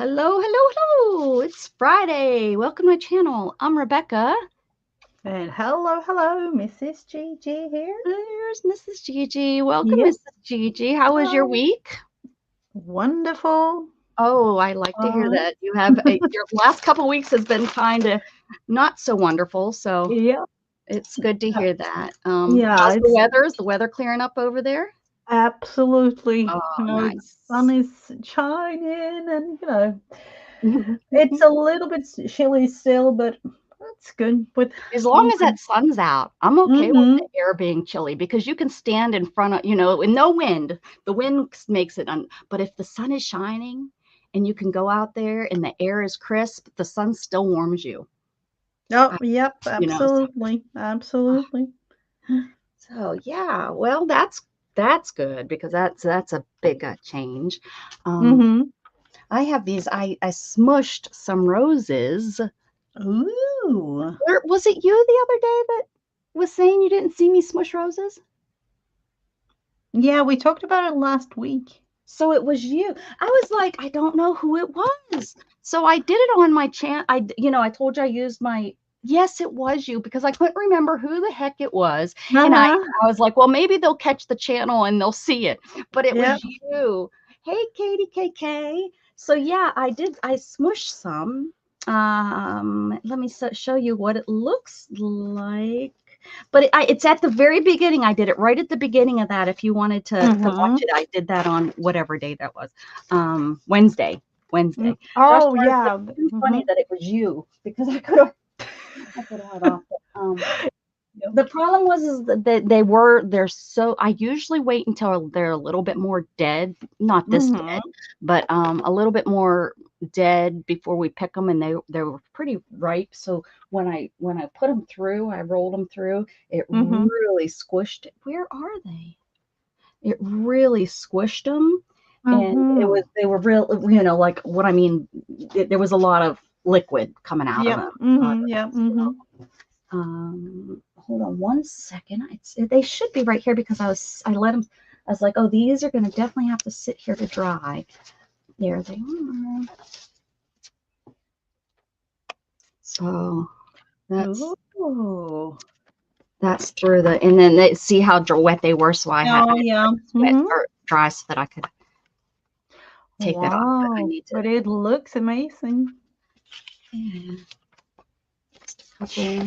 Hello, hello, hello. It's Friday. Welcome to my channel. I'm Rebecca. And hello, Mrs. GIGI here. There's Mrs. Gigi. Welcome, Yes, Mrs. Gigi. How was your week? wonderful. Oh, I like to hear Uh, that. You have your last couple weeks has been kind of not so wonderful, so yeah, it's good to hear that. yeah, How's the it's weather? Is the weather clearing up over there? absolutely, Oh, the sun nice. is shining, and it's a little bit chilly still, but that's good. With As long all as good. that sun's out, I'm okay with Mm-hmm. the air being chilly because you can stand in front of, with no wind. The wind makes it but if the sun is shining and you can go out there and the air is crisp, the sun still warms you. Oh, I, yep, you know, so, absolutely. so yeah, well, that's good because that's a big change. Um, Mm-hmm. I have these. I smushed some roses. Ooh. Or was it you the other day that was saying you didn't see me smush roses? Yeah, we talked about it last week. So it was you. I was like, I don't know who it was. So I did it on my channel. I told you I used my, yes, it was you because I couldn't remember who the heck it was. And I, Uh-huh. I was like, well, maybe they'll catch the channel and they'll see it. But it Yep. was you. Hey, Katie KK. So yeah, I smushed some. Let me show you what it looks like. But it's at the very beginning. I did it right at the beginning of that. If you wanted to watch Mm-hmm. it, I did that on whatever day that was. Wednesday. Wednesday. Gosh Oh, darn, yeah. it's too funny Mhm. that it was you because I could have held off. Yep. The problem was is that they're so I usually wait until they're a little bit more dead, not this dead, Mhm. but a little bit more dead before we pick them, and they were pretty ripe. So when I put them through, I rolled them through, it Mhm. really squished it. Where are they? It really squished them, and Mhm. they were real, like what I mean, there was a lot of liquid coming out of Yep. them. Mhm. Yep. Mhm. Hold on one second. They should be right here because I let them. I was like, oh, these are going to definitely have to sit here to dry. There they are. So that's Ooh. that's through the, and then they see how wet they were. So I Oh, had to yeah. let this wet Mhm. or dry so that I could take that off. But I Wow. need to. But it looks amazing. Yeah, just a couple.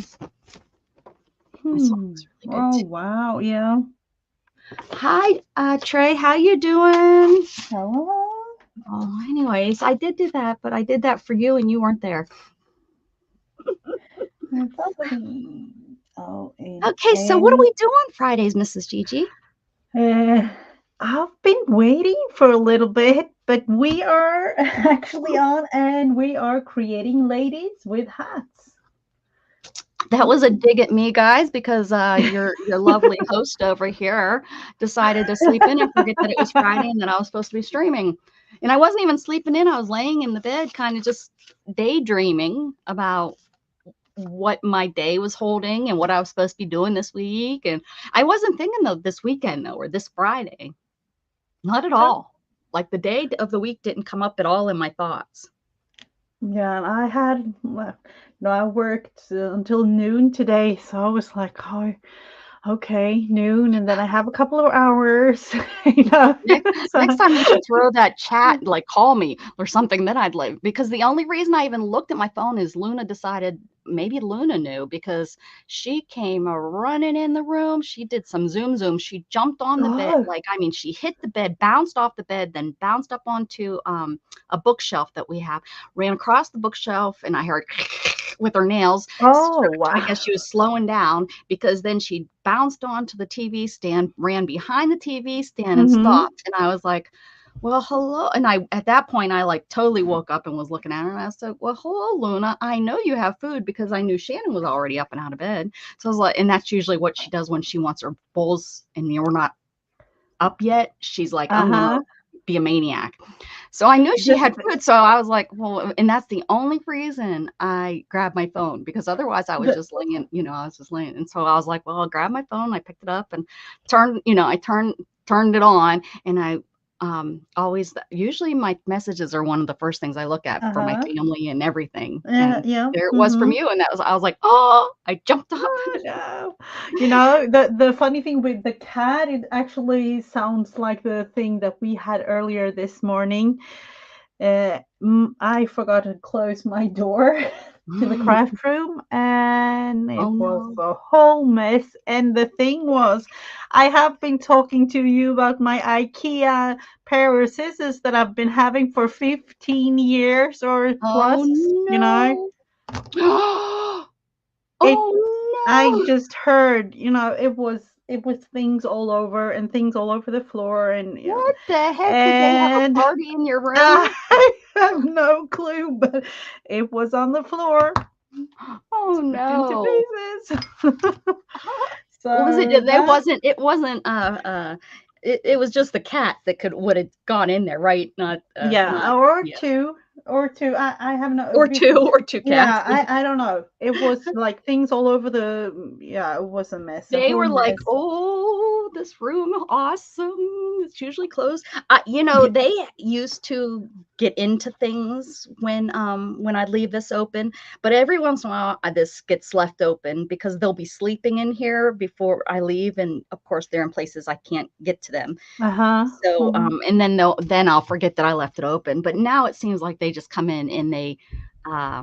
This one Hmm. looks really good Oh, too. wow. Yeah. Hi, Trey. How you doing? Hello. Oh, anyways, I did do that, but I did that for you, and you weren't there. Let's see. Oh, Okay, so what do we do on Fridays, Mrs. Gigi? Uh, I've been waiting for a little bit, but we are actually on and we are creating ladies with hats. That was a dig at me, guys, because your lovely host over here decided to sleep in and forget that it was Friday and that I was supposed to be streaming. And I wasn't even sleeping in. I was laying in the bed, kind of just daydreaming about what my day was holding and what I was supposed to be doing this week. And I wasn't thinking of this weekend though, or this Friday. Not at all. Like the day of the week didn't come up at all in my thoughts. Yeah, and I had, well, I worked until noon today, so I was like, oh, okay, noon, and then I have a couple of hours, you know. Next So, time you should throw that chat, like call me or something, then I'd like, because the only reason I even looked at my phone is Luna decided, maybe Luna knew because she came running in the room. She did some zoom. She jumped on the bed. oh, Like, I mean, she hit the bed, bounced off the bed, then bounced up onto a bookshelf that we have, ran across the bookshelf, and I heard with her nails. oh, I wow. guess she was slowing down because then she bounced onto the TV stand, ran behind the TV stand and Mm-hmm. stopped. And I was like, well, hello. And at that point, I like totally woke up and was looking at her. And I said, well, hello, Luna. I know you have food because I knew Shannon was already up and out of bed. So I was like, and that's usually what she does when she wants her bowls and you're not up yet. She's like, I'm going to Uh-huh. be a maniac. So I knew she Just, had food. So I was like, well, and that's the only reason I grabbed my phone because otherwise I was the, just laying, I was just laying. And so I was like, well, I'll grab my phone. I picked it up and turned it on and always usually my messages are one of the first things I look at for my Uh-huh. family and everything. Yeah, And yeah. there it was from Mm-hmm. you, and I was like, oh, I jumped up. Oh, no. You know, the funny thing with the cat, it actually sounds like the thing that we had earlier this morning. I forgot to close my door to the craft room, and it Oh was no. a whole mess. And the thing was, I have been talking to you about my IKEA pair of scissors that I've been having for 15 years or Oh plus, you know. no. It I Oh just heard, it was things all over and things all over the floor and no. What the heck? Did they have a and party in your room? I have no clue, but it was on the floor, Oh split into no. pieces. What was it? So that It wasn't it was just the cat that would have gone in there, right? Not yeah, or yeah. two, I have no Or two yeah, cats. I don't know. It was like things all over yeah, it was a mess, a They whole were like, mess. "Oh, this room, awesome. It's usually closed." Yeah. They used to get into things when I leave this open, but every once in a while, this gets left open because they'll be sleeping in here before I leave, and of course, they're in places I can't get to them. Uh-huh. So, and then I'll forget that I left it open. But now it seems like they just come in and uh,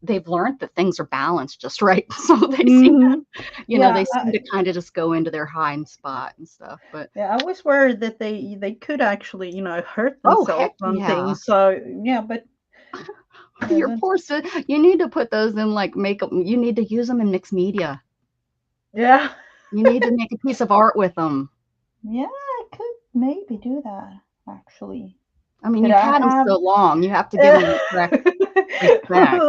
they've learned that things are balanced just right. So Mhm. they Yeah, seem to kind of just go into their hide spot and stuff. But yeah, I was worried that they could actually, hurt oh themselves heck on yeah, things. So yeah, but yeah, your poor you need to put those in like makeup. You need to use them in mixed media. yeah, You need to make a piece of art with them. yeah, I could maybe do that actually. I mean, But you've I had them have so long. You have to give them the correct respect.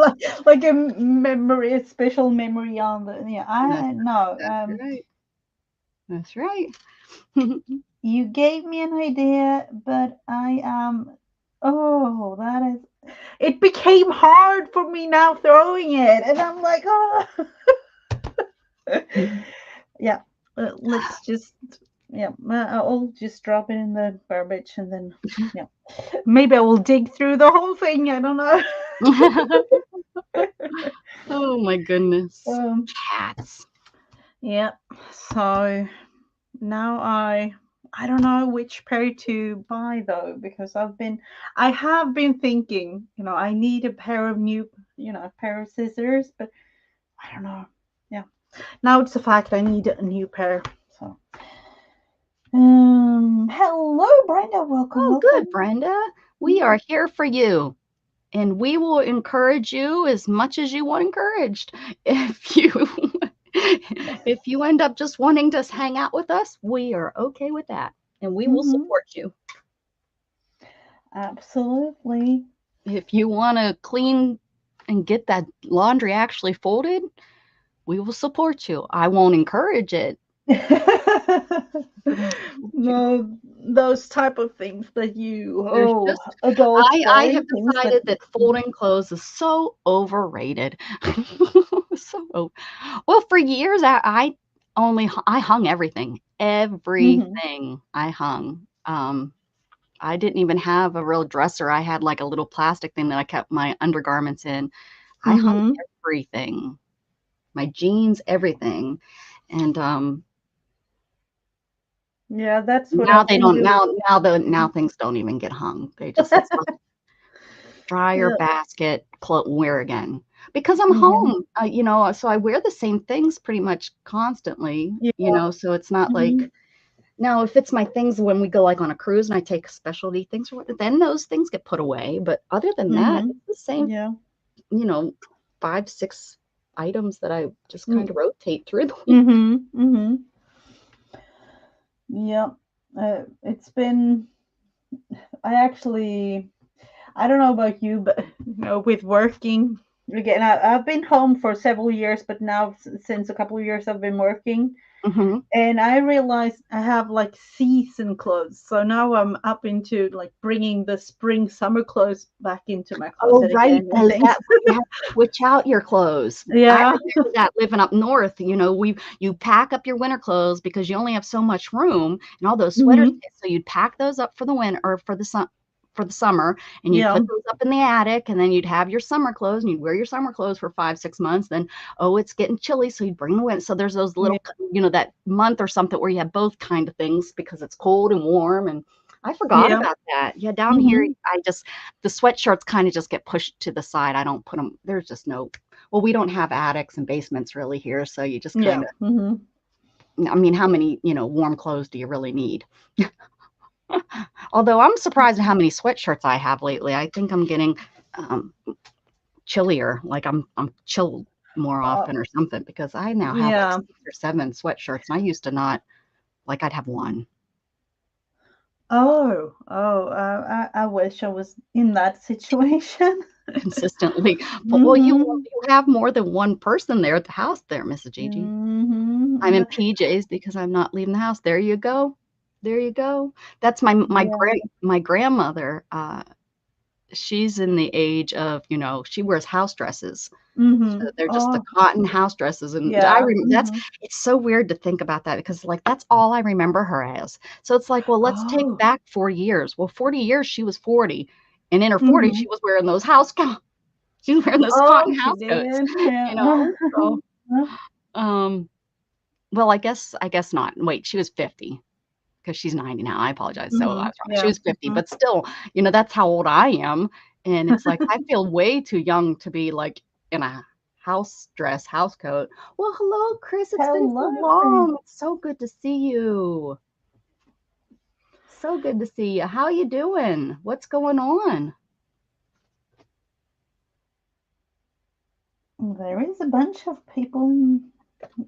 like a memory, a special memory on the yeah. That's I no, that's right. That's right. you gave me an idea, but I am. Oh, that is. It became hard for me now throwing it, and I'm like, oh. Yeah, let's just yeah, I'll just drop it in the garbage and then yeah, maybe I will dig through the whole thing. I don't know. Oh my goodness. um, Cats. yeah. So now I don't know which pair to buy though because I have been thinking I need a pair of new pair of scissors, but I don't know. Yeah, now it's a fact I need a new pair. So. Hello, Brenda. Welcome, Oh, good, welcome. Brenda. We Yeah. are here for you, and we will encourage you as much as you want encouraged. If you if you end up just wanting to hang out with us, we are okay with that, and we will Mm-hmm. support you. Absolutely. If you want to clean and get that laundry actually folded, we will support you. I won't encourage it, but I'll support you. No, those type of things that There's just adults I have doing things that. decided that folding clothes is so overrated. Well, for years I hung everything. Mhm. Everything I hung. I didn't even have a real dresser. I had like a little plastic thing that I kept my undergarments in. I hung Mhm. everything. My jeans, everything. And Yeah, that's what now I've they been don't doing. now things don't even get hung. They just it's like dryer, Yeah. basket, wear again. Because I'm Mhm. home, so I wear the same things pretty much constantly, Yeah. so it's not like Mhm. now if it's my things when we go like on a cruise and I take specialty things or what, then those things get put away. But other than that, Mhm. it's the same, Yeah. you know, 5, 6 items that I just kind Mm. of rotate through the week. Mhm. Mhm. Yeah. It's been. I actually. I don't know about you, but with working again, I've been home for several years, but now since a couple of years I've been working. Mm-hmm. And I realized I have like season clothes. So now I'm up into like bringing the spring summer clothes back into my Oh, closet right. again and Is things. that where you have to switch out your clothes? I Yeah. remember that living up north. You pack up your winter clothes because you only have so much room, and all those sweaters. Hmm. So you'd pack those up for the winter or for the summer, and you'd Yeah. put those up in the attic, and then you'd have your summer clothes, and you'd wear your summer clothes for 5, 6 months. Then, oh, it's getting chilly, so you'd bring the winter. So there's those Yeah. little, that month or something where you have both kind of things because it's cold and warm. And I forgot Yeah. about that. Yeah, down here, Hmm. the sweatshirts kind of just get pushed to the side. I don't put them, there's just no, well, we don't have attics and basements really here. So you just Yeah. kind of, Hmm. I mean, how many, warm clothes do you really need? Although I'm surprised at how many sweatshirts I have lately. I think I'm getting um, chillier, like I'm chilled more often or something because I now have like Yeah. 6 or 7 sweatshirts and I used to not, like I'd have one. I wish I was in that situation. Consistently. Well, Hmm. you have more than one person there at the house there, Mrs. Gigi. I'm Hmm. in PJs because I'm not leaving the house. There you go. There you go. That's Yeah. my grandmother. She's in the age of, she wears house dresses. Hmm. So they're just the Oh, cotton house dresses, and yeah. that's Hmm. it's so weird to think about that because like that's all I remember her as. So it's like, well, let's take Oh. back 40 years. Well, 40 years she was 40, and in her 40s she Hmm. was wearing those house coats. She was wearing those Oh, cotton she house coats, did. Yeah. So um well, I guess not. Wait, she was 50 because she's 90 now. I apologize. So I was Hmm. wrong. She Yeah. was 50, Hmm. but still, that's how old I am. And it's like I feel way too young to be like in a house dress, house coat. Well, hello, Chris. It's been so Hello, friend. long. It's so good to see you. So good to see you. How you doing? What's going on? There is a bunch of people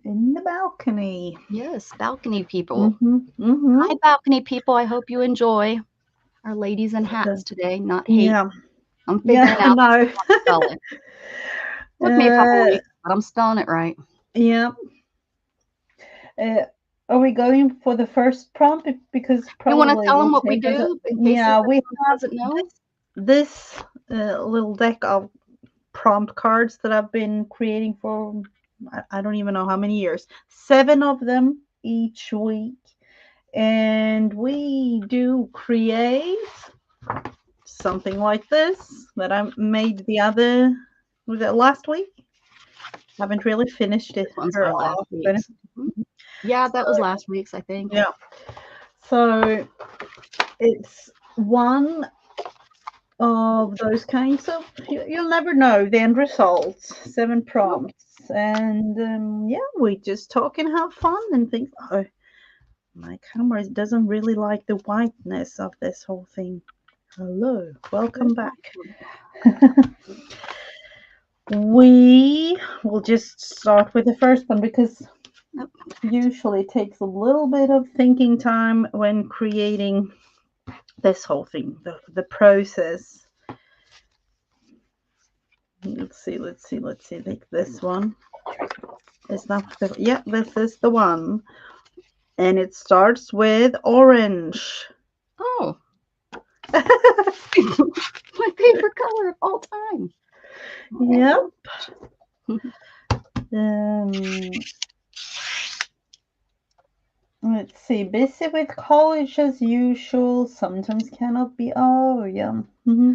in the balcony. Yes, balcony people. Hmm. Hmm. Hi, balcony people. I hope you enjoy our ladies in hats today, not hate. Yeah. I'm Yeah. figuring out No. how to spell it. Took me a couple uh, weeks, but I'm spelling it right. yeah. Uh, are we going for the first prompt? Because You want to probably tell them will what we take us. do in case Yeah, we anyone have doesn't know? this little deck of prompt cards that I've been creating for I don't even know how many years. 7 of them each week, and we do create something like this that I made was it last week? Haven't really finished it This one's her our last off, but week's. Mhm. Yeah, that was last week's, I think. yeah. So it's one of those kinds of you'll never know the end results. 7 Nope. prompts, and yeah, we just talk and have fun and think. Oh, my camera doesn't really like the whiteness of this whole thing. Hello, welcome back. We will just start with the first one because Nope. usually it takes a little bit of thinking time when creating this whole thing, the process. Let's see. Like this one is not the, yeah, this is the one. And it starts with orange. Oh, my favorite color of all time. Yep. Um, let's see. Busy with college as usual. Sometimes cannot be. Oh, yeah. Hmm.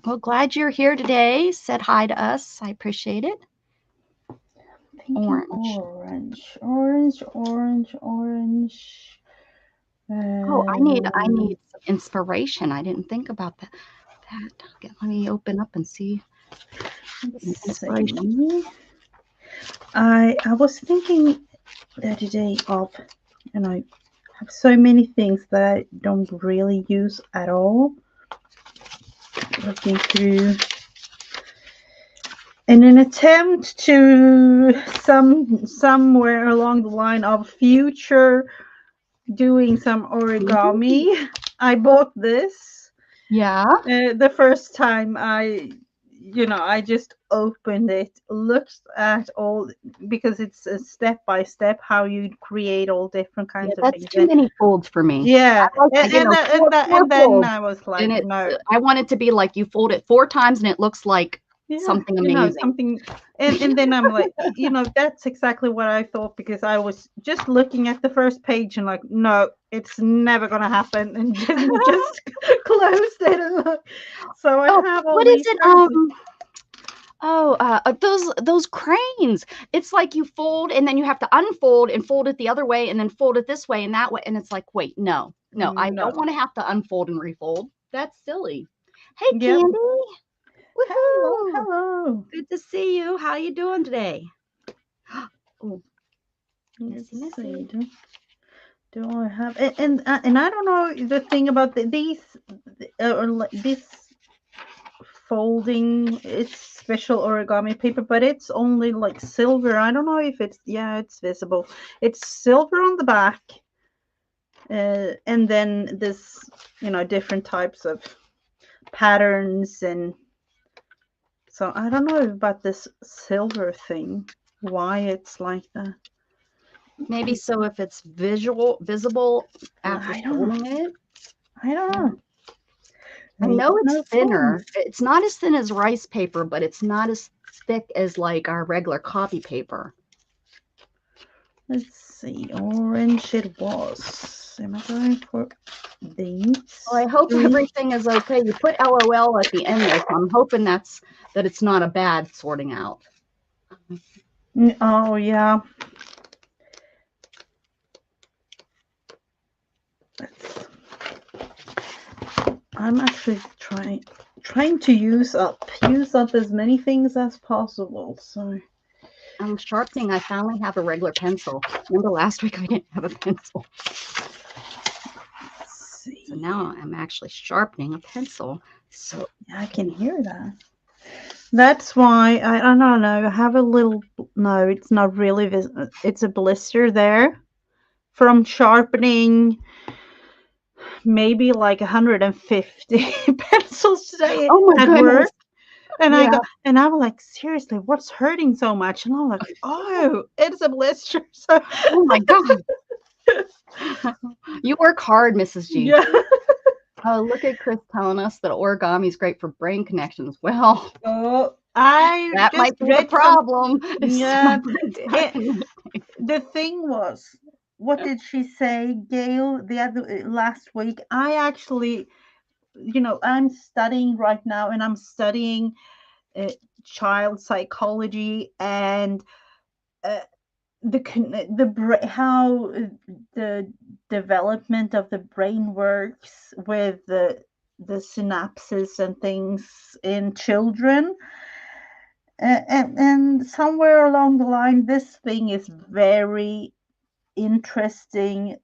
Well, glad you're here today. Said hi to us. I appreciate it. Thinking Orange. orange. Oh, I need Um, some inspiration. I didn't think about that. Okay, let me open up and see let's inspiration. see. I was thinking the other day of, and I have so many things that I don't really use at all. Looking through in an attempt to somewhere along the line of future doing some origami. I bought this Yeah. the first time I I just opened it, looked at all, because it's a step by step how you create all different Yeah, kinds of that's things. too many folds for me. Yeah, I like and to, and, that, and, four, that, four and then folds. I was And like, it, no. I want it to be like you fold it 4 times and it looks like Yeah, something amazing. something, and then I'm like, that's exactly what I thought, because I was just looking at the first page and like, no, it's never gonna happen, and just closed it, and so I Oh, have all what is these it? kinds of. Oh, those cranes. It's like you fold and then you have to unfold and fold it the other way and then fold it this way and that way. And it's like, wait, no, I don't No. want to have to unfold and refold. That's silly. Hey, Yep. Candy. Hello, Woohoo! hello. Good to see you. How you doing today? Oh, Let's missy, see. missy. Do I have, and I don't know the thing about these, this folding, it's special origami paper, but it's only like silver. I don't know if it's, yeah, it's visible. It's silver on the back, and then this, different types of patterns, and so I don't know about this silver thing, why it's like that. Maybe so if it's visible after I don't folding it. I don't know. I know it's No thinner. clue. It's not as thin as rice paper, but it's not as thick as like our regular copy paper. Let's see, orange it was. Am I going for these? Well, I hope Three? everything is okay. You put LOL at the end there, so I'm hoping that it's not a bad sorting out. Oh yeah. I'm actually trying to use up as many things as possible. So I'm sharpening. I finally have a regular pencil. Remember last week I didn't have a pencil. let's see. So now I'm actually sharpening a pencil. So I can hear that. That's why I don't know. I have a little. No, it's not really. It's a blister there from sharpening maybe like 150 pencils today oh my at goodness. work. And Yeah. I'm like, seriously, what's hurting so much? And I'm like, oh, it's a blister. So Oh my God. You work hard, Mrs. G. yeah. Oh, look at Chris telling us that origami is great for brain connections. Well, Oh, I that just might be the read some. problem. Yeah. Connected. The thing was, what did she say, Gail, the other last week? I actually, I'm studying right now, and I'm studying uh, child psychology, and uh, how the development of the brain works with the synapses and things in children, and somewhere along the line this thing is very interesting,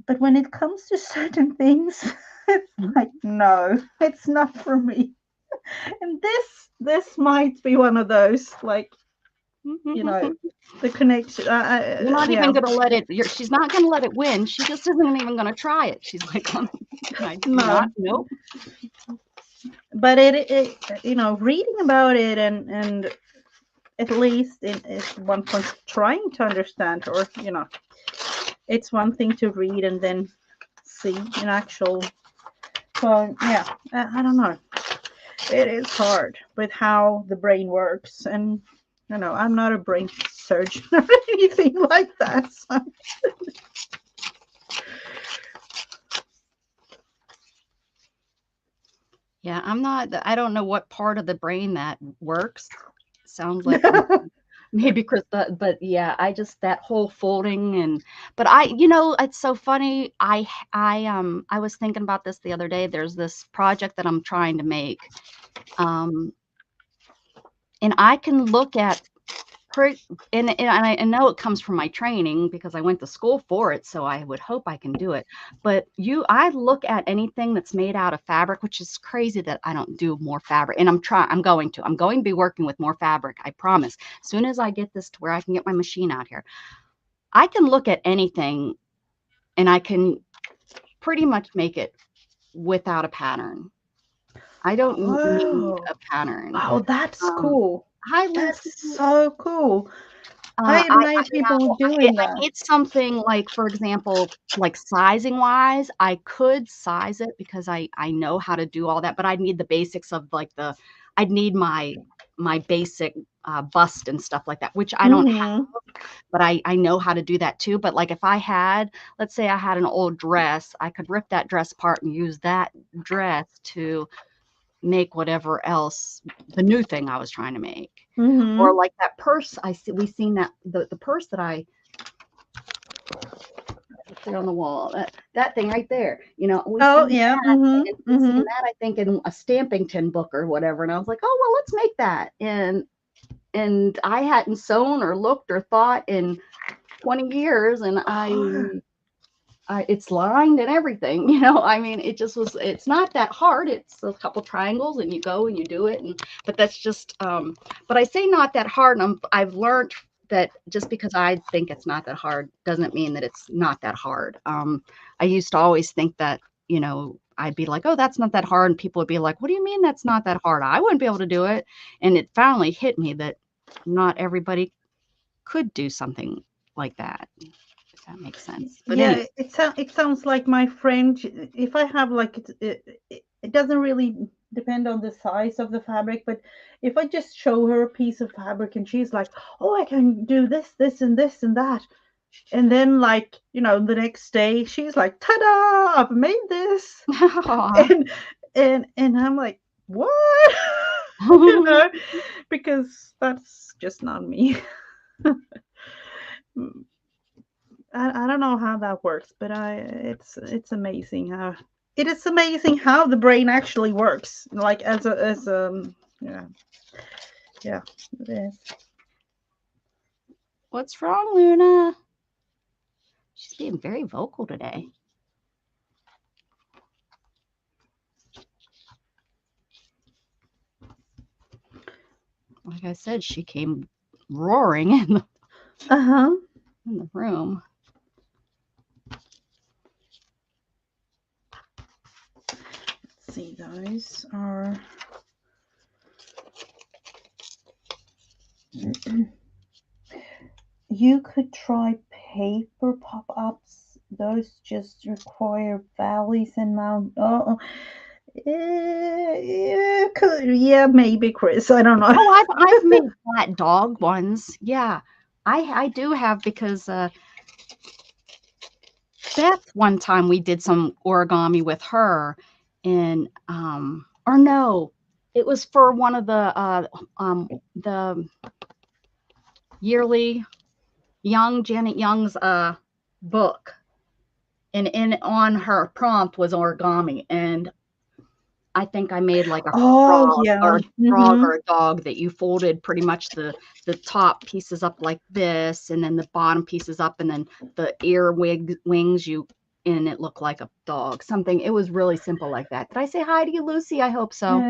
but when it comes to certain things it's like, no, it's not for me. And this might be one of those, like, the connection. You're not Yeah. even going to let it, she's not going to let it win. She just isn't even going to try it. She's like, No, nope. but reading about it, and at least at one point trying to understand, or it's one thing to read and then see an actual. So yeah, I don't know. It is hard with how the brain works, and I'm not a brain surgeon or anything like that. So. Yeah, I don't know what part of the brain that works. Sounds like maybe Krista, but yeah, that whole folding but it's so funny. I was thinking about this the other day. There's this project that I'm trying to make. And I can look at and I know it comes from my training because I went to school for it, so I would hope I can do it. But I look at anything that's made out of fabric, which is crazy that I don't do more fabric. And I'm going to be working with more fabric, I promise. As soon as I get this to where I can get my machine out here, I can look at anything and I can pretty much make it without a pattern. I don't need Oh, a pattern. oh, that's Um, cool. Hi, That's Lucy. so cool. I I admire people know doing I that. need something like, for example, like sizing wise, I could size it because I know how to do all that, but I'd need the basics of like I'd need my basic bust and stuff like that, which I don't Mm-hmm. have, but I know how to do that too. But like if I had, let's say I had an old dress, I could rip that dress apart and use that dress to make whatever else the new thing I was trying to make. Or Mm-hmm. like that purse we seen that the purse that I put on the wall, that thing right there, we Oh, seen yeah. that, and Mm-hmm. we seen Mm-hmm. that I think in a stamping tin book or whatever, and I was like, oh well, let's make that. And I hadn't sewn or looked or thought in 20 years, and Oh, it's lined and everything, I mean, it's not that hard. It's a couple triangles and you go and you do it. But that's just, but I say not that hard. And I've learned that just because I think it's not that hard doesn't mean that it's not that hard. I used to always think that, I'd be like, oh, that's not that hard. And people would be like, what do you mean that's not that hard? I wouldn't be able to do it. And it finally hit me that not everybody could do something like that, if that makes sense. But anyway. yeah. It sounds like my friend. If I have like it doesn't really depend on the size of the fabric, but if I just show her a piece of fabric and she's like, "Oh, I can do this, this, and this, and that," and then like the next day she's like, "Ta-da! I've made this," and and I'm like, "What?" you know, because that's just not me. I don't know how that works, but it's amazing how it is amazing how the brain actually works. Like as yeah, yeah, it is. What's wrong, Luna? She's being very vocal today. Like I said, she came roaring Uh-huh. in the room. Let's see, those are you could try paper pop-ups. Those just require valleys and mount. Oh, yeah, yeah, maybe, Chris. I don't know. Oh, I've made flat dog ones. Yeah, I do have because Beth one time we did some origami with her, and or no, it was for one of the yearly Janet Young's book, and in on her prompt was origami, and I think I made like a Oh frog yeah. or a frog Mm-hmm. or a dog that you folded pretty much the top pieces up like this, and then the bottom pieces up, and then the wings and it looked like a dog. Something. It was really simple like that. Did I say hi to you, Lucy? I hope so.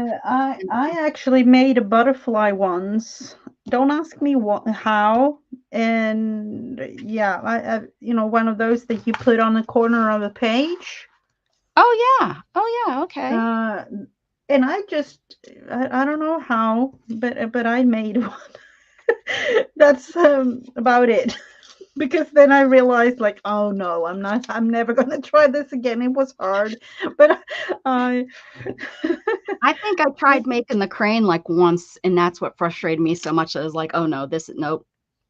I actually made a butterfly once. Don't ask me what how. And yeah, I one of those that you put on the corner of a page. Oh yeah. Oh yeah. Okay. Uh, and I don't know how, but I made one. That's about it. Because then I realized like, oh no, I'm never gonna try this again. It was hard, but I I think I tried making the crane like once, and that's what frustrated me so much. I was like, oh no, nope,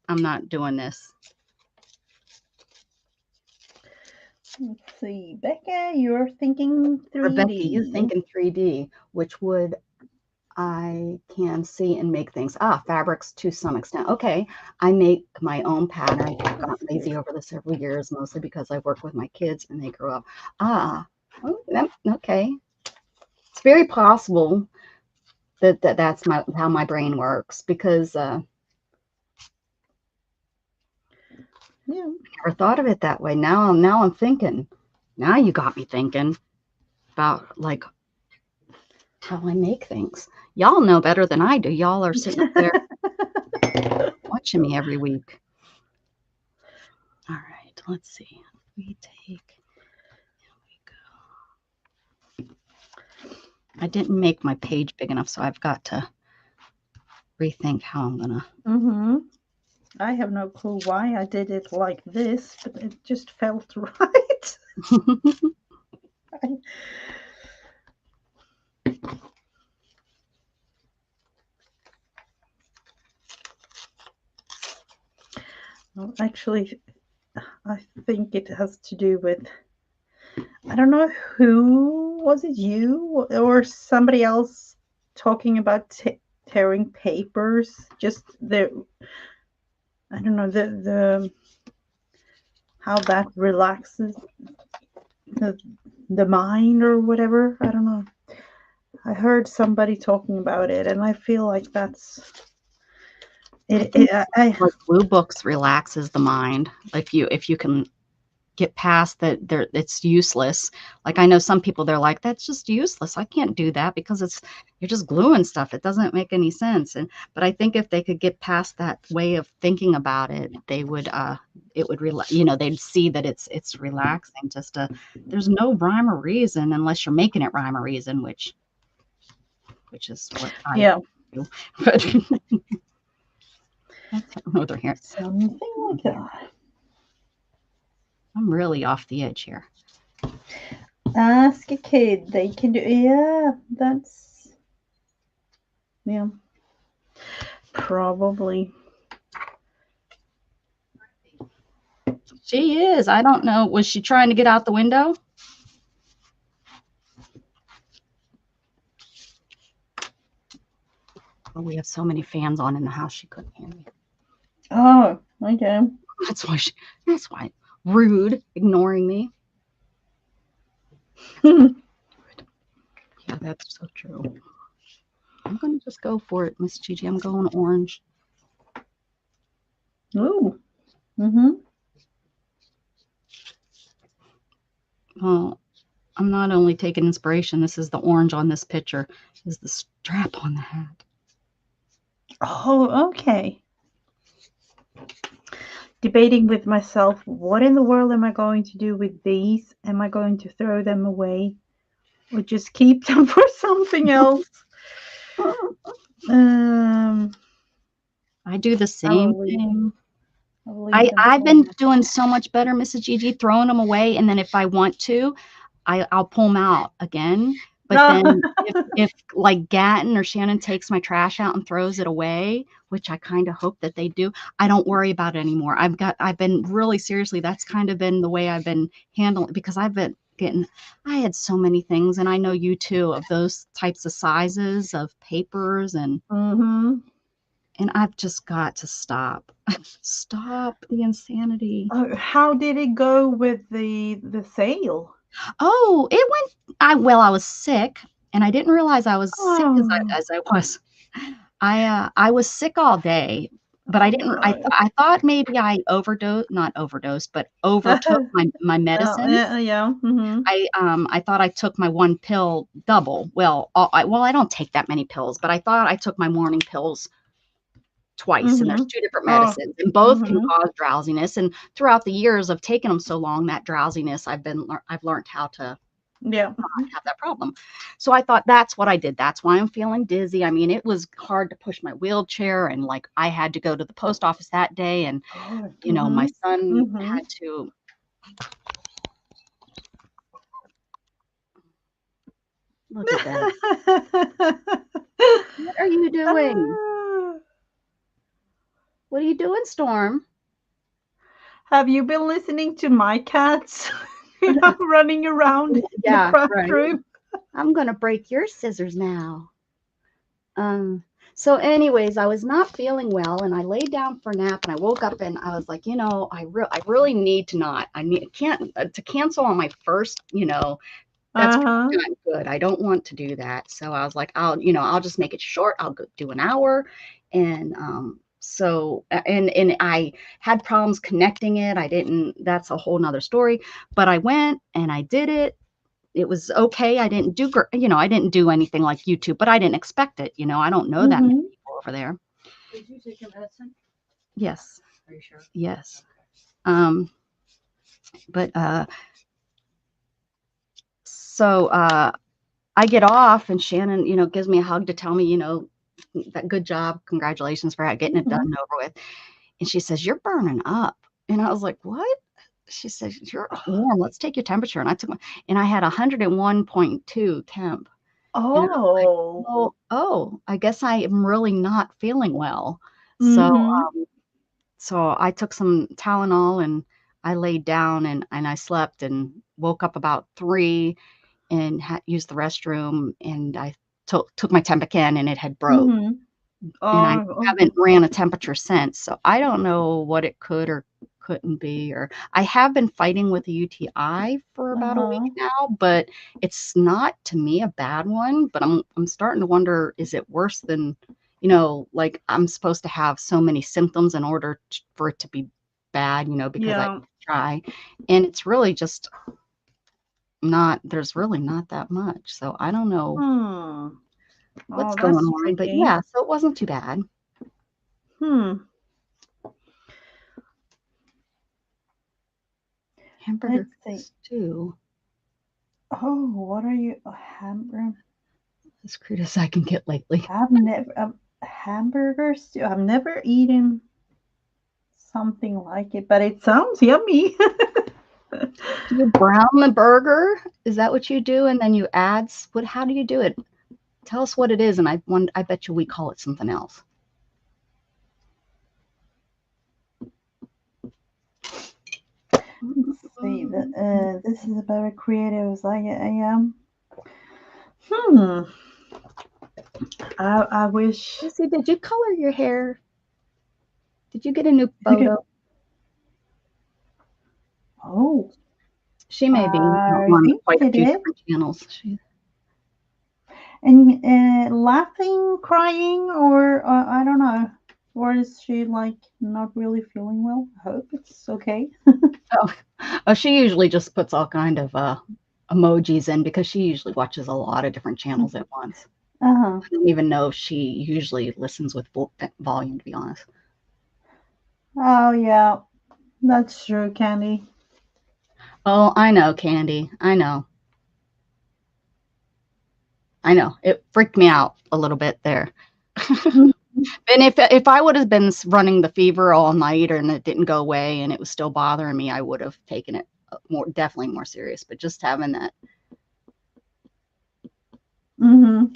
I'm not doing this. let's see, Becca, you're thinking Rebecca, you 3D. think in 3D, which would I can see and make things. Fabrics to some extent. Okay, I make my own patterns. I've gotten lazy over the several years, mostly because I work with my kids and they grow up. Okay. It's very possible that's how my brain works because Yeah. never thought of it that way. Now I'm thinking. Now you got me thinking about like how I make things. Y'all know better than I do. Y'all are sitting up there watching me every week. All right, let's see. We take, here we go. I didn't make my page big enough, so I've got to rethink how I'm gonna. I have no clue why I did it like this, but it just felt right. Well, actually, I think it has to do with, I don't know who, was it you or somebody else talking about tearing papers? Just I don't know, the how that relaxes the mind or whatever. I don't know. I heard somebody talking about it, and I feel like that's it. Like blue books relaxes the mind. If you can get past that, it's useless. Like I know some people, they're like, that's just useless. I can't do that because you're just gluing stuff. It doesn't make any sense. But I think if they could get past that way of thinking about it, they would it would they'd see that it's relaxing. There's no rhyme or reason unless you're making it rhyme or reason, which is what I do. But I don't know, they're here. Something like that. I'm really off the edge here. Ask a kid. They can do. Yeah, probably. She is. I don't know. Was she trying to get out the window? Oh, we have so many fans on in the house. She couldn't hear me. Oh, okay. That's why. Rude, ignoring me. Yeah, that's so true. I'm going to just go for it, Miss Gigi. I'm going orange. Ooh. Well, I'm not only taking inspiration. This is the orange on this picture. Is the strap on the hat. Oh, okay. Debating with myself, what in the world am I going to do with these? Am I going to throw them away or just keep them for something else? I do the same thing. I've been doing so much better, Mrs. Gigi, throwing them away, and then if I want to, I'll pull them out again. But then if like Gatton or Shannon takes my trash out and throws it away, which I kind of hope that they do, I don't worry about it anymore. I've been really seriously, that's kind of been the way I've been handling, because I had so many things, and I know you too, of those types of sizes of papers and I've just got to stop. Stop the insanity. How did it go with the sale? Oh, it went. I was sick, and I didn't realize I was sick as I was. I was sick all day, but I didn't. I thought maybe I not overdosed, but overtook my medicine. Yeah. I thought I took my one pill double. Well, I don't take that many pills, but I thought I took my morning pills twice, and there's two different medicines, and both can cause drowsiness. And throughout the years of taking them so long, that drowsiness, I've learned how to not have that problem. So I thought that's what I did. That's why I'm feeling dizzy. I mean, it was hard to push my wheelchair, and like I had to go to the post office that day, and my son had to. Look at that. What are you doing? What are you doing, Storm? Have you been listening to my cats running around in the craft room? I'm going to break your scissors now. So anyways, I was not feeling well, and I laid down for a nap, and I woke up, and I was like, I really need to to cancel on my first, that's not good. I don't want to do that. So I was like, I'll just make it short. I'll go do an hour. And so I had problems connecting it. That's a whole nother story, but I went and I did it. It was okay. I didn't do anything like YouTube, but I didn't expect it. I don't know that many people over there. Did you take your medicine? Yes. Are you sure? Yes. But so I get off and Shannon, gives me a hug to tell me, that good job, congratulations for getting it done and over with. And she says, "You're burning up." And I was like, "What?" She says, "You're warm. Let's take your temperature." And I had 101.2 temp. And I was like, Oh. I guess I am really not feeling well. So, Mm-hmm. so I took some Tylenol and I laid down and I slept and woke up about 3 and used the restroom, and I took my temp again and it had broke. Mm-hmm. And I Oh. haven't ran a temperature since, so I don't know what it could or couldn't be. Or I have been fighting with a UTI for about a week Uh-huh. now, but it's not to me a bad one. But I'm starting to wonder, is it worse than, like I'm supposed to have so many symptoms in order for it to be bad, because I Yeah. try, and it's really just not. There's really not that much, so I don't know Hmm. what's Oh, going that's on. But tricky. yeah, so it wasn't too bad. Hmm. Hamburger Let's see. stew. Oh, what are you? A hamburger? As crude as I can get lately. I've never hamburgers. I've never eaten something like it, but it sounds yummy. Do you brown the burger? Is that what you do? And then you add how do you do it? Tell us what it is, and I bet you we call it something else. Let's see. This is very creative. As I am. I wish. Lucy, did you color your hair? Did you get a new You did. photo? Oh, She may be I on think quite a it few is. different channels. And laughing, crying, or I don't know. Or is she like not really feeling well? I hope it's okay. Oh, she usually just puts all kind of emojis in because she usually watches a lot of different channels at once. Uh-huh. I don't even know if she usually listens with volume, to be honest. Oh yeah, that's true, Candy. Oh, I know, Candy. I know. It freaked me out a little bit there. And if I would have been running the fever all night and it didn't go away and it was still bothering me, I would have taken it definitely more serious. But just having that, Mm-hmm.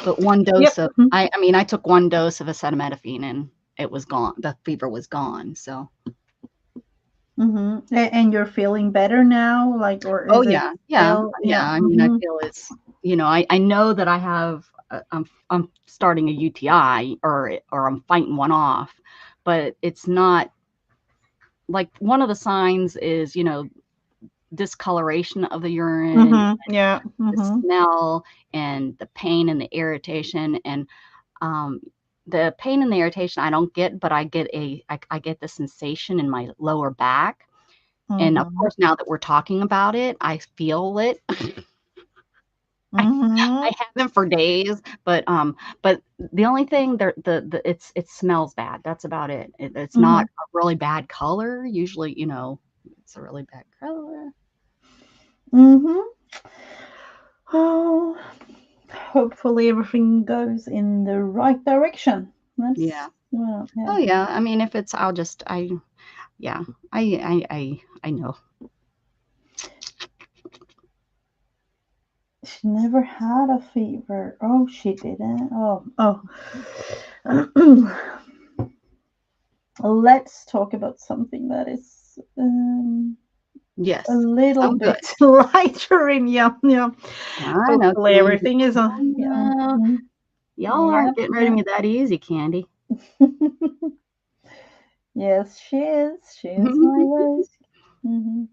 but one dose Yep. of, I mean, I took one dose of acetaminophen and it was gone. The fever was gone. So. Mm-hmm. And you're feeling better now, like, or Oh is it yeah, yeah, still? yeah. Yeah. I mean, I Mm-hmm. feel it's, I know that I have, I'm starting a UTI or I'm fighting one off, but it's not like one of the signs is, discoloration of the urine, Mm-hmm. Yeah. the Mm-hmm. smell, and the pain and the irritation. And um, the pain and the irritation I don't get, but I get I get the sensation in my lower back. And of Mm-hmm. course, now that we're talking about it, I feel it. Mm-hmm. I haven't for days, but the only thing it smells bad. That's about it. It's not Mm-hmm. a really bad color. Usually, it's a really bad color. Mm-hmm. Oh, hopefully everything goes in the right direction. Yeah. That's well, yeah. Oh yeah. I mean, if it's, yeah, I know. She never had a fever. Oh, she didn't. Oh. Let's talk about something that is Yes. a little Sound good. bit lighter and yeah. I know, Hopefully Candy. everything is on. Yeah. Y'all aren't getting rid of Yeah. me that easy, Candy. Yes, she is. She is my Wed. Hmm.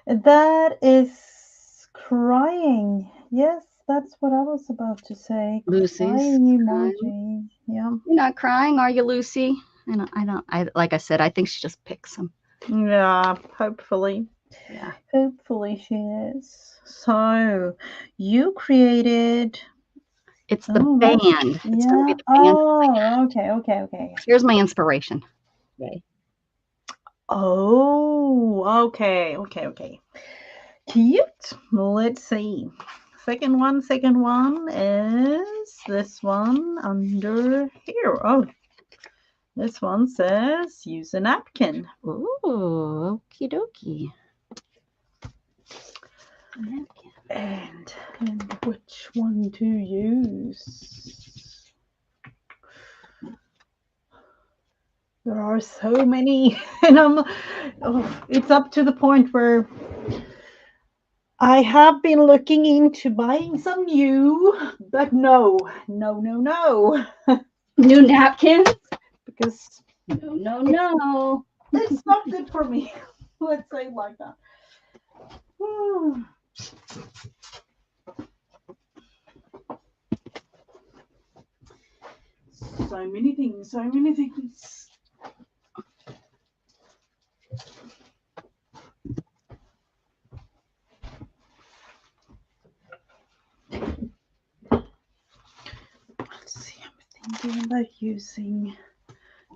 That is crying. Yes, that's what I was about to say. Lucy's Crying crying. emoji. Yeah. You're not crying, are you, Lucy? Like I said, I think she just picks them. Yeah, hopefully. Yeah. Hopefully she is. So you created It's the band. It's going to be yeah. the band. Oh, okay. Here's my inspiration. Okay. Oh, okay. Cute. Let's see. Second one is this one under here. Oh, this one says use a napkin. Ooh, okie dokie. Napkin. And which one to use? There are so many, and it's up to the point where I have been looking into buying some new, but no. New napkins? Because No. it's not good for me. Let's say it like that. So many things. Let's see, I'm thinking about using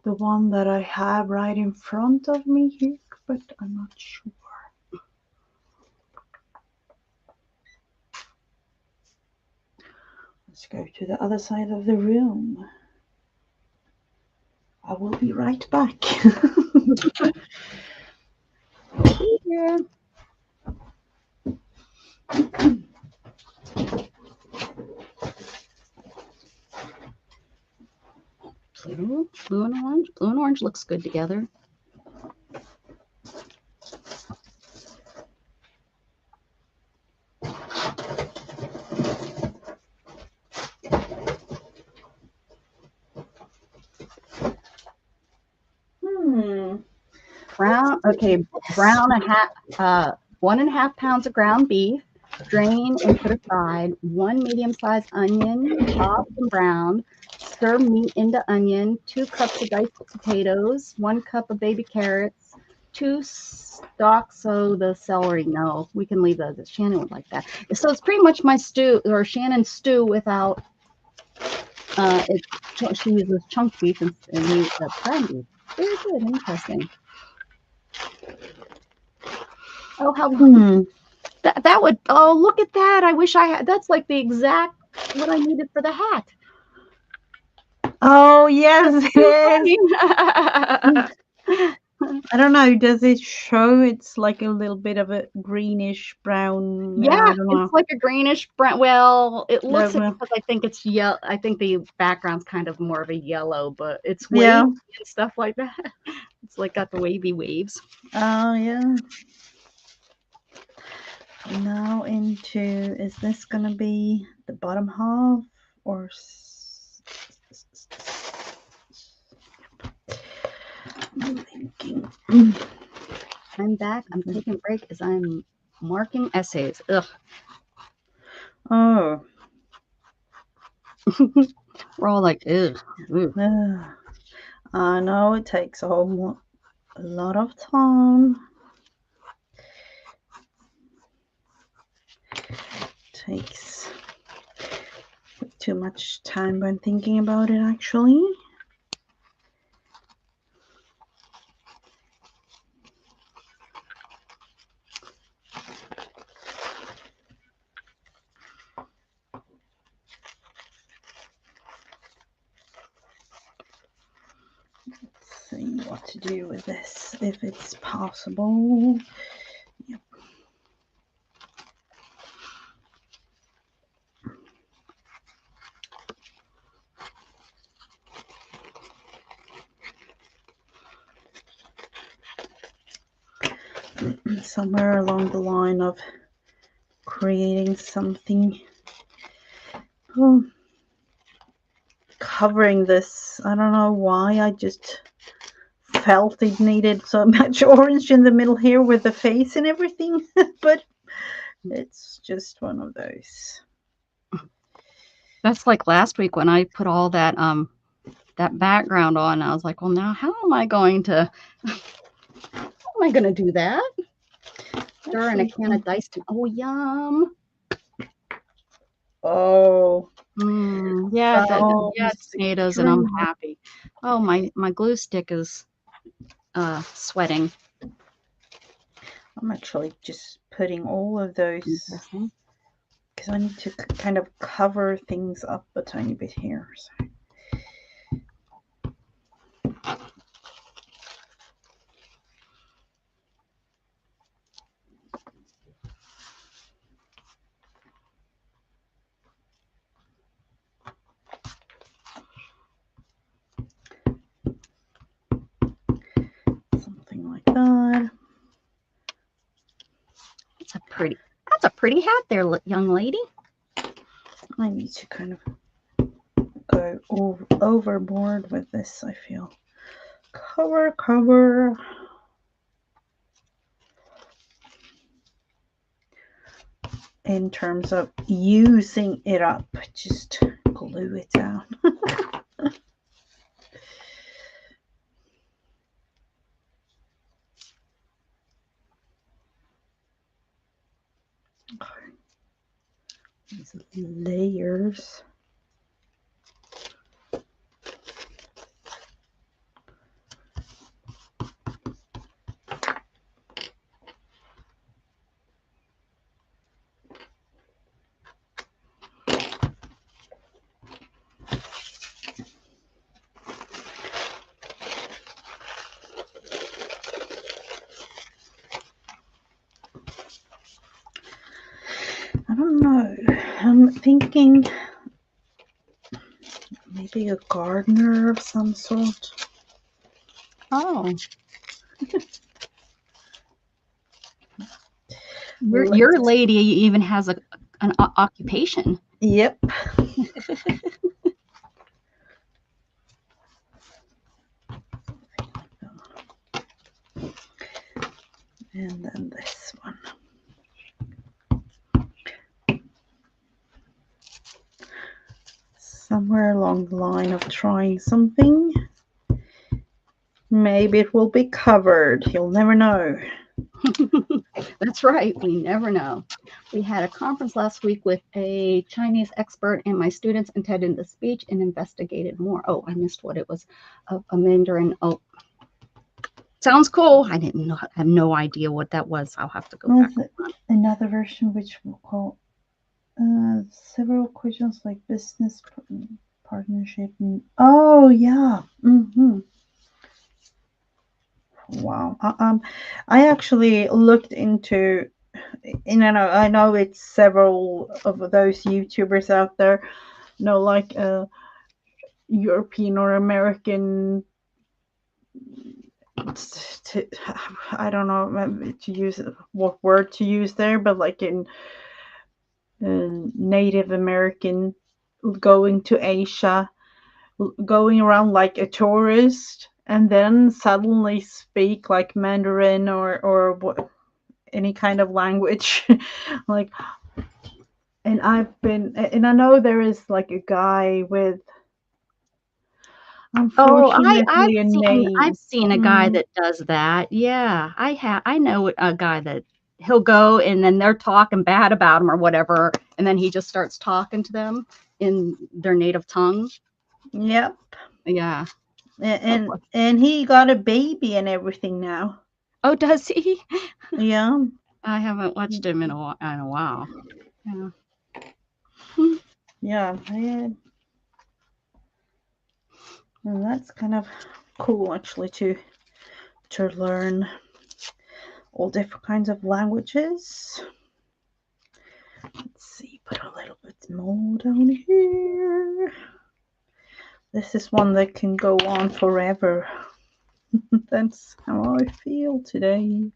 the one that I have right in front of me here, but I'm not sure. Let's go to the other side of the room. I will be right back. Yeah. Blue and orange. Blue and orange looks good together. Brown. Okay, brown 1.5 pounds of ground beef. Drain and put aside 1 medium-sized onion, chopped and browned. Stir meat into onion. 2 cups of diced potatoes. 1 cup of baby carrots. 2 stalks of the celery. No, we can leave those. Shannon would like that. So it's pretty much my stew, or Shannon's stew without. She uses chunk beef and we ground beef. Very good, interesting. Oh, how that would. Oh, look at that! I wish I had. That's like the exact what I needed for the hat. Oh yes, it is. I don't know. Does it show? It's like a little bit of a greenish brown. Yeah, it's like a greenish brown. Well, it looks Yeah, because I think it's yellow. I think the background's kind of more of a yellow, but it's wavy and stuff like that. It's like got the wavy waves. Oh yeah. Now into, is this gonna be the bottom half or? I'm thinking. I'm back. I'm taking a break as I'm marking essays. Ugh. Oh. We're all like, ugh. I know it takes a lot of time. Takes too much time when thinking about it, actually. Let's see what to do with this, if it's possible. Yep. Somewhere along the line of creating something, covering this. I don't know why, I just felt it needed so much orange in the middle here with the face and everything, but it's just one of those. That's like last week when I put all that that background on. I was like, well, now how am I going to do that? Stir in a can of diced. Oh, yum. Oh. Yeah, it's tomatoes, and I'm happy. Oh, my glue stick is sweating. I'm actually just putting all of those, Interesting. because I need to kind of cover things up a tiny bit here. So. Something like that. That's a pretty hat there, young lady. I need to kind of go overboard with this, I feel. Cover. In terms of using it up, just glue it down. These layers. I don't know. I'm thinking maybe a gardener of some sort. Oh. Your lady even has an occupation. Yep. And then this one. Somewhere along the line of trying something. Maybe it will be covered. You'll never know. That's right. We never know. We had a conference last week with a Chinese expert, and my students attended the speech and investigated more. Oh, I missed what it was. A Mandarin. Oh, sounds cool. I didn't know. I have no idea what that was. I'll have to go back. Another version which we'll call several questions like business partnership. Oh yeah. Wow. I actually looked into, and I know it's several of those YouTubers out there, like European or American. I don't know to use what word to use there, but like in Native American going to Asia, going around like a tourist, and then suddenly speak like Mandarin or any kind of language. Like, and I know there is like a guy with, unfortunately, I've seen a guy that does that. Yeah, I know a guy that he'll go and then they're talking bad about him or whatever, and then he just starts talking to them in their native tongue. Yep. Yeah. And he got a baby and everything now. Oh, does he? Yeah. I haven't watched him in a while. Yeah. Yeah. And that's kind of cool, actually, to learn all different kinds of languages. Let's see, put a little bit more down here. This is one that can go on forever. That's how I feel today.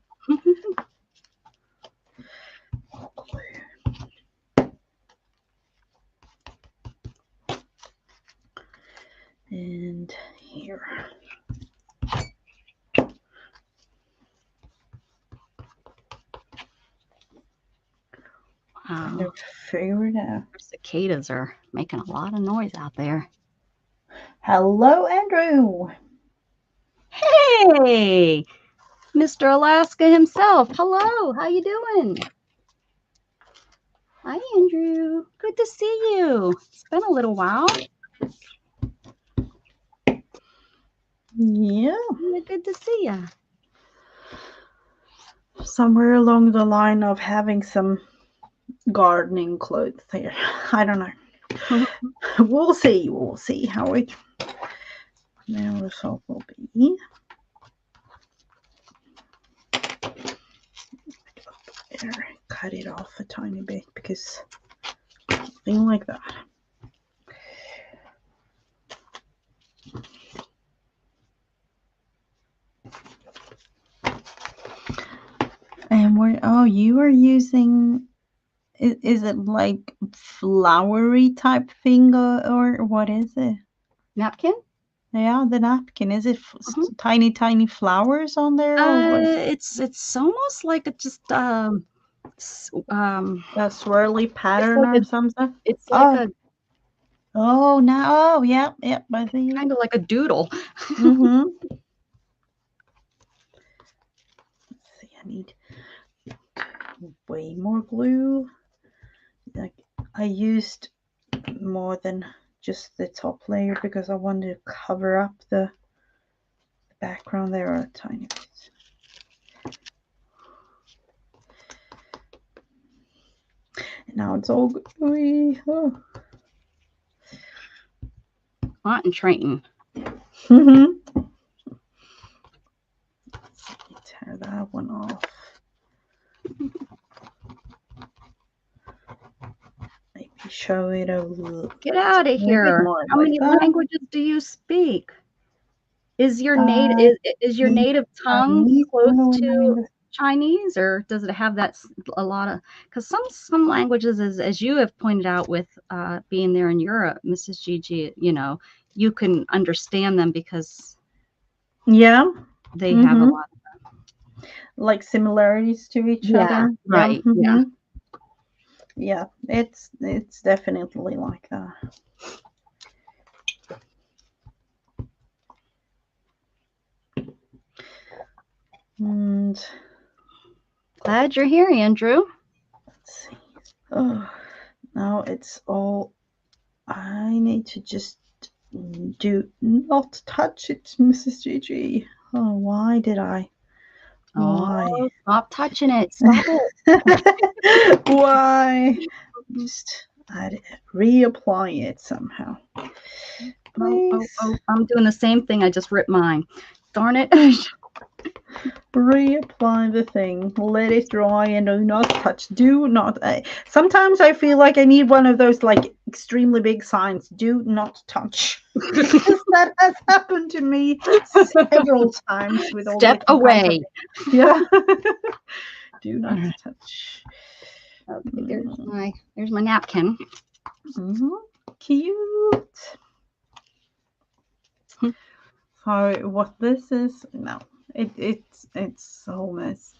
And here. Kind of figure it out. Cicadas are making a lot of noise out there. Hello, Andrew. Hey, Mr. Alaska himself. Hello, how you doing? Hi, Andrew. Good to see you. It's been a little while. Yeah. Good to see you. somewhere along the line of having some gardening clothes here. I don't know. We'll see. We'll see how it now result will be. There, cut it off a tiny bit because something like that. And you are using, is it like flowery type thing or what is it? Napkin? Yeah, the napkin. Is it tiny flowers on there? It's almost like a just A swirly pattern like or something? it's like a Oh, now, oh, yeah, I think. kind of like a doodle. Mm-hmm. Let's see, I need way more glue. Like I used more than just the top layer because I wanted to cover up the background there a tiny bit. And now it's all gooey. Oh. Hot and train. Mm-hmm. Tear that one off. Maybe show it a little. Get out of here. How many languages do you speak? Is your native tongue close to Chinese, or does it have that a lot of? Because some languages, as you have pointed out with being there in Europe, Mrs. Gigi, you can understand them because they have a lot of like similarities to each other. Right. Yeah. Yeah, it's definitely like that. And glad you're here, Andrew. Let's see. Oh, now it's all. I need to just do not touch it, Mrs. Gigi. Oh, why did I? Why? Oh, stop touching it. Stop it. Why? Just reapply it somehow. Oh, I'm doing the same thing. I just ripped mine. Darn it. Reapply the thing, let it dry, and do not touch. Do not. Sometimes I feel like I need one of those like extremely big signs. Do not touch. Because that has happened to me several times with all. Step away. Yeah. Do not touch. Okay, there's my napkin. Cute. So what this is no. It's so mess.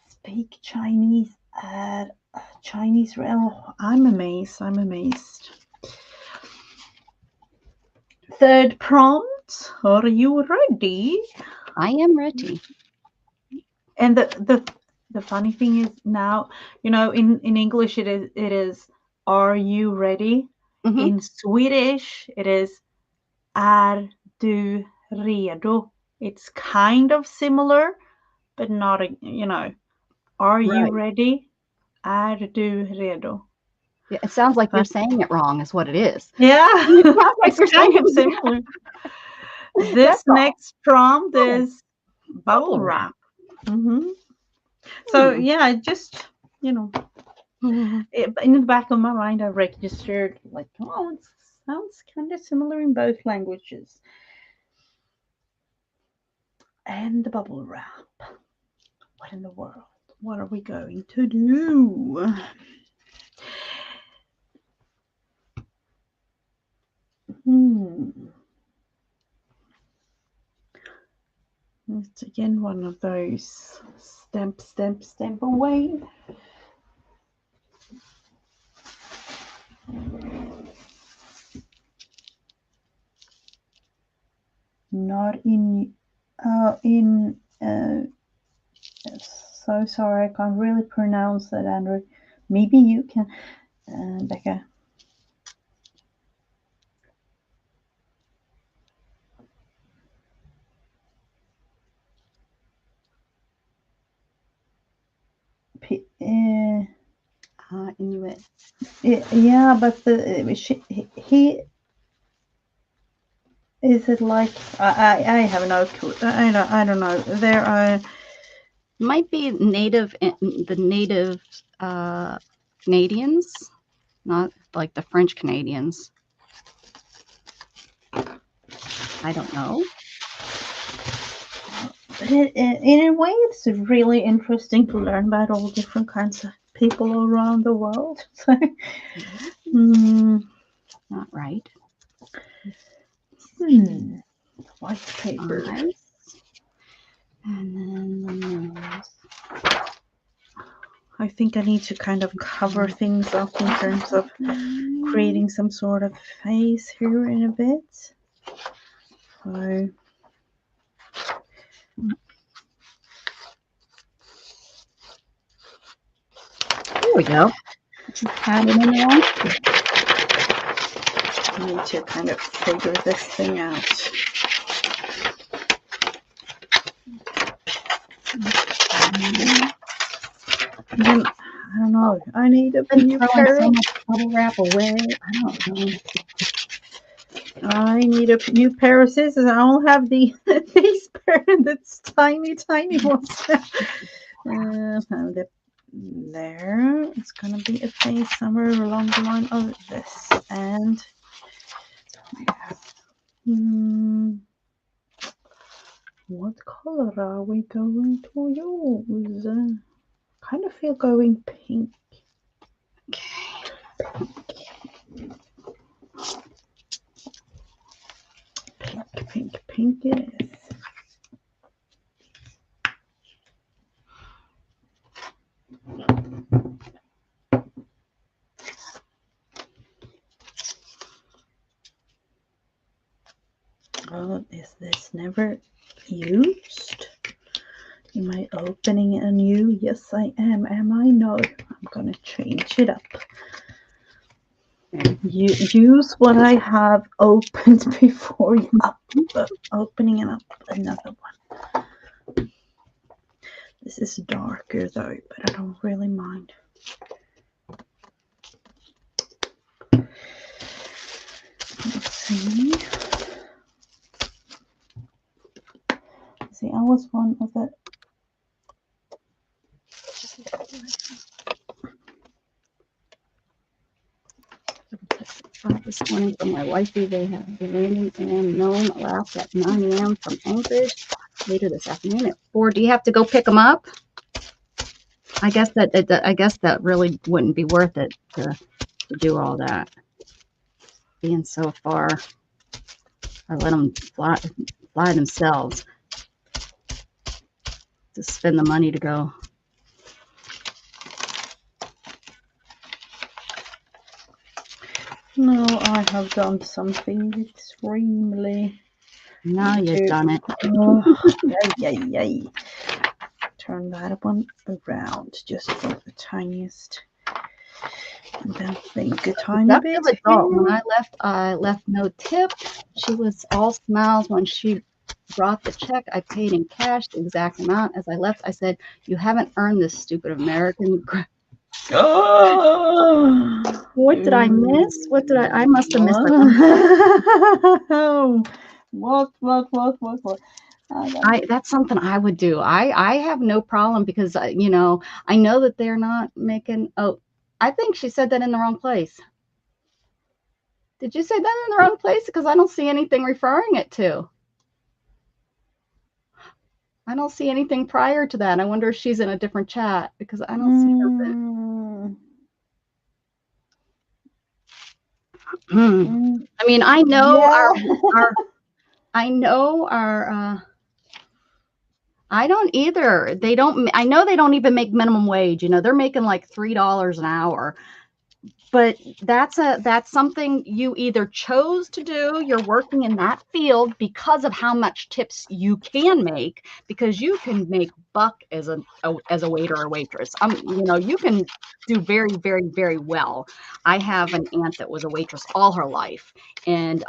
Speak Chinese at Chinese. Oh, I'm amazed. Third prompt. Are you ready? I am ready. And the funny thing is now, in English it is are you ready? In Swedish it is är du redo? It's kind of similar, but not are you ready? Är du redo? Yeah, it sounds like you're saying it wrong, is what it is. Yeah, it sounds like you're saying it similar. This next prompt is bubble wrap. So yeah, just in the back of my mind, I registered like, oh, it sounds kind of similar in both languages. And the bubble wrap. What in the world? What are we going to do? It's again one of those stamp away. Not in so sorry, I can't really pronounce that, Andrew. Maybe you can, Becca. Inuit. Yeah, but he is it like I have no clue. I don't know. There are Might be native, the native Canadians, not like the French Canadians. I don't know. but in a way, it's really interesting to learn about all different kinds of people around the world. So, Not right. White paper. Eyes. And then the nose. I think I need to kind of cover things up in terms of creating some sort of face here in a bit. So. There we go. Just pat it in there. I need to kind of figure this thing out. And then, I don't know. I need a new pair of bubble wrap away. I don't know. I need a new pair of scissors. I don't have the face pair that's tiny ones. Found it. There. It's gonna be a face somewhere along the line of this. And what color are we going to use? Kind of feel going pink. Okay. Pink it is. Oh, is this never used? Am I opening a new? Yes, I am. Am I? No. I'm gonna change it up. Use what I have opened before you opening it up another one. This is darker though, but I don't really mind. Let's see. See, I was one of the. This morning from my wifey, they have the landing and known last at 9 a.m. from Anchorage. Later this afternoon at 4. Do you have to go pick them up? I guess that really wouldn't be worth it to do all that. Being so far, I let them fly themselves. To spend the money to go. No, I have done something extremely. Now you've done it. Yay. Turn that one around just for the tiniest. And then think a tiny bit. When I left no tip. She was all smiles when she brought the check. I paid in cash the exact amount. As I left, I said, "You haven't earned this, stupid American." Oh, what did I miss? What did I must have missed. What? That's something I would do. I have no problem because I know that they're not making. Oh, I think she said that in the wrong place. Did you say that in the wrong place? Because I don't see anything referring it to. I don't see anything prior to that. I wonder if she's in a different chat because I don't see nothing. I mean, I know our I don't either. They don't. I know they don't even make minimum wage. They're making like $3 an hour. But that's something you either chose to do. You're working in that field because of how much tips you can make, because you can make buck as a waiter or waitress. You can do very, very, very well. I have an aunt that was a waitress all her life, and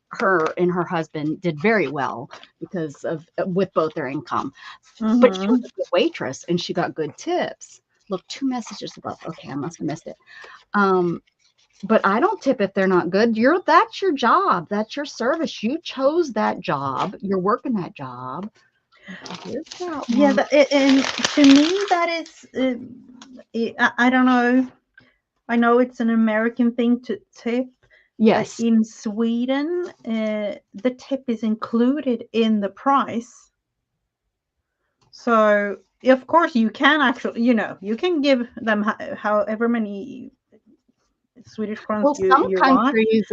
her and her husband did very well because with both their income. But she was a good waitress and she got good tips. look, 2 messages above. Okay, I must have missed it. But I don't tip if they're not good. That's your job. That's your service. You chose that job. You're working that job. Here's that Yeah, one. and to me, that is, I don't know. I know it's an American thing to tip. Yes. In Sweden, the tip is included in the price. So, of course, you can actually, you can give them however many Swedish crowns Well, you some want. countries,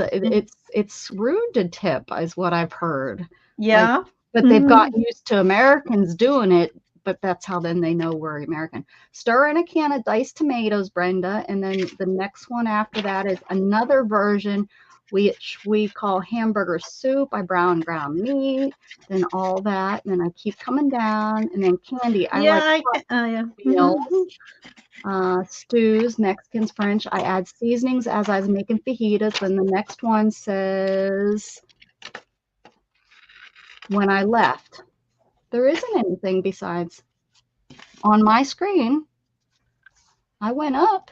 it's rude to tip, is what I've heard. Yeah. Like, but they've got used to Americans doing it, but that's how then they know we're American. Stir in a can of diced tomatoes, Brenda, and then the next one after that is another version, which we call hamburger soup. I brown ground meat, then all that, and then I keep coming down, and then candy. I like meals. Stews, Mexicans, French. I add seasonings as I was making fajitas. Then the next one says, when I left. There isn't anything besides on my screen. I went up.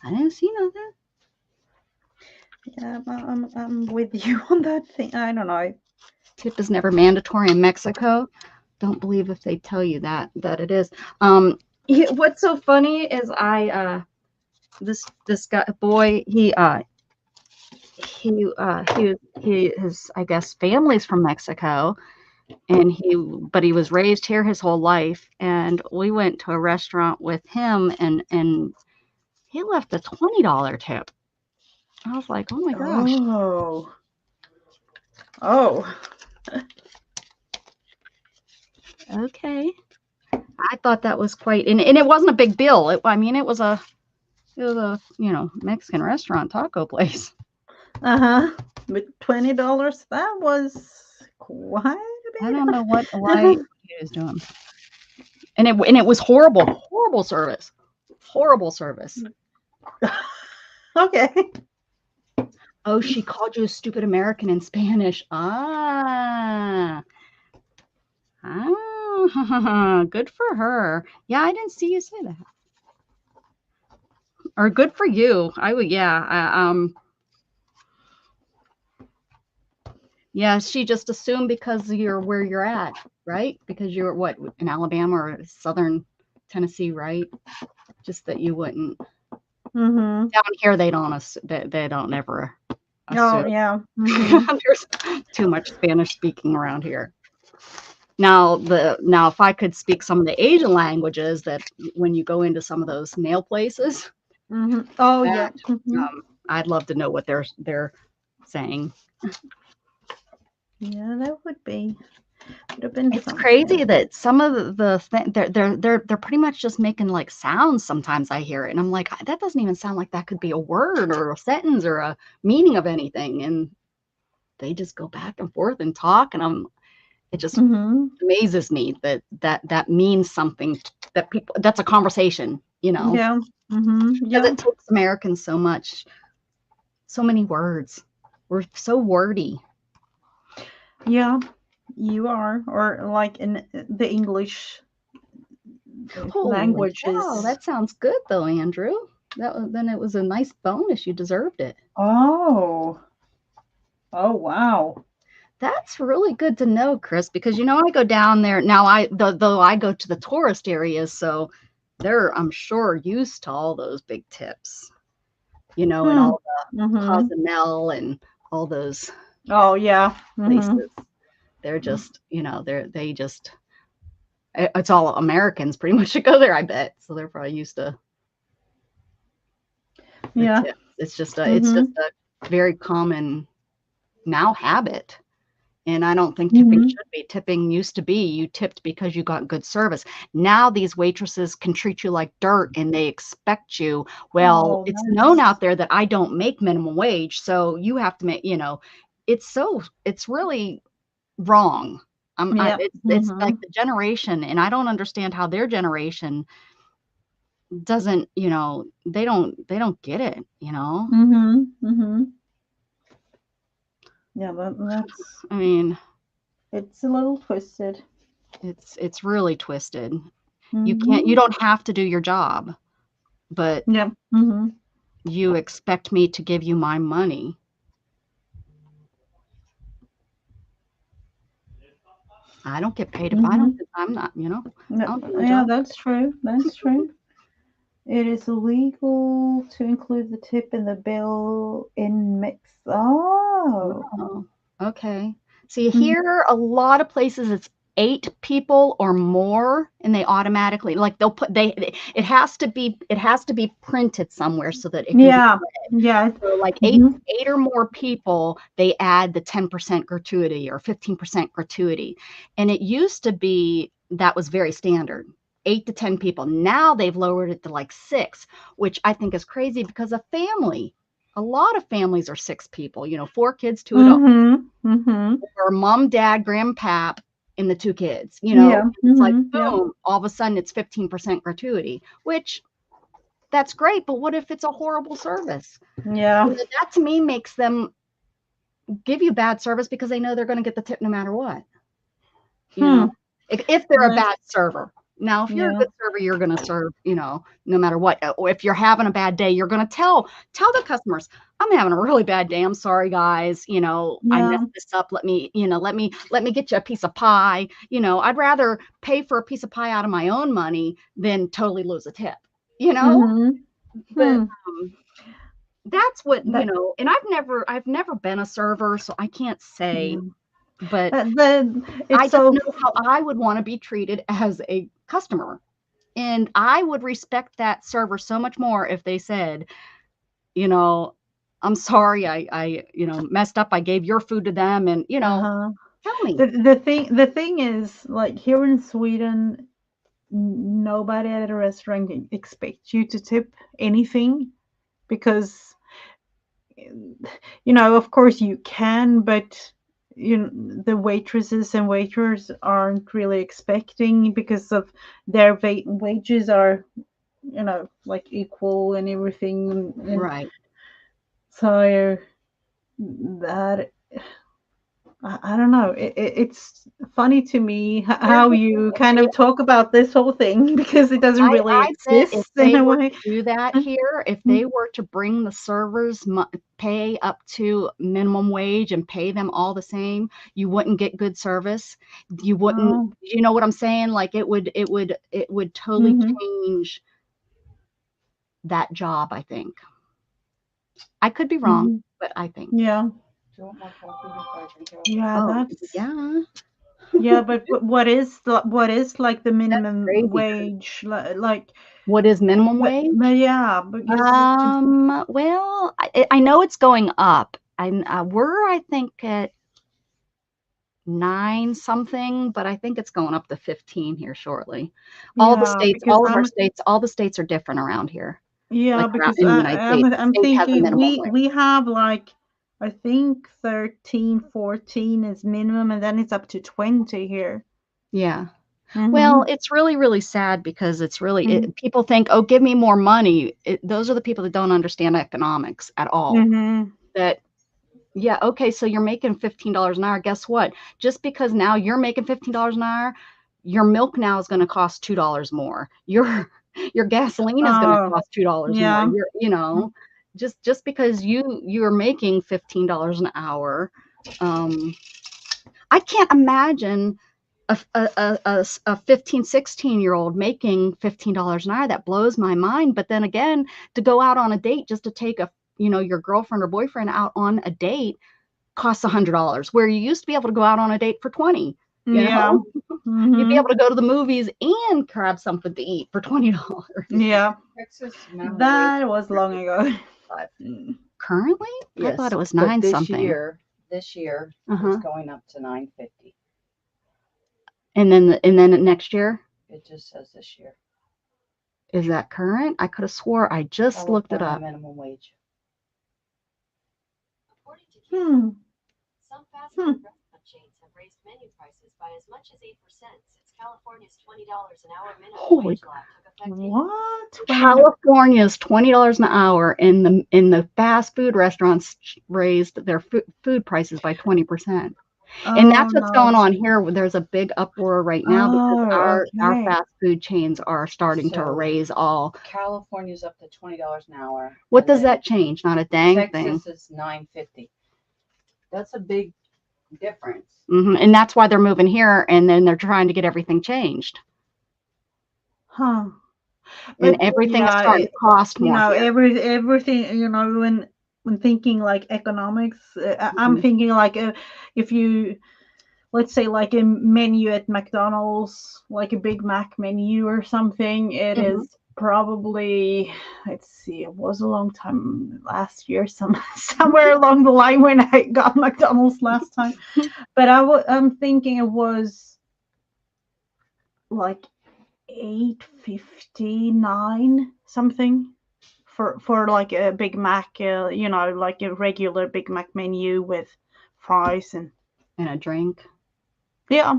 I didn't see nothing. Yeah, I'm with you on that thing. I don't know. Tip is never mandatory in Mexico. Don't believe if they tell you that it is. What's so funny is this boy, his I guess family's from Mexico, and he was raised here his whole life, and we went to a restaurant with him, and he left a $20 tip. I was like, oh my gosh. Oh. Okay. I thought that was quite, and it wasn't a big bill. It was a Mexican restaurant, taco place. But $20, that was quite a bit. I don't know why he was doing. And it was horrible service. Horrible service. Okay. Oh, she called you a stupid American in Spanish. Good for her. Yeah, I didn't see you say that. Or good for you. Yeah, she just assumed because you're where you're at, right? Because you're what, in Alabama or southern Tennessee, right? Just that you wouldn't. Down here, they don't ever assume. Oh, yeah. There's too much Spanish speaking around here. Now, if I could speak some of the Asian languages, that when you go into some of those nail places, oh yeah, I'd love to know what they're saying. Yeah, that would be. It's crazy that some of they're pretty much just making like sounds. Sometimes I hear it, and I'm like, that doesn't even sound like that could be a word or a sentence or a meaning of anything, and they just go back and forth and talk, and it just amazes me that means something, that people, that's a conversation, Yeah. Because it takes Americans so many words. We're so wordy. Yeah, you are, or like in the English languages. Oh, that sounds good though, Andrew. Then it was a nice bonus. You deserved it. Oh wow. That's really good to know, Chris, because I go down there now. Though I go to the tourist areas, so they're, I'm sure, used to all those big tips, and all the Cozumel and all those. Oh yeah. Places. They're just, it's all Americans pretty much that go there, I bet. So they're probably used to. Yeah. Tips. It's just a very common now habit. And I don't think tipping should be. Tipping used to be you tipped because you got good service. Now these waitresses can treat you like dirt, and they expect you. Well, it's known out there that I don't make minimum wage, so you have to make, it's really wrong. It's like the generation, and I don't understand how their generation doesn't, they don't get it, Yeah, that's. I mean, it's a little twisted. It's really twisted. You don't have to do your job. but Yeah. Mm-hmm. you expect me to give you my money. I don't get paid if I don't. I'm not. I don't do my Yeah, job. that's true. That's true. It is illegal to include the tip in the bill in mix. Oh. Oh, okay. See, Mhm. here a lot of places it's 8 people or more, and they automatically like they'll put it has to be printed somewhere so that it can be Yeah. read. Yeah. So like Mhm. 8 or more people, they add the 10% gratuity or 15% gratuity. And it used to be that was very standard. 8 to 10 people. Now they've lowered it to like 6, which I think is crazy because a lot of families are 6 people, 4 kids, 2 adults, Mhm. Mhm. or mom, dad, grandpap, and the 2 kids. Yeah. It's like Mhm. Yeah. boom, all of a sudden it's 15% gratuity, which that's great. But what if it's a horrible service? Yeah. That to me makes them give you bad service because they know they're going to get the tip no matter what. Hmm. If they're a That's, bad server. Now, if you're a yeah. good server, you're going to serve, no matter what. Or if you're having a bad day, you're going to tell the customers, I'm having a really bad day. I'm sorry, guys. I Yeah. messed this up. Let me get you a piece of pie. I'd rather pay for a piece of pie out of my own money than totally lose a tip. You know, Mhm. but Hmm. that's what, That. and I've never been a server, so I can't say, Yeah. but I It's just so. know how I would want to be treated as a customer. And I would respect that server so much more if they said, you know, I'm sorry, I messed up. I gave your food to them, and Uh-huh. tell me. The thing is, like here in Sweden, nobody at a restaurant expects you to tip anything because of course you can, but the waitresses and waiters aren't really expecting because of their wages are like equal and everything, and Right. so that I don't know. It's funny to me Here's how the thing. you kind of talk about this whole thing because it doesn't really I bet if exist in they a were way. to do that here, if they were to bring the servers pay up to minimum wage and pay them all the same, you wouldn't get good service. You wouldn't, Oh. you know what I'm saying? Like it would totally Hmm. change that job, I think. I could be wrong, Hmm. but I think. Yeah. Do you want more coffee before I drink it? Yeah, Oh, that's yeah. yeah, but what is like the That's minimum crazy. wage like What is minimum but wage? yeah, because Well, I know it's going up. We're, I think, at 9 something, but I think it's going up to 15 here shortly. yeah, because All of our states, all the states are different around here, yeah, like around because in the United I'm States. I'm State has a thinking minimum we wage. we have like I think 13, 14 is minimum and then it's up to 20 here. Yeah. Well, Mhm. it's really, really sad because Mhm. people think, oh, give me more money. Those are the people that don't understand economics at all. Mhm. That Yeah, okay, so you're making $15 an hour. Guess what? Just because now you're making $15 an hour, your milk now is gonna cost $2 more. Your gasoline is gonna Oh, cost $2 more. yeah. Just because you're making $15 an hour, um, I can't imagine a 15, 16-year-old making $15 an hour. That blows my mind. But then again, to go out on a date just to take your girlfriend or boyfriend out on a date costs $100, where you used to be able to go out on a date for 20, you Yeah. know? You'd be able Mhm. to go to the movies and grab something to eat for $20. Yeah. Texas minimum wage That was long ago. 5. Mm. Currently? I thought Yes, it was but 9 this something. year, it's Uh-huh. going up to 9.50. And then next year, It just says this year. is that current? I could have swore I just looked it California up. minimum wage. According to Hmm. some fast Hmm. food restaurant chains have raised menu prices by as much as 8% since California's $20 an hour minimum Holy wage law took effect in What? 20? California's $20 an hour, and the fast food restaurants raised their food prices by 20%. And that's Oh what's going no. on here. There's a big uproar right now because Oh, our okay. fast food chains are starting to So- raise all. California's up to $20 an hour. What and does then that change? Not a dang thing. Texas is $9.50. That's a big difference. And that's why they're moving here, and then they're trying to get everything changed. Huh. And But everything is yeah, starting to cost you more know, here. everything, you know, when thinking like economics, I'm Mhm. thinking like if you, let's say like a menu at McDonald's, like a Big Mac menu or something, it Mhm. is probably, let's see, it was a long time last year, somewhere along the line when I got McDonald's last time. But I'm thinking it was like 8.59 something for like a Big Mac, you know, like a regular Big Mac menu with fries and And a drink. yeah.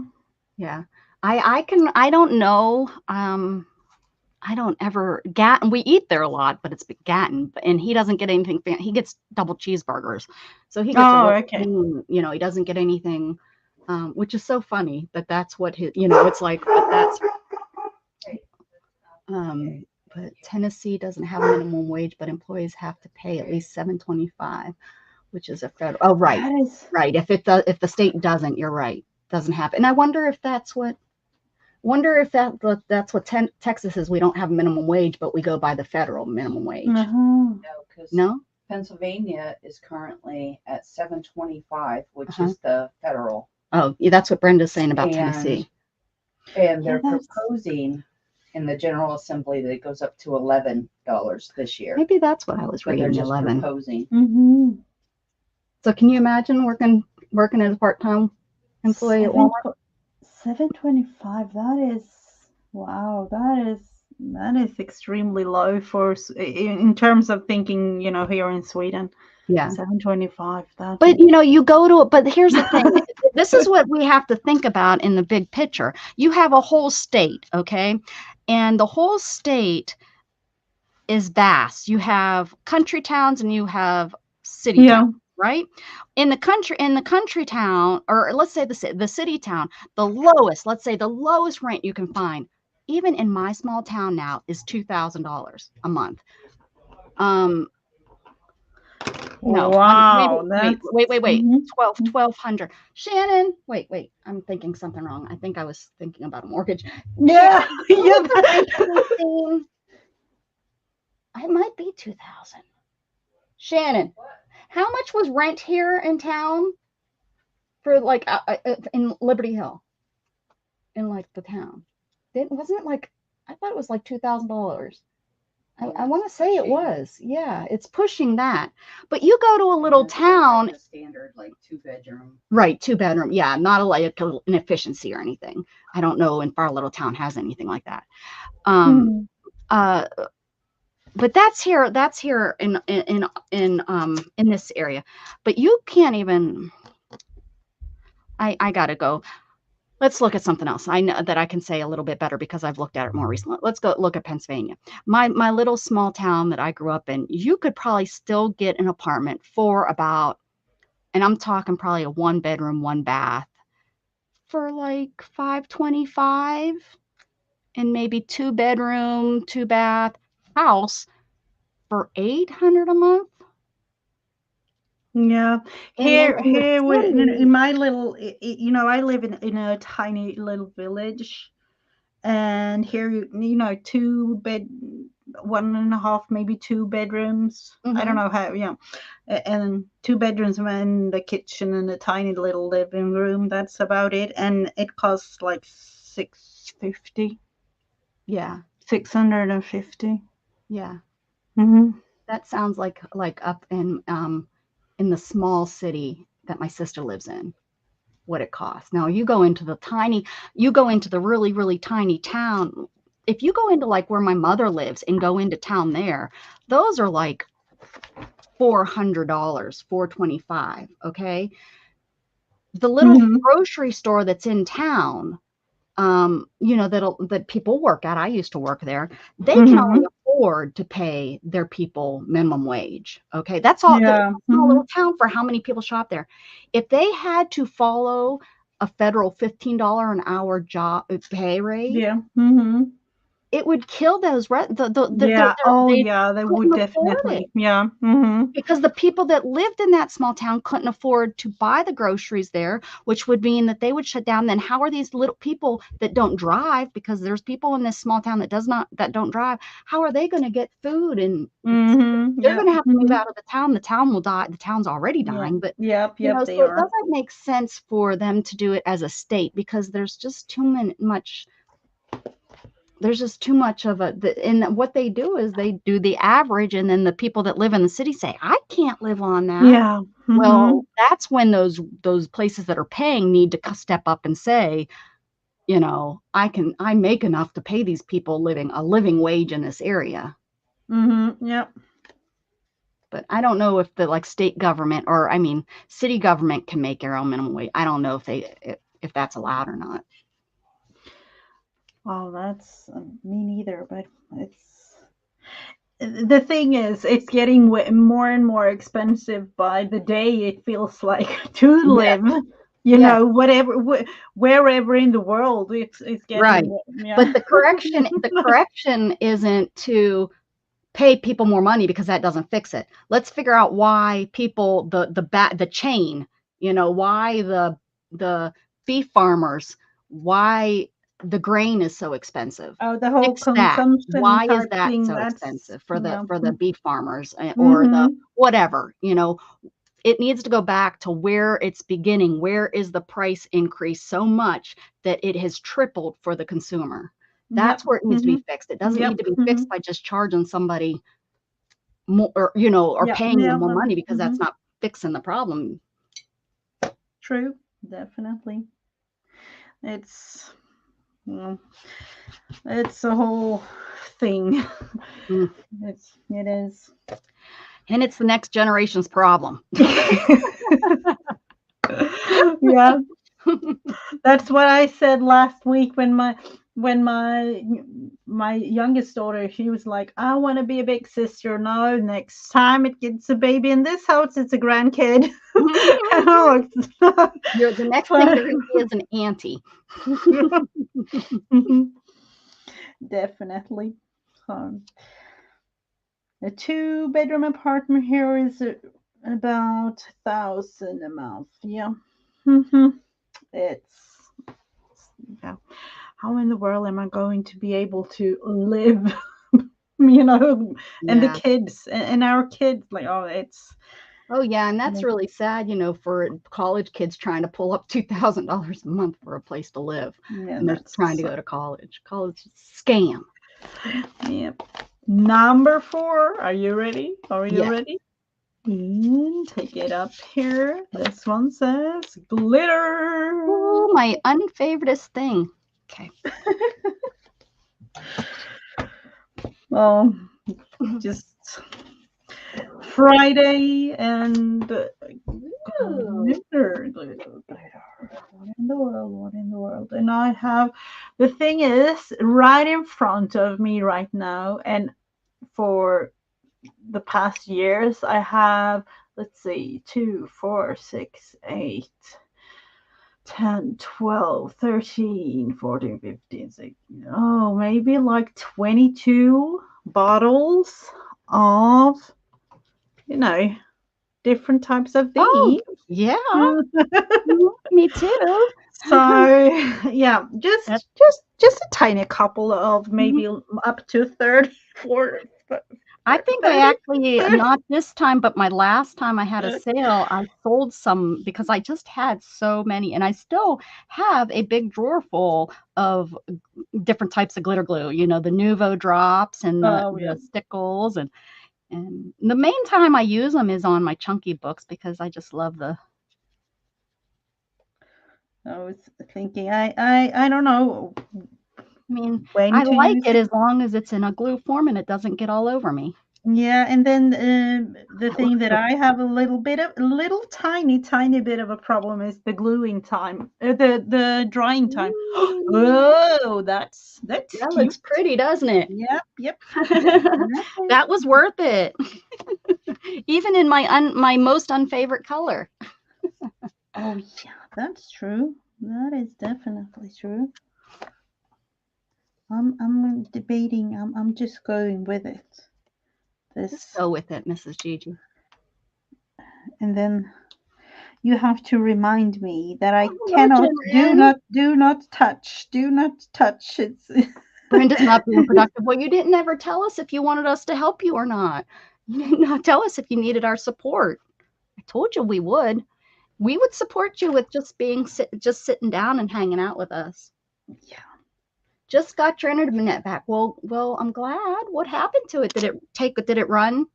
Yeah. I don't know. I don't ever Gatton. We eat there a lot, but it's Gatton, and he doesn't get anything. He gets double cheeseburgers, so he gets a Oh, real okay. clean, you know, he doesn't get anything, which is so funny that that's what his, you know, it's like, but that's, but Tennessee doesn't have a minimum wage, but employees have to pay at least $7.25, which is a federal. Oh, right, That is right. If the state doesn't, you're right, doesn't have. And I wonder if that's what. Wonder if that's what Texas is. We don't have minimum wage, but we go by the federal minimum wage. uh-huh. No, because No? Pennsylvania is currently at $7.25, which Uh-huh. is the federal. Oh, yeah, that's what Brenda's saying about And- Tennessee. And they're Yeah, that's- proposing in the General Assembly that it goes up to $11 this year. Maybe that's what I was But they're reading. just 11. proposing. Mm-hmm. So can you imagine working as a part-time employee at Walmart? 7.25. That is, wow. That is extremely low for in terms of thinking, you know, here in Sweden. Yeah. 7.25. That. But you know, you go to it. But here's the thing. This is what we have to think about in the big picture. You have a whole state, okay, and the whole state is vast. You have country towns and you have city Yeah. towns, right? In the country town, or let's say the city town, the lowest, let's say the lowest rent you can find, even in my small town now, is $2,000 a month. No, Wow. wait. Mhm. 1,200. Shannon, wait. I'm thinking something wrong. I think I was thinking about a mortgage. Yeah. Yeah. It might be 2,000. Shannon, how much was rent here in town for like in Liberty Hill, in like the town? Wasn't it like, I thought it was like $2,000. I want to say it was. Yeah, it's pushing that. But you go to a little town. A standard like 2-bedroom. Right, 2-bedroom. Yeah, not like an efficiency or anything. I don't know if our little town has anything like that. But that's here in this area. But you can't even. I gotta go. Let's look at something else. I know that I can say a little bit better because I've looked at it more recently. Let's go look at Pennsylvania. My little small town that I grew up in, you could probably still get an apartment for about, and I'm talking probably a 1-bedroom, 1-bath for like $525, and maybe 2-bedroom, 2-bath house for $800 a month. Yeah, And here, then in the here city- in my little, you know, I live in a tiny little village, and here, you know, 2 bed, 1.5, maybe 2 bedrooms. I don't know how, yeah, and 2 bedrooms and the kitchen and a tiny little living room. That's about it, and it costs like 650. Yeah, 650. yeah. Mm-hmm. That sounds like up in the small city that my sister lives in, what it costs. Now you go into the really, really tiny town. If you go into like where my mother lives and go into town there, those are like $400, $425. Okay. The little grocery store that's in town, you know, that people work at, I used to work there, they can only afford to pay their people minimum wage. Okay, that's all. Yeah. Small little town for how many people shop there. If they had to follow a federal $15 an hour job pay rate, Yeah. it would kill those. Yeah. Oh, They yeah. They would couldn't afford it. definitely. Yeah. Because the people that lived in that small town couldn't afford to buy the groceries there, which would mean that they would shut down. Then how are these little people that don't drive, because there's people in this small town that don't drive, how are they going to get food? And they're going to have to move out of the town. The town will die. The town's already dying, but Yep. you know, They so it are. doesn't make sense for them to do it as a state, because there's just there's just too much of and what they do is they do the average, and then the people that live in the city say, I can't live on that. Yeah. Well, that's when those places that are paying need to step up and say, you know, I make enough to pay these people a living wage in this area. Yep. But I don't know if the state government, or I mean city government, can make their own minimum wage. I don't know if that's allowed or not. Oh, that's me neither. But the thing is, it's getting more and more expensive by the day. It feels like to live. You know, wherever in the world, it's getting right. Yeah. But the correction isn't to pay people more money, because that doesn't fix it. Let's figure out why people, the chain, you know, why the beef farmers, why the grain is so expensive. Oh, the whole Fix that. consumption Why is type that thing, so that's expensive for the beef farmers, or the whatever, you know? It needs to go back to where it's beginning. Where is the price increase so much that it has tripled for the consumer? That's where it needs to be fixed. It doesn't need to be fixed by just charging somebody more, or, you know, or paying them more money, because that's not fixing the problem. True, definitely. It's a whole thing. It is. And it's the next generation's problem. Yeah. That's what I said last week when my youngest daughter, she was like, I want to be a big sister. No, next time it gets a baby in this house, it's a grandkid. The next thing you're going to be is an auntie. Definitely. A 2-bedroom apartment here is about 1,000 a month. Yeah. It's how in the world am I going to be able to live? You know, and the kids and our kids, like, oh yeah, and that's really sad, you know, for college kids trying to pull up $2,000 a month for a place to live, and they're trying to go to college. College is a scam. Yep. Number 4. Are you ready? Are you ready? And take it up here. This one says glitter. Oh, my unfavoritist thing. Okay. Well, just Friday and glitter. What in the world? What in the world? And I have, the thing is, right in front of me right now, and for the past years, I have, let's see, 2, 4, 6, 8, 10, 12, 13, 14, 15, 16, maybe like 22 bottles of, you know, different types of things. Oh, yeah. Me too. So yeah, just a tiny couple of maybe up to 34. I think I actually, not this time, but my last time I had a sale, I sold some, because I just had so many, and I still have a big drawer full of different types of glitter glue, you know, the Nuvo drops and the stickles, and the main time I use them is on my chunky books, because I just love the. I was thinking, I don't know. I mean, I like it as long as it's in a glue form and it doesn't get all over me. Yeah, and then the thing that I have a little tiny bit of a problem is the gluing time, the drying time. Ooh, Oh, that's that cute. looks pretty, doesn't it? Yep, yep. That was worth it. Even in my most unfavorite color. Oh yeah, that's true. That is definitely true. I'm debating. I'm just going with it. Just This, go with it, Mrs. Gigi. and then you have to remind me that I Oh, cannot, Jen. do not touch. It's Brenda's not being productive. Well, you didn't ever tell us if you wanted us to help you or not. You did not tell us if you needed our support. I told you we would. We would support you with just just sitting down and hanging out with us. yeah. Just got your internet back. Well, I'm glad. What happened to it? Did it run?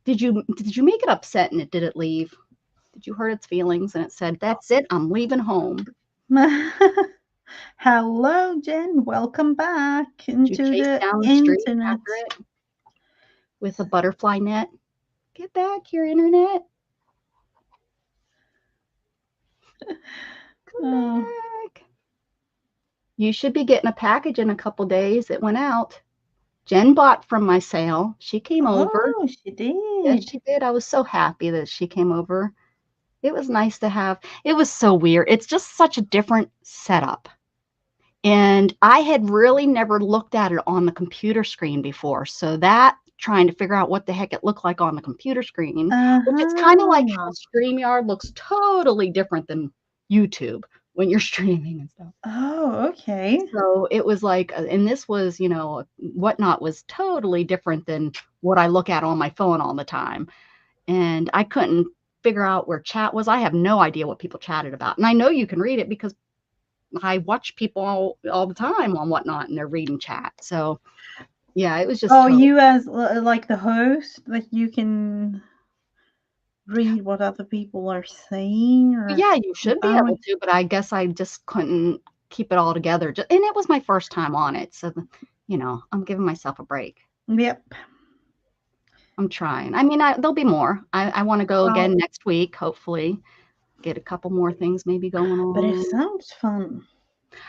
Did you make it upset and did it leave? Did you hurt its feelings and it said, "That's it, I'm leaving home"? Hello, Jen. Welcome back Did you into chase the down the street internet. after it with a butterfly net? Get back here, internet. Come back. You should be getting a package in a couple days. It went out. Jen bought from my sale. She came over. Oh, she did. Yes, she did. I was so happy that she came over. It was nice to have. It was so weird. It's just such a different setup. And I had really never looked at it on the computer screen before. So that trying to figure out what the heck it looked like on the computer screen, which is kind of like how StreamYard looks totally different than YouTube when you're streaming and stuff. Oh, okay. So it was like, and this was, Whatnot was totally different than what I look at on my phone all the time. And I couldn't figure out where chat was. I have no idea what people chatted about. And I know you can read it because I watch people all the time on Whatnot and they're reading chat. So yeah, it was just. Oh, you as like the host, like you can read what other people are saying, or Yeah, you should be able to, but I guess I just couldn't keep it all together. And it was my first time on it. So, I'm giving myself a break. Yep. I'm trying. I mean, there'll be more. I want to go again next week, hopefully. Get a couple more things maybe going on. But it sounds fun.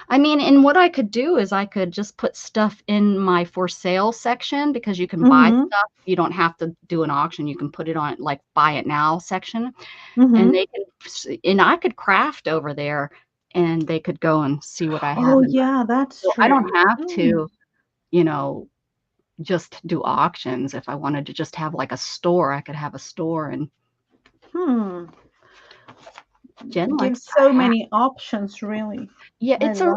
I mean, and what I could do is I could just put stuff in my for sale section because you can buy stuff. You don't have to do an auction. You can put it on like buy it now section. And I could craft over there and they could go and see what I have. Oh, yeah, that's true. I don't have to, just do auctions. If I wanted to just have like a store, I could have a store and Jen gives so many options, really. Yeah, it's a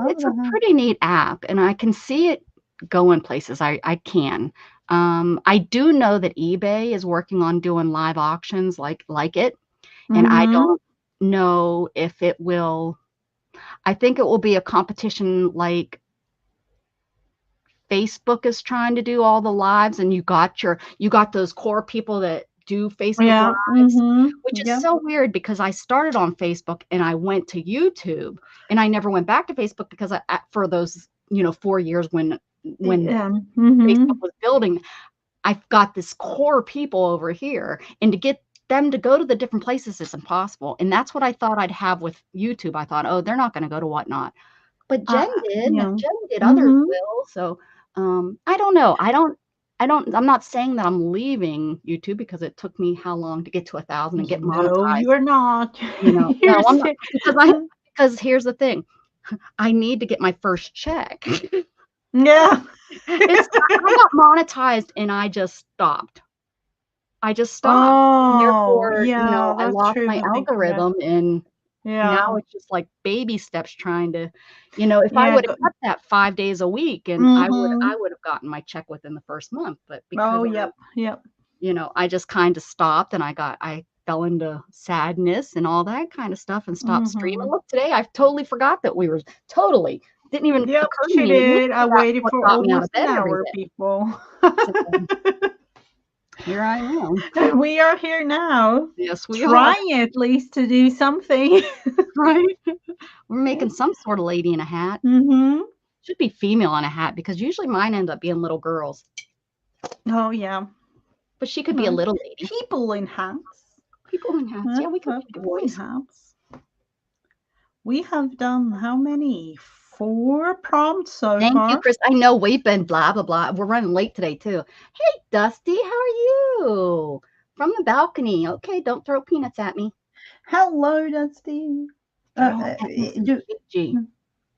pretty neat app, and I can see it going places. I can. I do know that eBay is working on doing live auctions like it, and I don't know if it will. I think it will be a competition like Facebook is trying to do all the lives, and you got those core people that do Facebook lives, which is so weird because I started on Facebook and I went to YouTube and I never went back to Facebook because for those 4 years when Facebook was building, I've got this core people over here, and to get them to go to the different places is impossible. And that's what I thought I'd have with YouTube. I thought, oh, they're not going to go to Whatnot, but Jen did. Jen did. Others will. So I don't know. I'm not saying that I'm leaving YouTube because it took me how long to get to 1,000 and get monetized. No, you're not. No, I'm not, because here's the thing. I need to get my first check. Yeah. I got monetized and I just stopped. Oh, therefore, yeah, I lost my algorithm and now it's just like baby steps trying to, if I would have kept that 5 days a week and I would have gotten my check within the first month. But because I just kind of stopped and I fell into sadness and all that kind of stuff and stopped streaming. Look, today I totally forgot that we were didn't even occur to me. Did. I waited for almost an hour, people. Here I am. We are here now. Yes, we are. Trying at least to do something. Right. We're making some sort of lady in a hat. Should be female in a hat because usually mine end up being little girls. Oh, yeah. But she could be a little lady. People in hats. People in hats. Yeah, we could be People in boys. hats. We have done how many? 4 prompts so Thank far. you, Chris. I know we've been blah, blah, blah. We're running late today, too. Hey, Dusty, how are you? From the balcony. Okay, don't throw peanuts at me. Hello, Dusty. Gigi.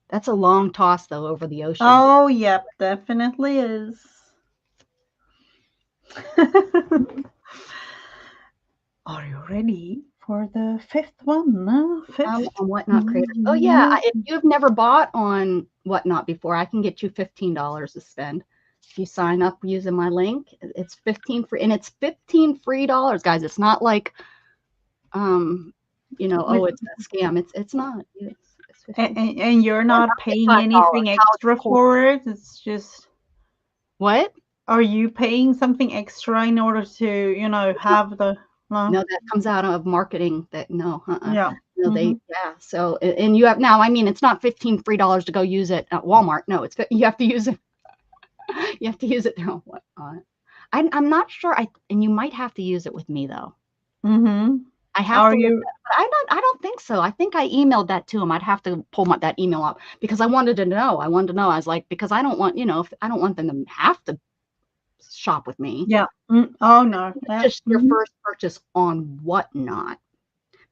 That's a long toss, though, over the ocean. Oh, yep, definitely is. Are you ready for the 5th one? On Whatnot Creators. Oh, yeah. If you've never bought on Whatnot before, I can get you $15 to spend. If you sign up using my link, it's 15 free, and it's 15 free dollars, guys. It's not like, you know, oh, it's a scam. It's not. It's and you're not paying anything extra for it. It's just what? Are you paying something extra in order to, you know, have the? No, that comes out of marketing. That no, yeah. No, yeah. So, and you have now. I mean, it's not 15 free dollars to go use it at Walmart. No, it's you have to use it. You have to use it there on Whatnot. I'm not sure. And you might have to use it with me though. I have Are to. You? I don't think so. I think I emailed that to him. I'd have to pull that email up because I wanted to know. I was like, because I don't want, you know, I don't want them to have to shop with me. Yeah. Oh no. Just your first purchase on Whatnot.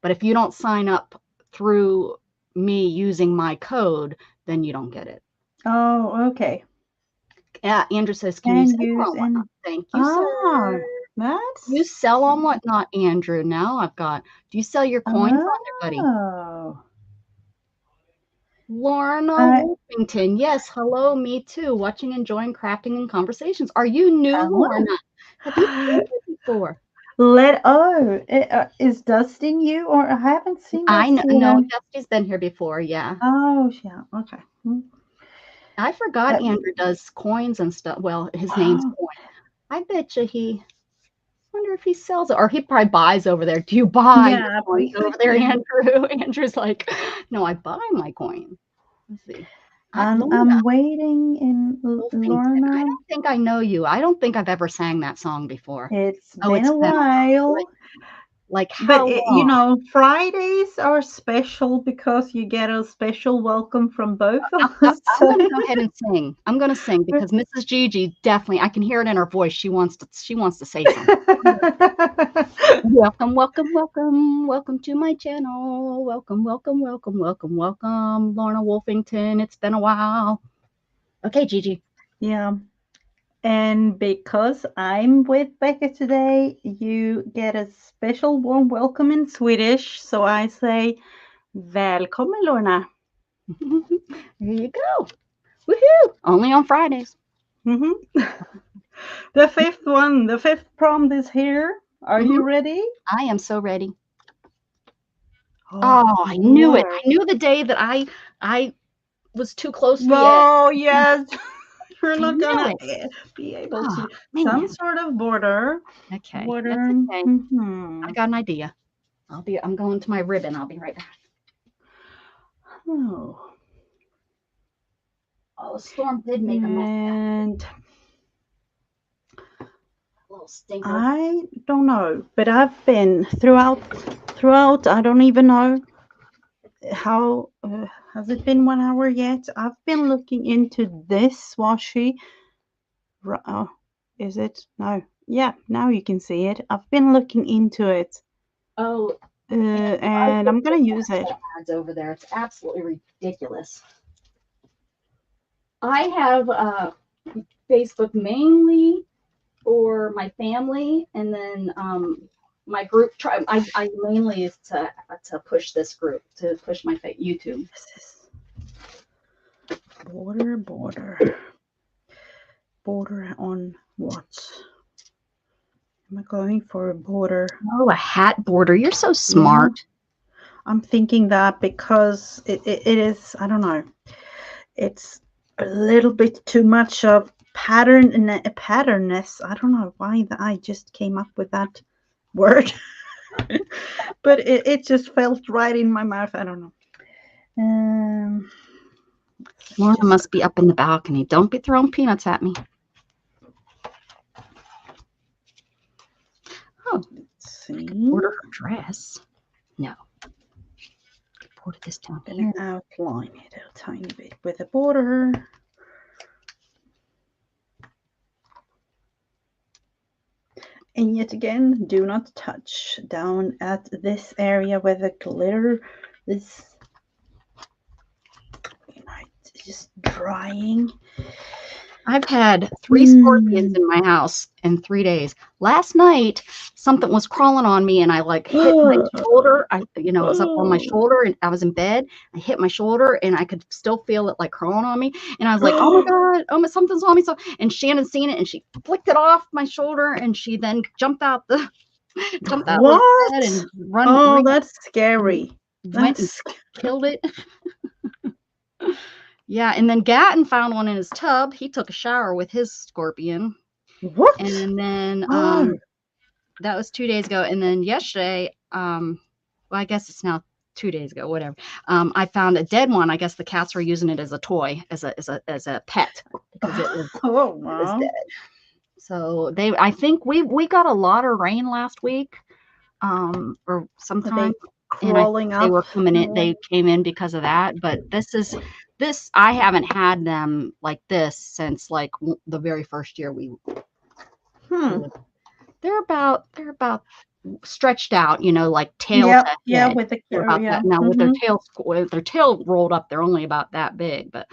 But if you don't sign up through me using my code, then you don't get it. Oh, okay. Yeah, Andrew says, can you sell on Whatnot? Thank you, sir. You sell on Whatnot, Andrew. Now I've got. Do you sell your coins on there, buddy? Oh. Lorna Wolfington. Yes, hello, me too. Watching, enjoying, crafting, and conversations. Are you new, Lorna? Have you been here before? Is Dusty new, or I haven't seen Dusty? I know. No, Dusty's been here before. Yeah. Oh, yeah. Okay. I forgot Andrew does coins and stuff. Well, his name's Coin. I bet you wonder if he sells it, or he probably buys over there. Do you buy coins over there, Andrew? Andrew's like, no, I buy my coin. Let's see. I'm waiting in Lorna. I don't think I know you. I don't think I've ever sang that song before. It's been a while. Like how but you know, Fridays are special because you get a special welcome from both of us. I'm going to go ahead and sing. I'm going to sing because Mrs. Gigi definitely, I can hear it in her voice. She wants to say something. Welcome, welcome, welcome, welcome to my channel. Welcome, welcome, welcome, welcome, welcome, Lorna Wolfington. It's been a while. Okay, Gigi. Yeah. And because I'm with Becca today, you get a special warm welcome in Swedish. So I say, Välkommen, Lorna. There you go. Woohoo! Only on Fridays. The 5th one, the 5th prompt is here. Are you ready? I am so ready. Oh, I knew it. I knew the day that I was too close to the edge. Oh, yes. We're not gonna be able to. Some sort of border. Okay. Border. That's okay. I got an idea. I'm going to my ribbon. I'll be right back. Oh, the storm did make a mess. And a little stinker. I don't know, but I've been throughout. I don't even know how. Has it been 1 hour yet? I've been looking into this washi. Is it? No. Yeah, now you can see it. I've been looking into it. Oh. And I'm going to use it. Ads over there. It's absolutely ridiculous. I have Facebook mainly for my family, and then my group. I mainly is to push this group, to push my YouTube. Border on what? Am I going for a border? Oh, a hat border. You're so smart. Yeah. I'm thinking that because it is, I don't know, it's a little bit too much of patternness. I don't know why I just came up with that word. But it just felt right in my mouth. I don't know. Lorna must be up in the balcony. Don't be throwing peanuts at me. Oh, Let's see. border her dress. No. Border this down I'm here. gonna outline it a tiny bit with a border. And yet again, do not touch down at this area where the glitter is, you know, it's just drying. I've had 3 scorpions in my house in 3 days. Last night, something was crawling on me, and I like hit my shoulder. It was up on my shoulder, and I was in bed. I hit my shoulder, and I could still feel it like crawling on me. And I was like, "Oh my god! Oh my, something's on me!" So, and Shannon seen it, and she flicked it off my shoulder, and she then jumped out the bed and run. Oh, that's scary. Went and killed it. Yeah, and then Gatton found one in his tub. He took a shower with his scorpion. What? And then that was 2 days ago. And then yesterday, well, I guess it's now 2 days ago, whatever. I found a dead one. I guess the cats were using it as a toy, as a pet, because it was, was dead. So I think we got a lot of rain last week, or sometime. Crawling up. They were coming in. They came in because of that. But I haven't had them like this since like the very first year we. They're about stretched out, like tail. Yeah, with the now with their tail rolled up, they're only about that big. But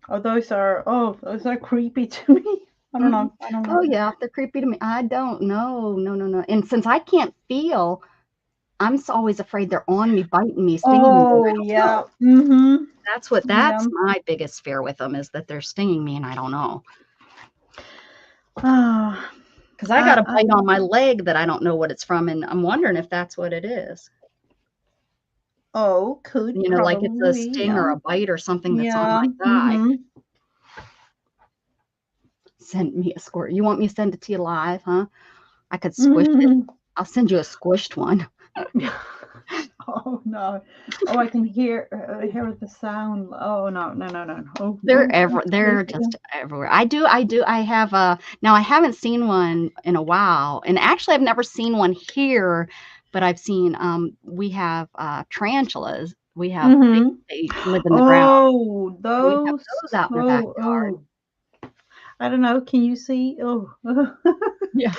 those are creepy to me. I don't know. Oh yeah, they're creepy to me. I don't know. No. And since I can't feel, I'm always afraid they're on me, biting me, stinging me. Oh yeah. Mm-hmm. That's my biggest fear with them, is that they're stinging me and I don't know. Because I got a bite on my leg that I don't know what it's from, and I'm wondering if that's what it is. Oh, could like it's a sting or a bite or something that's on my thigh. Mm-hmm. Send me a squirt. You want me to send it to you live, huh? I could squish it. I'll send you a squished one. Oh no! Oh, I can hear the sound. Oh no! Oh, they're just everywhere. I have now I haven't seen one in a while, and actually I've never seen one here, but I've seen we have tarantulas. We have they live in the ground. Oh, we have those out in the backyard. I don't know. Can you see? Oh, yeah.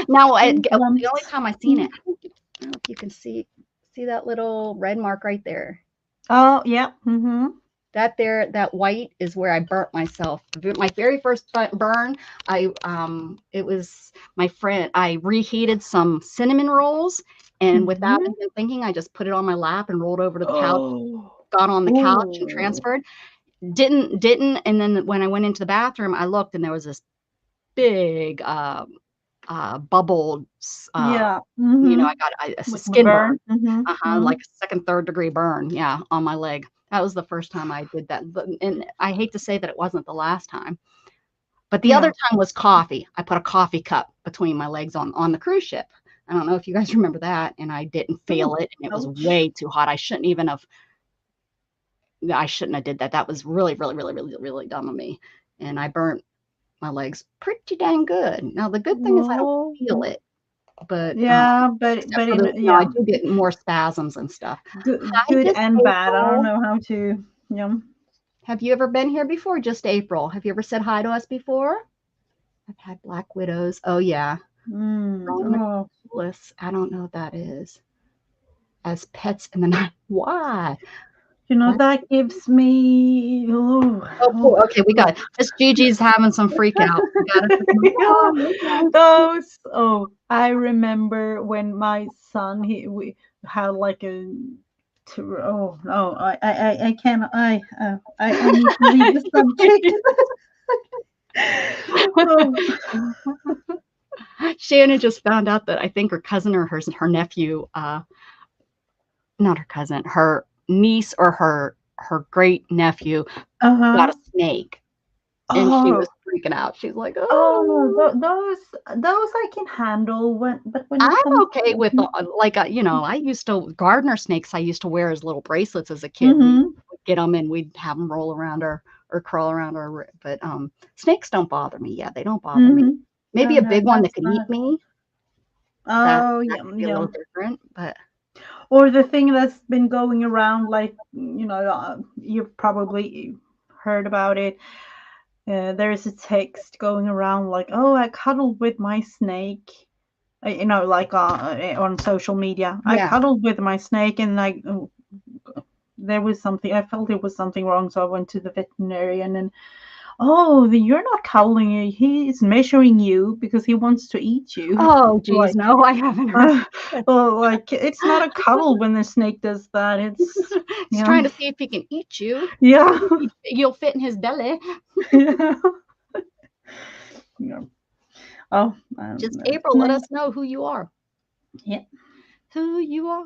Now, the only time I've seen it, I don't know if you can see that little red mark right there. Oh, yeah. Mm-hmm. That white is where I burnt myself. My very first burn, it was my friend. I reheated some cinnamon rolls, and without even thinking, I just put it on my lap and rolled over to the couch. Got on the couch and transferred. Didn't, and then when I went into the bathroom, I looked and there was this big bubbled I got a skin burn, like a second, third degree burn, on my leg. That was the first time I did that, and I hate to say that it wasn't the last time, but the other time was coffee. I put a coffee cup between my legs on the cruise ship. I don't know if you guys remember that, and I didn't feel it, and it was way too hot. I shouldn't have did that. That was really, really, really, really, really dumb of me. And I burnt my legs pretty dang good. Now the good thing is I don't feel it, but I do get more spasms and stuff. Good and bad. I don't know how to. Have you ever been here before? Just April. Have you ever said hi to us before? I've had black widows. Oh yeah. I don't know what that is. As pets in the night. Why? That gives me. Okay, we got it. Miss Gigi's having some freak out. Those. Oh, I remember when my son we had like a. Oh no! I can't. I need to leave the subject. Shannon just found out that I think her cousin or her nephew, not her cousin, her niece or her great nephew got a snake, and she was freaking out. She's like, those I can handle but when I'm okay with I used to gardener snakes. I used to wear as little bracelets as a kid. We'd get them and we'd have them roll around our or crawl around our. But snakes don't bother me. Yeah, they don't bother me. Mhm. Maybe Oh, a no, big one that that's could not. eat me. Oh, That yeah, could be a yeah. little different, but Or the thing that's been going around, like, you've probably heard about it. There's a text going around like, "Oh, I cuddled with my snake." Like on social media. I yeah. cuddled with my snake, and there was something. I felt it was something wrong, so I went to the veterinarian, and you're not cuddling. He's measuring you because he wants to eat you. Oh, geez, Like, no, I haven't heard. well, like, it's not a cuddle when the snake does that. It's He's trying to see if he can eat you. yeah. You'll fit in his belly. Yeah. Yeah. Oh, Just April, let us know who you are. Yeah. Who you are.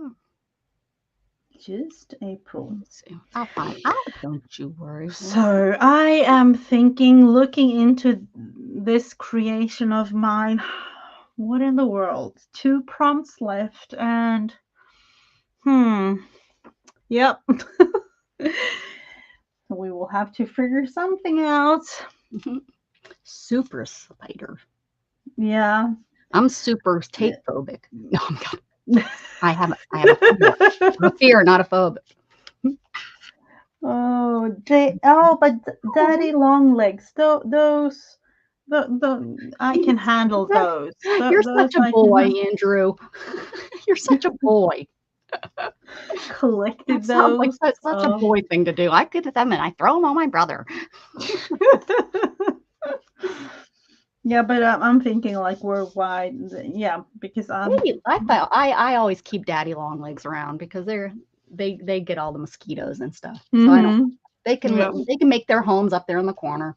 Just April. Let's see. I'll find out. Don't you worry. So I am looking into this creation of mine. What in the world? 2 prompts left, and yep. We will have to figure something out. Super spider. Yeah. I'm super tape phobic. No, I'm not. I have a phobia. A fear, not a phobia. But daddy long legs. Those. I can handle those. You're Those such a I can boy, handle. Andrew. You're such a boy. Collected That sounds like those. such a boy thing to do. I get them and I throw them on my brother. Yeah, but I'm thinking like worldwide. Yeah, because I always keep daddy long legs around because they get all the mosquitoes and stuff. So I don't. They can make their homes up there in the corner.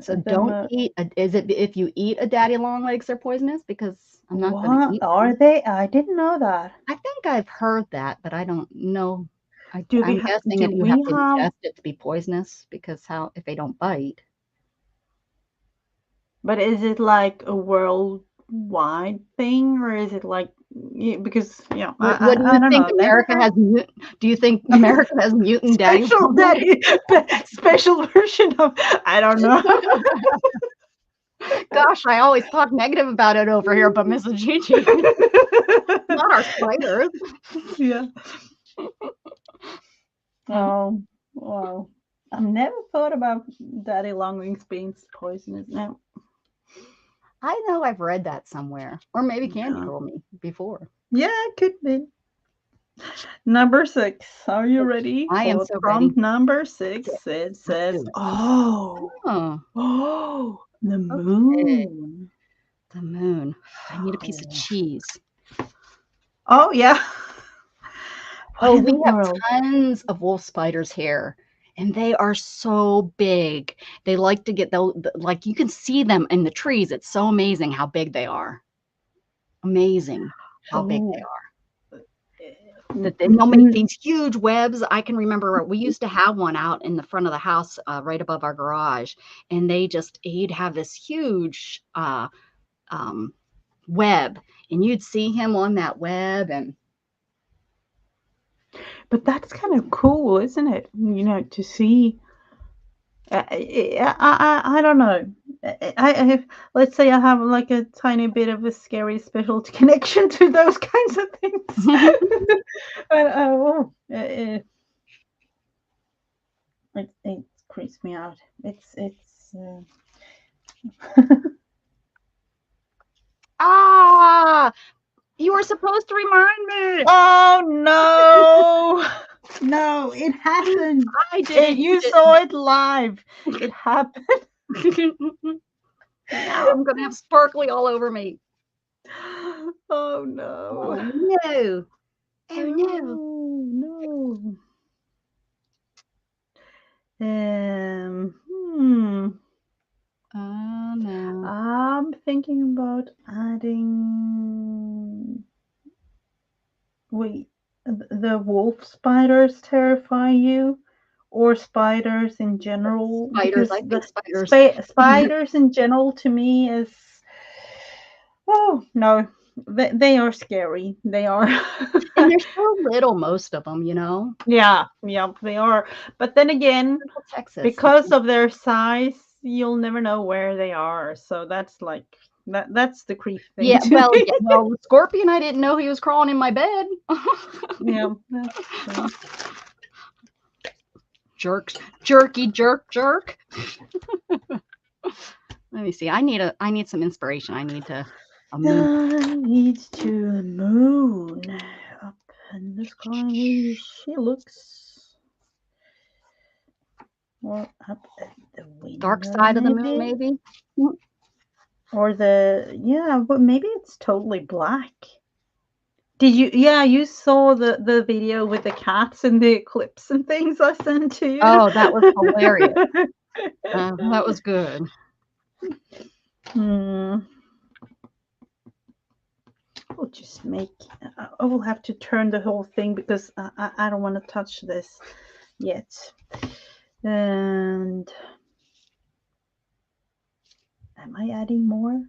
So don't eat. Is it if you eat a daddy long legs, they're poisonous? Because I'm not going to eat. Are they? I didn't know that. I think I've heard that, but I don't know. I'm guessing if you have to ingest it to be poisonous because if they don't bite. But is it like a worldwide thing, or is it like because I don't know. America has? Do you think America has mutant daddy? Special version of? I don't know. Gosh, I always talk negative about it over here, but Mrs. Gigi, not our spiders. Yeah. Oh, wow. I've never thought about daddy long legs being poisonous. No. I know I've read that somewhere, or maybe Candy told me before. Yeah, it could be. Number 6. Are you ready? I am so prompt ready. number 6. It says, the moon. The moon. I need a piece of cheese. Oh, yeah. We have tons of wolf spiders here, and they are so big. They like to get like you can see them in the trees. It's so amazing how big they are. Amazing how big they are. They'll make these huge webs. I can remember we used to have one out in the front of the house, right above our garage, and you'd have this huge web, and you'd see him on that web. But that's kind of cool, isn't it? To see. I don't know. Let's say I have like a tiny bit of a scary special connection to those kinds of things. It creeps me out. It's You were supposed to remind me. Oh no. No, it happened. I did. You saw it live. It happened. Now I'm gonna have sparkly all over me. Oh no. Oh no. Oh no. Oh no. I'm thinking about adding. Wait, the wolf spiders terrify you, or spiders in general? Spiders. I think spiders. Spiders in general to me is. Oh no, They are scary. They are. And they're so little, most of them, you know. Yeah, they are. But then again, Little Texas. because of their size, you'll never know where they are. So that's like that's the creep thing. Yeah, to well, me. yeah, well, the scorpion, I didn't know he was crawling in my bed. Yeah, that's true. Jerks, jerky, jerk. Let me see. I need some inspiration. I need to a moon. Leads to a moon up in the sky. She looks or up at the window. Dark side of the moon, maybe. Or but maybe it's totally black. Did you? Yeah, you saw the video with the cats and the eclipse and things I sent to you. Oh, that was hilarious. That was good. We'll just make. I will have to turn the whole thing because I don't want to touch this yet. And am I adding more?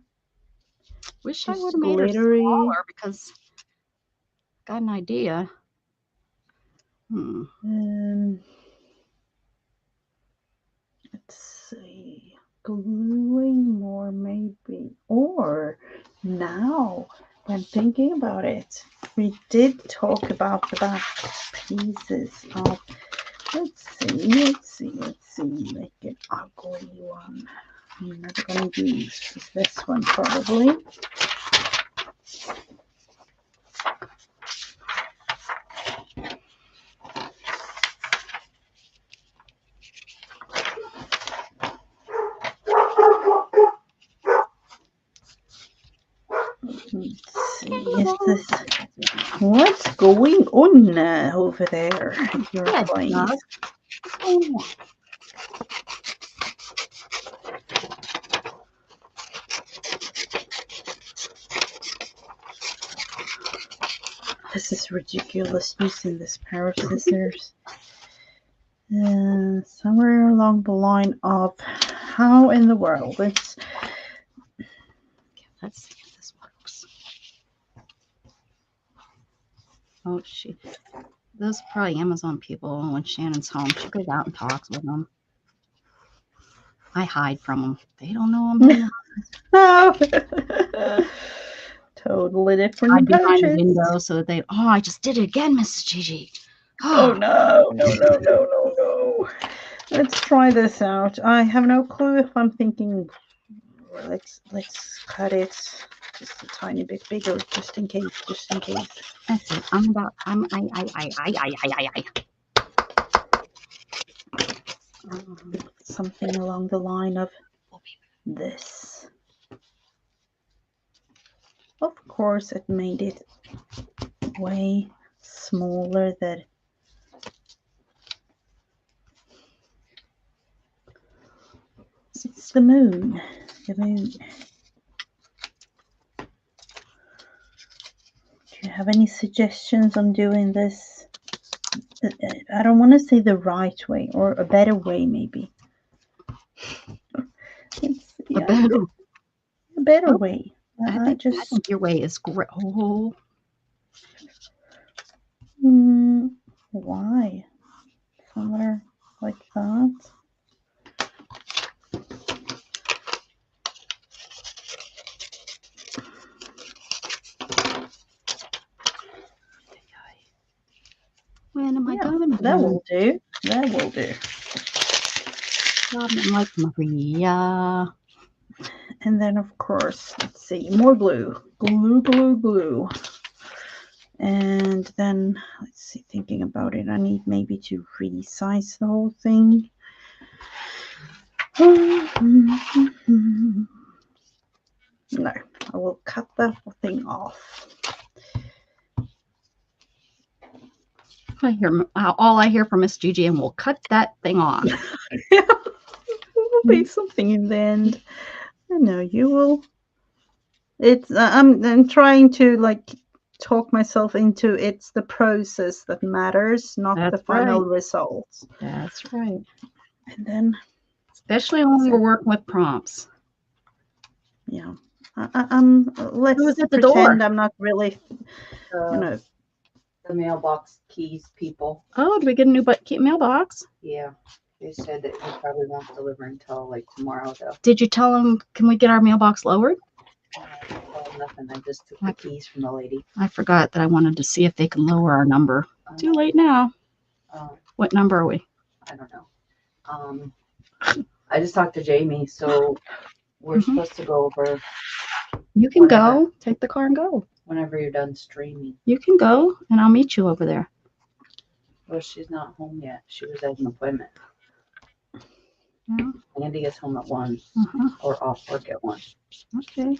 Wish I Just would have made her glittery. smaller because got an idea. Let's see. Gluing more maybe. Or now I'm thinking about it. We did talk about the back pieces of. Let's see. Make an ugly one. I'm never going to use this one probably. Let's see, is this what's going on over there at your place? This is ridiculous using this pair of scissors. Somewhere along the line of how in the world it's. Let's see if this works. Oh, those are probably Amazon people. When Shannon's home, she goes out and talks with them. I hide from them. They don't know I'm in the Oh. Totally different I'm behind the approaches. window so that they. Oh, I just did it again, Mrs GIGI. Oh no. Let's try this out. I have no clue if I'm thinking. Let's cut it just a tiny bit bigger, just in case. That's it. Something along the line of this. Of course, it made it way smaller than. It's the moon. Do you have any suggestions on doing this? I don't want to say the right way, or a better way, maybe. A better way. I think your way is great. Oh. Why? Somewhere like that. When am I going to That will do. Like Maria. And then, of course, let's see, more glue. Glue. And then, let's see, thinking about it, I need maybe to resize the whole thing. No, I will cut that thing off. All I hear from Miss GIGI, and we'll cut that thing off. There will be something in the end. I know you will. It's I'm trying to like talk myself into it's the process that matters, not the final results. That's right. And then, especially when we're working with prompts. Yeah, let's Who's at the pretend door? I'm not really, The, the mailbox keys people. Oh, do we get a new mailbox? Yeah. They said that he probably won't deliver until like tomorrow though. Did you tell them, can we get our mailbox lowered? Nothing. I just took the keys from the lady. I forgot that I wanted to see if they can lower our number. Too late now. What number are we? I don't know. I just talked to Jamie, so we're supposed to go over. You can go. Take the car and go. Whenever you're done streaming. You can go, and I'll meet you over there. Well, she's not home yet. She was at an appointment. Yeah. Andy gets home at 1 or off work at 1. Okay.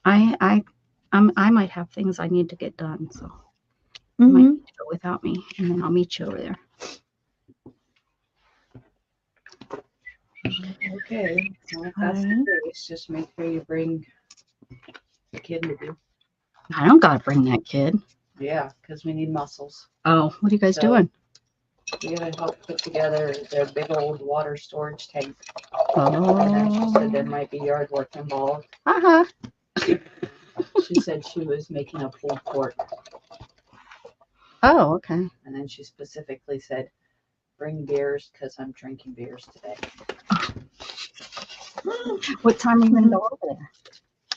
I might have things I need to get done, so you might need to go without me, and then I'll meet you over there. Okay. Well, if that's the case, just make sure you bring the kid with you. I don't gotta bring that kid. Yeah, because we need muscles. Oh, what are you guys doing? We gotta help put together their big old water storage tank. Oh. And then she said there might be yard work involved. She said she was making a pulled pork. Oh, okay. And then she specifically said, bring beers because I'm drinking beers today. What time are you gonna go over there?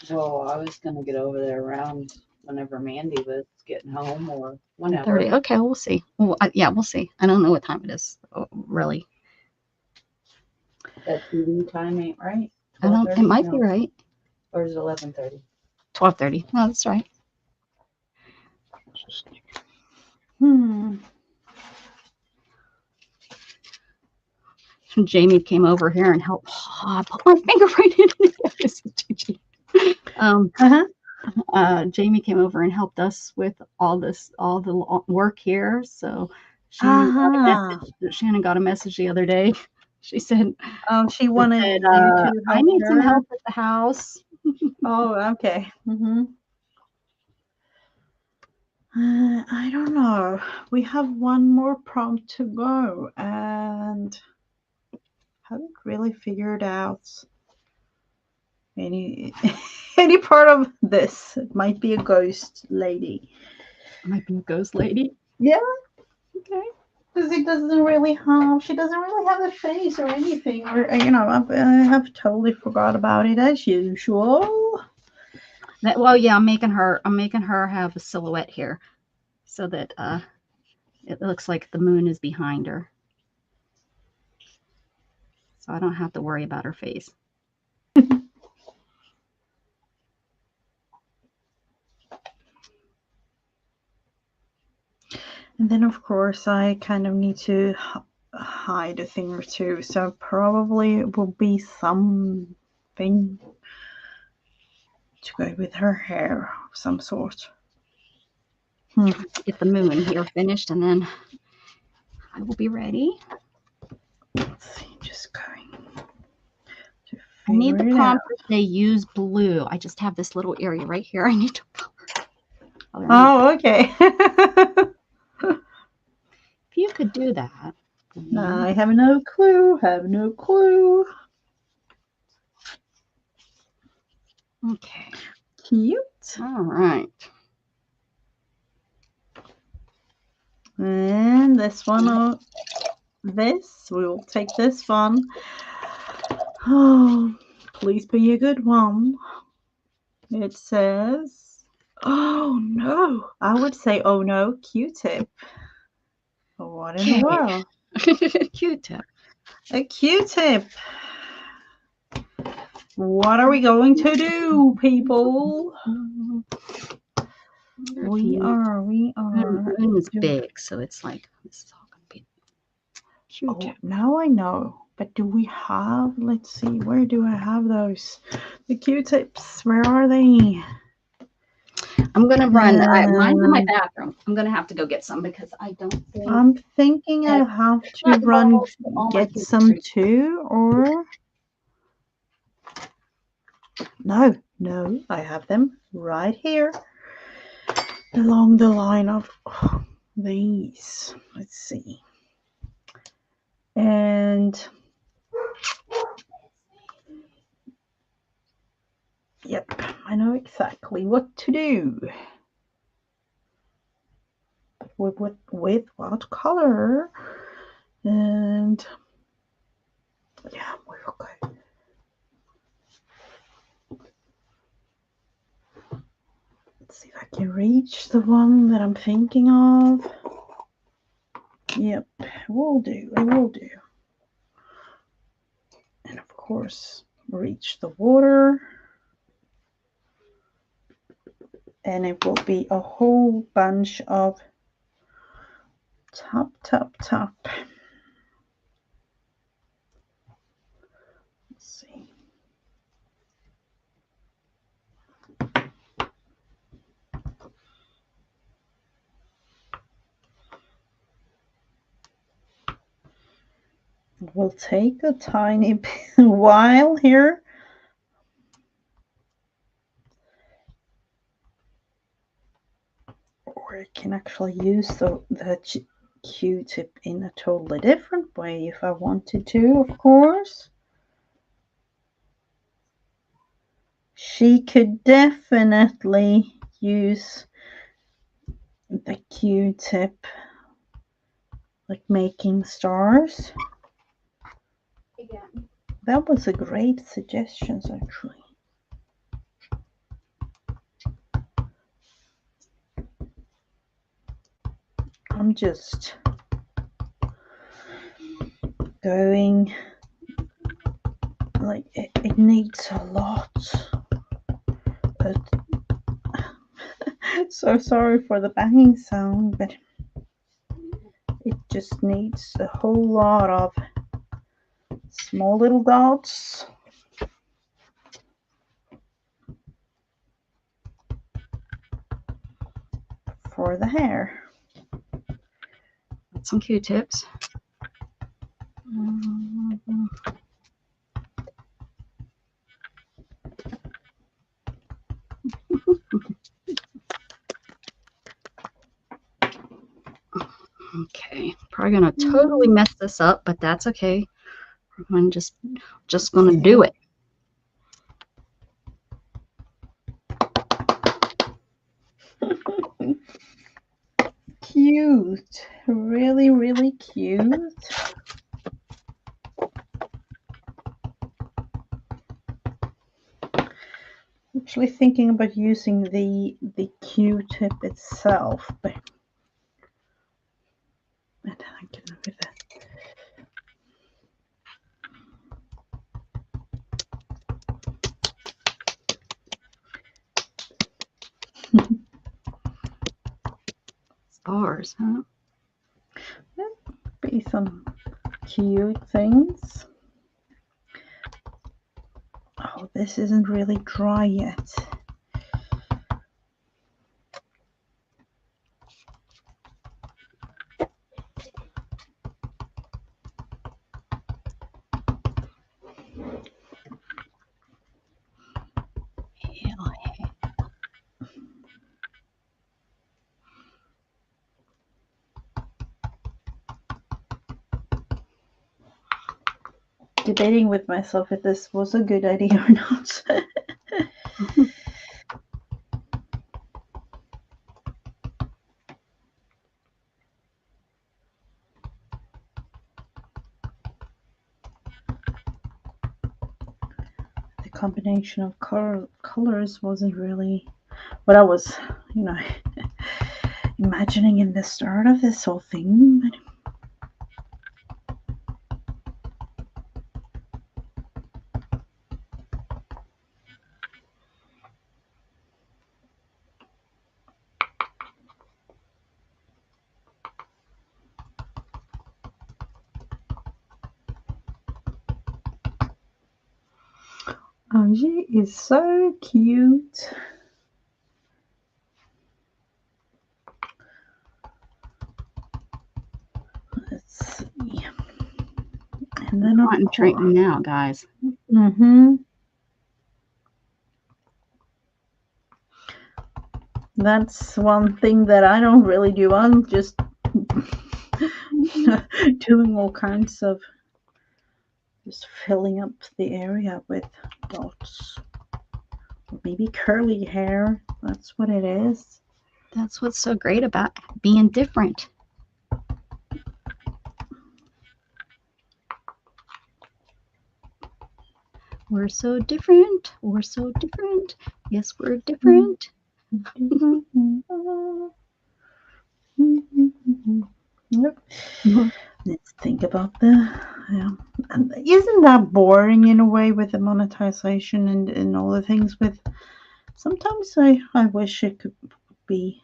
Well, I was gonna get over there around whenever Mandy was getting home or whenever. 30. Okay, we'll see. Well, yeah, we'll see. I don't know what time it is, really. That TV time ain't right. I don't. It might be right. Or is it 11:30? 12:30. No, that's right. Jamie came over here and helped. Oh, I put my finger right in it. Jamie came over and helped us with all the work here. So Shannon got a message the other day. She said, "Oh, she wanted you to help I need some help at the house." Oh, okay. I don't know. We have one more prompt to go, and haven't really figured out any part of this. It might be a ghost lady. It might be a ghost lady. Yeah. Okay. Because she doesn't really have a face or anything, or I have totally forgot about it as usual. Well, yeah, I'm making her have a silhouette here, so that it looks like the moon is behind her, so I don't have to worry about her face. And then, of course, I kind of need to hide a thing or two. So probably it will be something to go with her hair of some sort. Get the moon here finished, and then I will be ready. Let's see, just going to I need the figure it prompt out. that they use blue. I just have this little area right here. I need to color. Oh, okay. If you could do that. I have no clue. Okay. Cute. All right. And this one, we will take this one. Oh, please be a good one. It says, oh no, I would say, oh no, Q-tip. What in the world? Q-tip. A Q-tip. What are we going to do, people? We are. The moon is big, so it's like this is all gonna be Q-tip. Oh, now I know. But do we have? Let's see. Where do I have those? The Q-tips. Where are they? I'm gonna run. Mine's in my bathroom. I'm gonna have to go get some because I don't think. I'm thinking I have to run get some too, or no, I have them right here along the line of these. Let's see. And I know exactly what to do. With what color? And yeah, we're okay. Let's see if I can reach the one that I'm thinking of. Yep, will do. It will do. And of course, reach the water. And it will be a whole bunch of top. Let's see. It will take a tiny while here. Or I can actually use the Q-tip in a totally different way if I wanted to, of course. She could definitely use the Q-tip, like making stars. Again. That was a great suggestion, actually. I'm just going, like, it needs a lot. But so sorry for the banging sound, but it just needs a whole lot of small little dots for the hair. Some Q-tips. Okay, probably gonna totally mess this up, but that's okay. I'm just gonna do it. Cute, really, really cute. Actually thinking about using the Q-tip itself, but I can look at that. Stars, huh? Be some cute things. Oh, this isn't really dry yet. Debating with myself if this was a good idea or not. The combination of colors wasn't really what I was, imagining in the start of this whole thing. But oh, she is so cute. Let's see. And then Concentrating now, guys. That's one thing that I don't really do. I'm just doing all kinds of just filling up the area with dots. maybe curly hair. That's what it is. That's what's so great about being different. We're so different. We're so different. Yes, we're different. Yep. Let's think about the. Yeah. And isn't that boring in a way with the monetization and all the things with. Sometimes I wish it could be,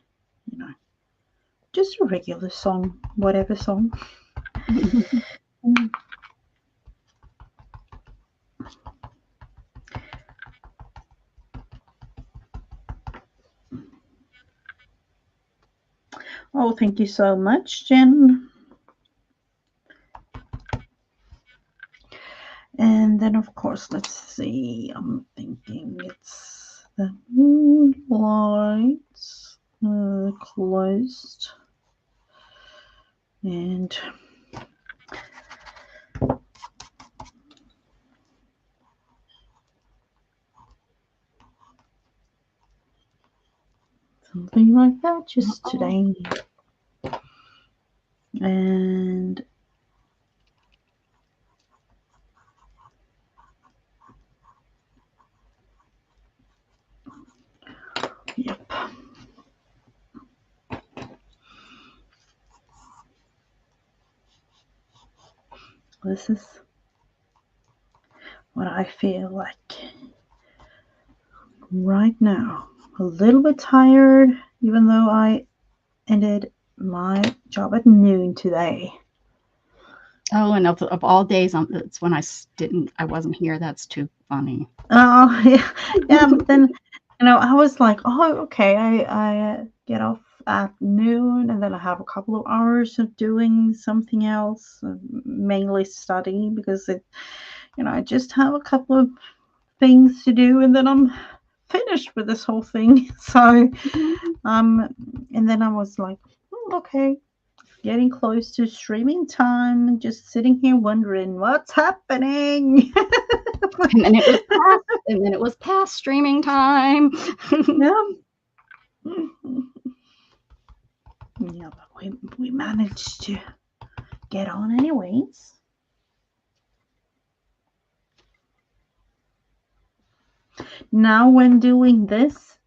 just a regular song, whatever song. Oh, thank you so much, Jen. And then, of course, let's see. I'm thinking it's the moonlights closed. And something like that just today. And yep. This is what I feel like right now. A little bit tired, even though I ended my job at noon today. Oh, and of all days, it's when I wasn't here. That's too funny. Oh, yeah. But then, I was like, oh, okay. I get off at noon, and then I have a couple of hours of doing something else, mainly studying, because I just have a couple of things to do, and then I'm finished with this whole thing. So, and then I was like, okay, getting close to streaming time, just sitting here wondering what's happening. And then it was past streaming time. Yeah, but we managed to get on anyways. Now, when doing this,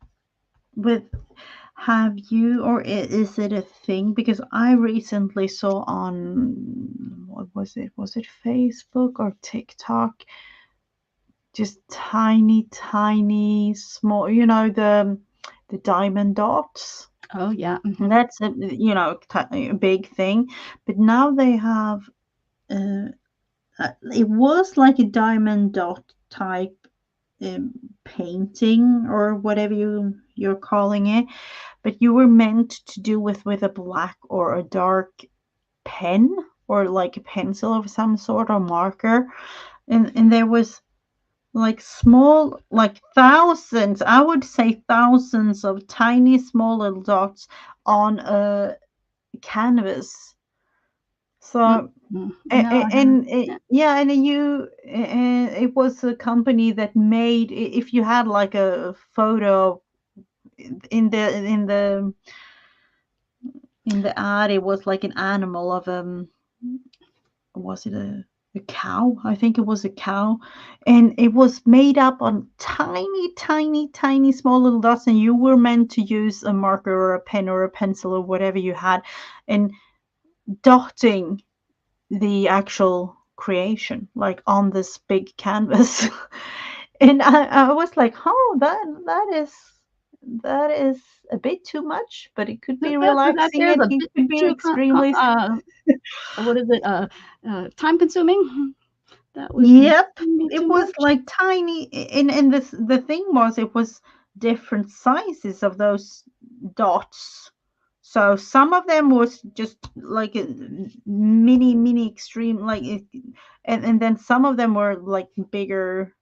have you, or is it a thing? Because I recently saw on, what was it? Was it Facebook or TikTok? Just tiny, small, the diamond dots. Oh yeah, that's a big thing. But now they have. It was like a diamond dot type painting or whatever you're calling it, but you were meant to do with a black or a dark pen or like a pencil of some sort or marker, and there was like small, like thousands, I would say thousands of tiny small little dots on a canvas. So it was a company that made, if you had like a photo in the ad, it was like an animal of was it a cow? I think it was a cow, and it was made up on tiny small little dots, and you were meant to use a marker or a pen or a pencil or whatever you had, and dotting the actual creation like on this big canvas. And I was like, oh, that is a bit too much, but it could be relaxing and it could be extremely what is it, time consuming. That was, yep, it was much. Like tiny, and the thing was, it was different sizes of those dots. So some of them was just like a mini extreme, like and then some of them were like bigger,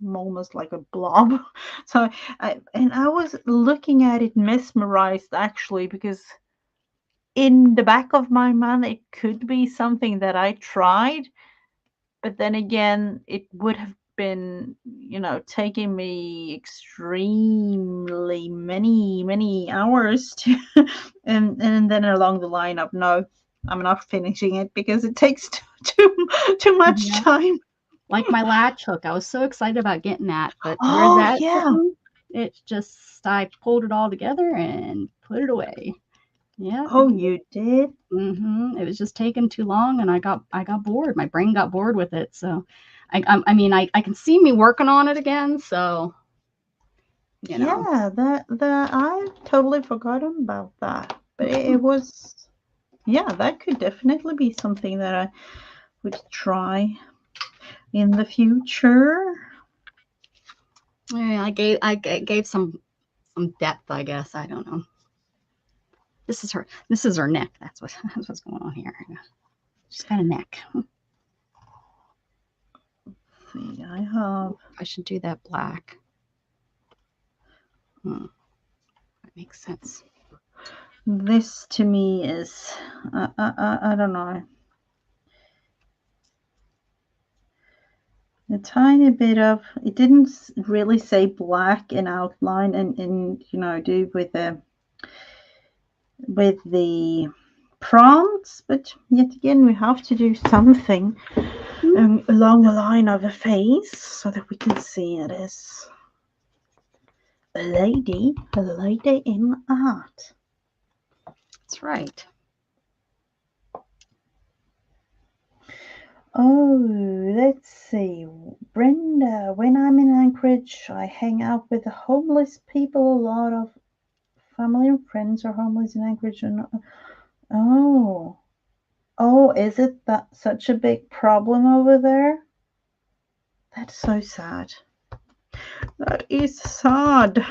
almost like a blob. So I was looking at it mesmerized actually, because in the back of my mind it could be something that I tried, but then again it would have been, you know, taking me extremely many hours to, and then along the line of no, I'm not finishing it because it takes too much Yeah. time. Like my latch hook, I was so excited about getting that, but where's Oh that yeah. sitting? It's just I pulled it all together and put it away. Yeah. Oh, you did? It was just taking too long, and I got bored. My brain got bored with it. So, I mean, I can see me working on it again. So, you know. Yeah, that I totally forgotten about that. But it was, yeah, that could definitely be something that I would try in the future. Yeah, I gave some depth, I guess. I don't know. This is her neck. That's what's going on here. She's got a neck. See, I have. I should do that black. That makes sense. This to me is, I don't know. A tiny bit of, it didn't really say black in outline and you know, do with the prompts, but yet again we have to do something along the line of a face so that we can see it is a lady in art. That's right. Oh, let's see. Brenda, when I'm in Anchorage, I hang out with the homeless people. A lot of family and friends are homeless in Anchorage. And oh, is it that such a big problem over there? That's so sad. That is sad.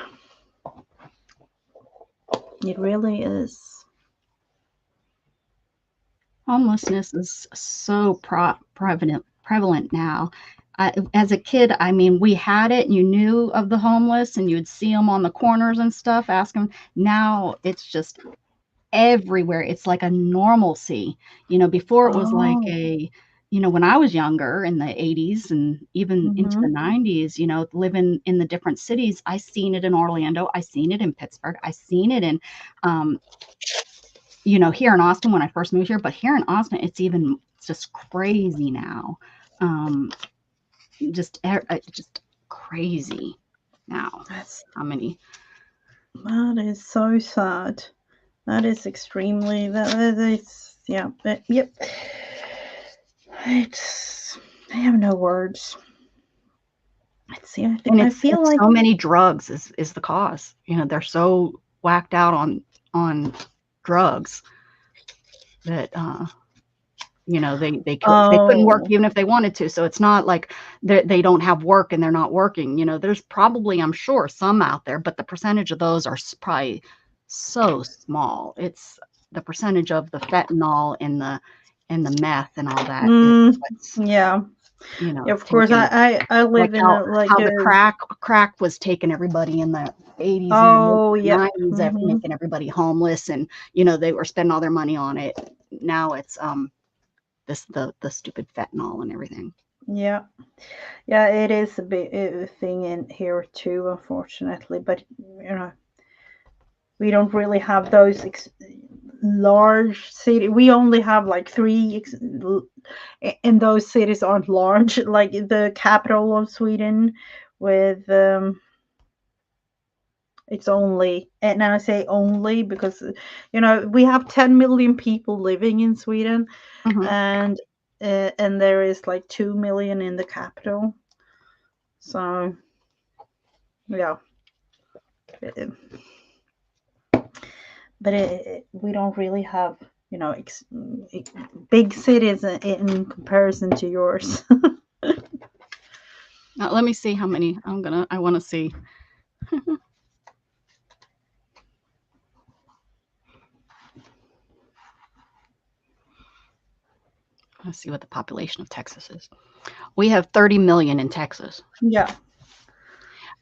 It really is. Homelessness is so prevalent now. As a kid, I mean, we had it, and you knew of the homeless, and you would see them on the corners and stuff, ask them. Now it's just everywhere. It's like a normalcy. You know, before it was like when I was younger in the 80s and even into the 90s, you know, living in the different cities, I seen it in Orlando. I seen it in Pittsburgh. I seen it in, you know, here in Austin when I first moved here, but here in Austin, it's just crazy now. Just crazy now. That's How many? That is so sad. That is extremely, that is, yeah, yep. I have no words. Let's see, I feel like so many drugs is the cause. You know, they're so whacked out on drugs that you know, they couldn't work even if they wanted to. So it's not like they don't have work and they're not working. You know, there's probably, I'm sure, some out there, but the percentage of those are probably so small. It's the percentage of the fentanyl and the meth and all that. Yeah. You know, of course, I live in how the crack was taking everybody in the 80s and 90s, making everybody homeless, and you know, they were spending all their money on it. Now it's the stupid fentanyl and everything. Yeah, it is a big thing in here too, unfortunately. But you know, we don't really have those large cities. We only have like 3, and those cities aren't large. Like the capital of Sweden, with it's only, and I say only because you know, we have 10 million people living in Sweden, and there is like 2 million in the capital. So yeah, but we don't really have, you know, big cities in comparison to yours. Now, let me see how many I want to see. Let's see what the population of Texas is. We have 30 million in Texas. Yeah.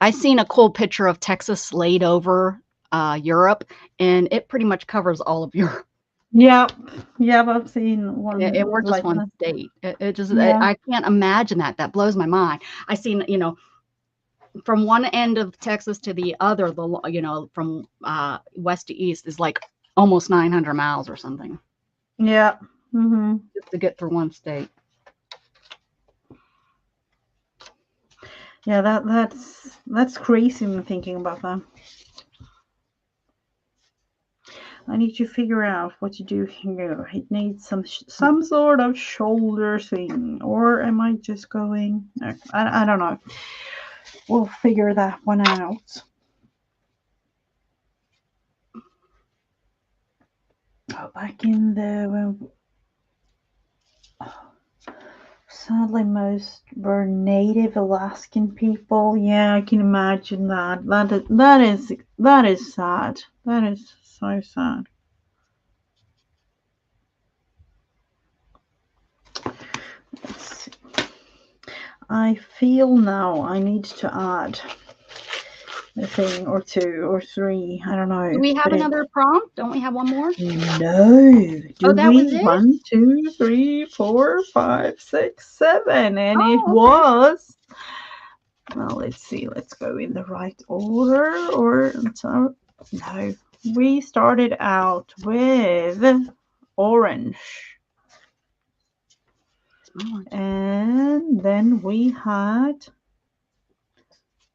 I seen a cool picture of Texas laid over Europe, and it pretty much covers all of Europe. Yep. Yep. I've seen one And we're just like one that. state. It just, Yeah. I can't imagine that. That blows my mind. I seen, from one end of Texas to the other, from west to east is like almost 900 miles or something Yeah. Mm-hmm. just to get through one state. Yeah. That's crazy. I'm thinking about that. I need to figure out what to do here. It needs some sort of shoulder thing, or am I just going? I don't know. We'll figure that one out. Oh, back in the sadly most were Native Alaskan people. Yeah, I can imagine that. That is sad. That is so sad. Let's see. I feel now I need to add a thing or two or three. I don't know. Do we have but another prompt? Don't we have one more? No. Do that we? was it? 1, 2, 3, 4, 5, 6, 7. And it Oh, was. Well, let's see. Let's go in the right order. Or so, no. We started out with orange. And then we had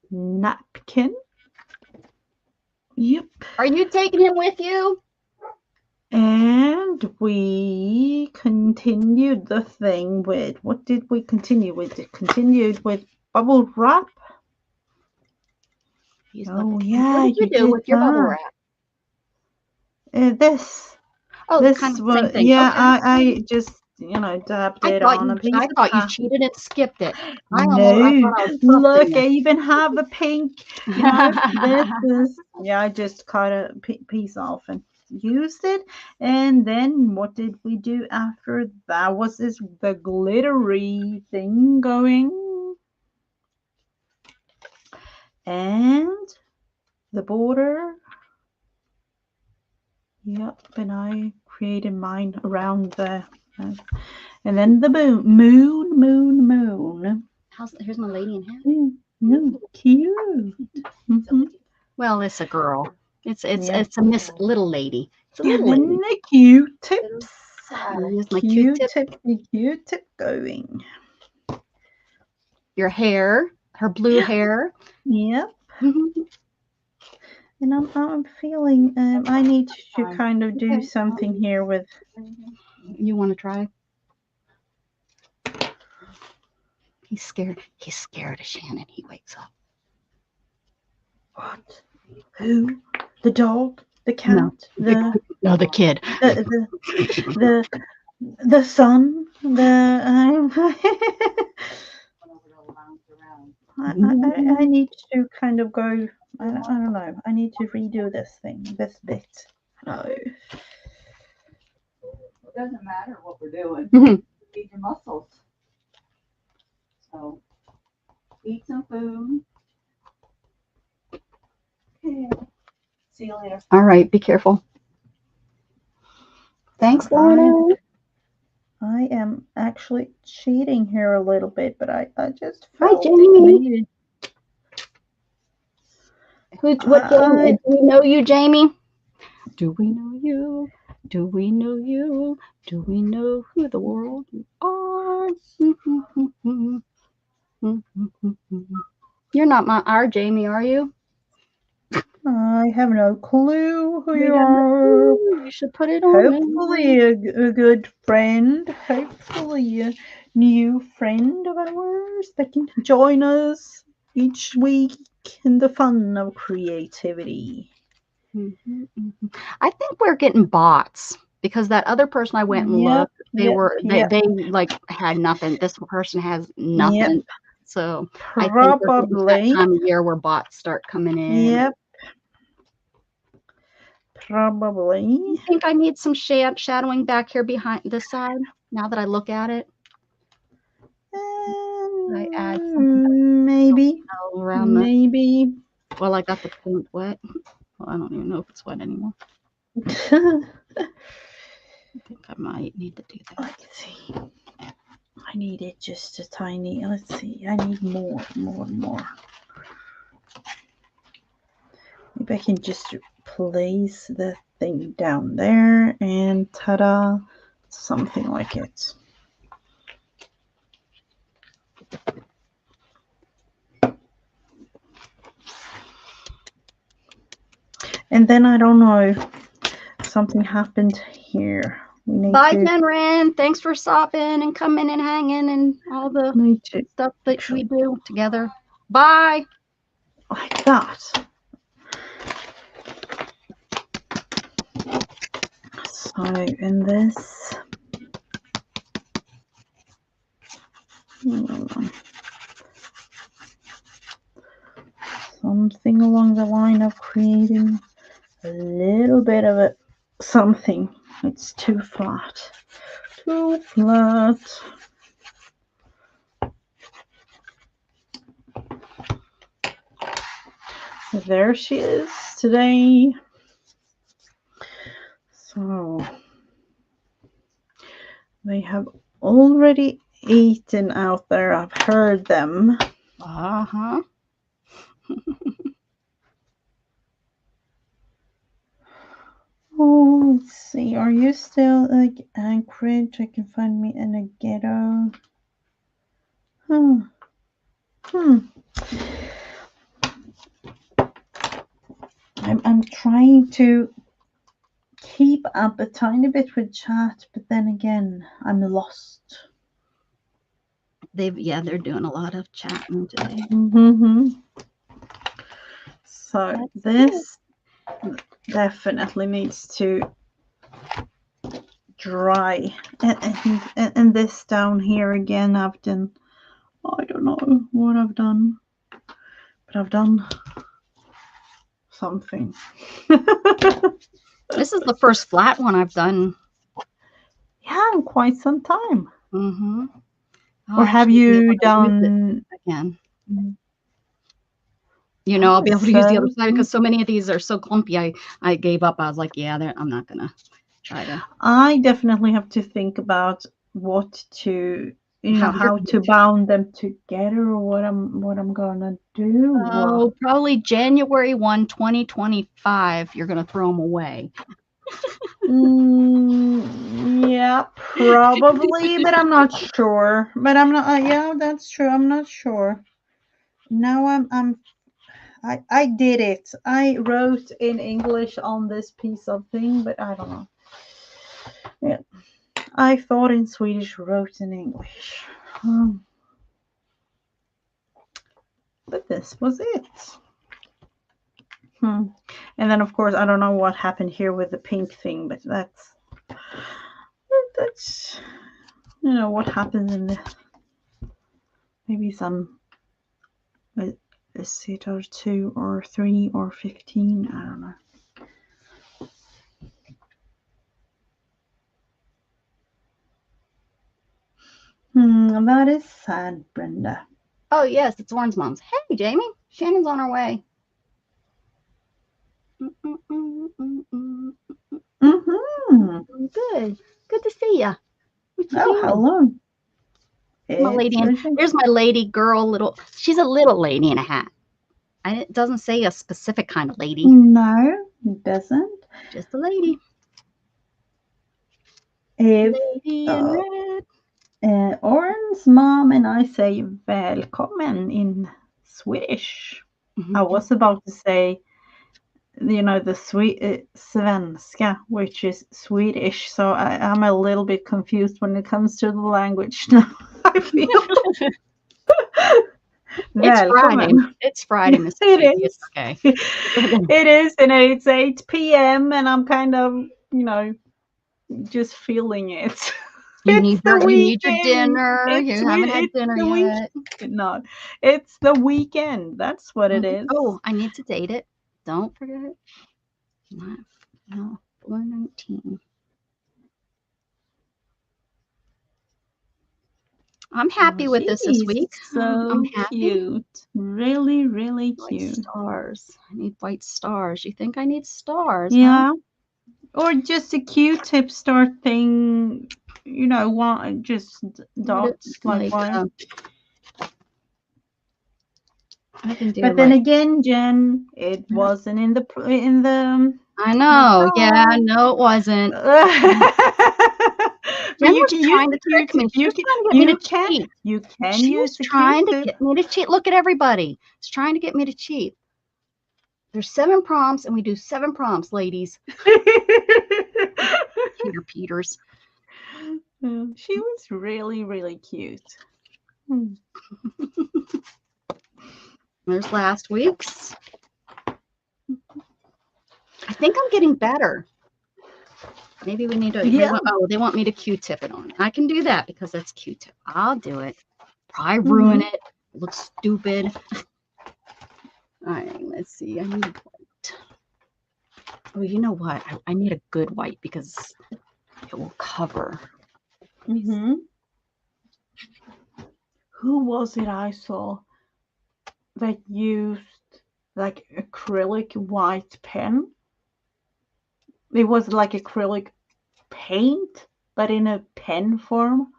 napkin. Yep. Are you taking him with you? And we continued the thing with, what did we continue with? It continued with bubble wrap. Oh, yeah, What did you do did with your bubble that. wrap? This. Oh, This kind of the was, same thing. yeah, Okay. I just, dabbed it on a piece I of thought you pie. cheated and skipped it. No, I thought I was look, trusting I even have the pink, this is, yeah, I just cut a piece off and used it. And then what did we do after that? Was this the glittery thing going? And the border. Yep, and I created mine around the, and then the moon. Here's my lady in hat. Cute. Mm-hmm. Well, it's a girl. It's Yeah. a Miss Little Lady. It's a little And then lady. the Q-tips. Here's my Q-tip. Q-tip going. Your hair, her blue hair. Yep. And I'm feeling I need to kind of do something here with. You want to try? He's scared. He's scared of Shannon. He wakes up. What? Who? The dog? The cat? No, the kid. The son? I need to kind of go. I don't know. I need to redo this bit. No. It doesn't matter what we're doing. Feed your muscles. So, eat some food. Okay. See you later. All right. Be careful. Thanks, Lorna. I am actually cheating here a little bit, but I just Hi, felt Jamie. What Jamie? Do we know you, Jamie? Do we know you? Do we know you? Do we know who the world you are? You're not our Jamie, are you? I have no clue who you are. You should put it on. Hopefully a good friend. Hopefully a new friend of ours that can join us each week in the fun of creativity. I think we're getting bots because that other person I went and looked, they like had nothing. This person has nothing. Yep. So Probably I think that time of year where bots start coming in. Yep. Probably. You think I need some shadowing back here behind this side now that I look at it? I add something maybe. Around maybe. Well, I got the paint wet. Well, I don't even know if it's wet anymore. I think I might need to do that. Let's see. I need it just a tiny. Let's see. I need more. Maybe I can just place the thing down there and ta-da, something like it. And then I don't know, something happened here. We need Bye, to Menrin. Thanks for stopping and coming and hanging and all the need to stuff that we do together. Bye. like that. So in this, something along the line of creating a little bit of a something. It's too flat. Too flat. So there she is today. So they have already eaten out there. I've heard them. Uh-huh. Oh, let's see. Are you still like Anchorage? I can find me in a ghetto. I'm trying to keep up a tiny bit with chat, but then again, I'm lost. They're doing a lot of chatting today. So this definitely needs to dry, and this down here again, I've done, I don't know what I've done, but I've done something. This is the first flat one I've done. Yeah, in quite some time. Mm-hmm. Or have you done again? You know, I'll be able to use the other side because so many of these are so clumpy. I gave up. I was like, yeah, I'm not gonna try to. I definitely have to think about what to, how to bound them together, or what I'm gonna do. Oh, probably January 1, 2025. You're gonna throw them away. Yeah, probably, but I'm not sure. But I'm not. Yeah, that's true. I'm not sure. Now I did it. I wrote in English on this piece of thing, but I don't know. Yeah, I thought in Swedish, wrote in English. But this was it. And then, of course, I don't know what happened here with the pink thing, but that's what happens in the maybe some a set or 2 or 3 or 15. I don't know. That is sad, Brenda. Oh yes, it's Warren's mom's. Hey, Jamie, Shannon's on her way. Good to see ya. Oh, hello. My lady, here's my lady girl. She's a little lady in a hat. And it doesn't say a specific kind of lady. No, it doesn't. Just a lady. Lady in red. Oren's mom and I say välkommen in Swedish. I was about to say, the svenska, which is Swedish. So I'm a little bit confused when it comes to the language now. I feel. It's Friday. It's Friday, Miss GIGI. It's okay. It is, and it's 8 p.m. and I'm kind of, just feeling it. You need your dinner. You haven't had dinner yet. No, it's the weekend. That's what it is. Oh, I need to date it. Don't forget it. No, 419. I'm happy with this week. So I'm happy. Cute. Really, really White cute. Stars. I need white stars. You think I need stars? Yeah. Huh? Or just a Q-tip start thing, you know, one just dots It's like one. I can do But then again, Jen, it wasn't in the I know. Yeah, no, it wasn't. But Jen you was can trying use to trick me. She you was can trying to get me to cheat. you can She use was the trying to Q-tip. get me to cheat. Look at everybody. She's trying to get me to cheat. There's 7 prompts, and we do 7 prompts, ladies. Peter Peters. She was really, really cute. There's last week's. I think I'm getting better. Maybe we need to. Yeah. They want me to Q-tip it on. I can do that because that's Q-tip. I'll do it. Probably ruin it. Looks stupid. All right, let's see. I need white. Oh, you know what? I need a good white because it will cover. Who was it I saw that used like acrylic white pen? It was like acrylic paint, but in a pen form.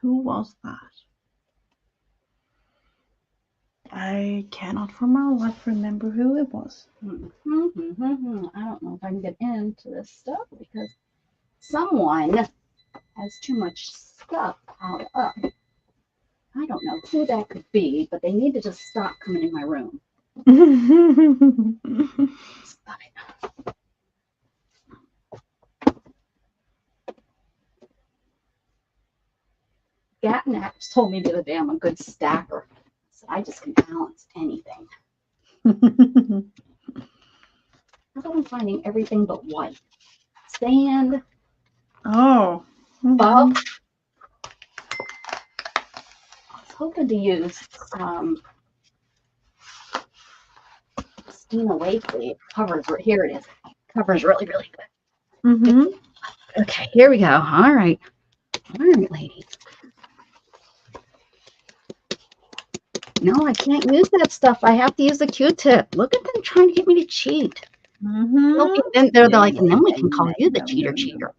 Who was that? I cannot for my life remember who it was. I don't know if I can get into this stuff because someone has too much stuff piled up. I don't know who that could be, but they need to just stop coming in my room. Stop it. Gatnack told me the other day I'm a good stacker. So I just can balance anything. How about I'm finding everything but white? Sand. Oh. Well, I was hoping to use Steam Away It covers. Here it is. Covers really, really good. Okay, here we go. All right, ladies. No, I can't use that stuff. I have to use the Q-tip. Look at them trying to get me to cheat. Then they're like, and then we can call you the cheater.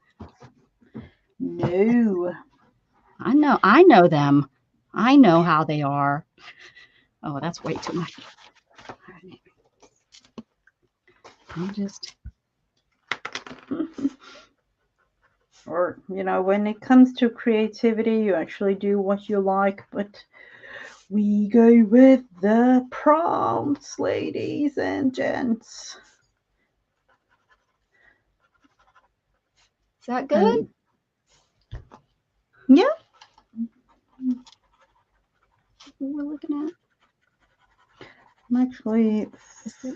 No. I know them. I know how they are. Oh, that's way too much. I'll just. Or, you know, when it comes to creativity, you actually do what you like, but we go with the prompts, ladies and gents. Is that good? Yeah. What we're looking at. I'm actually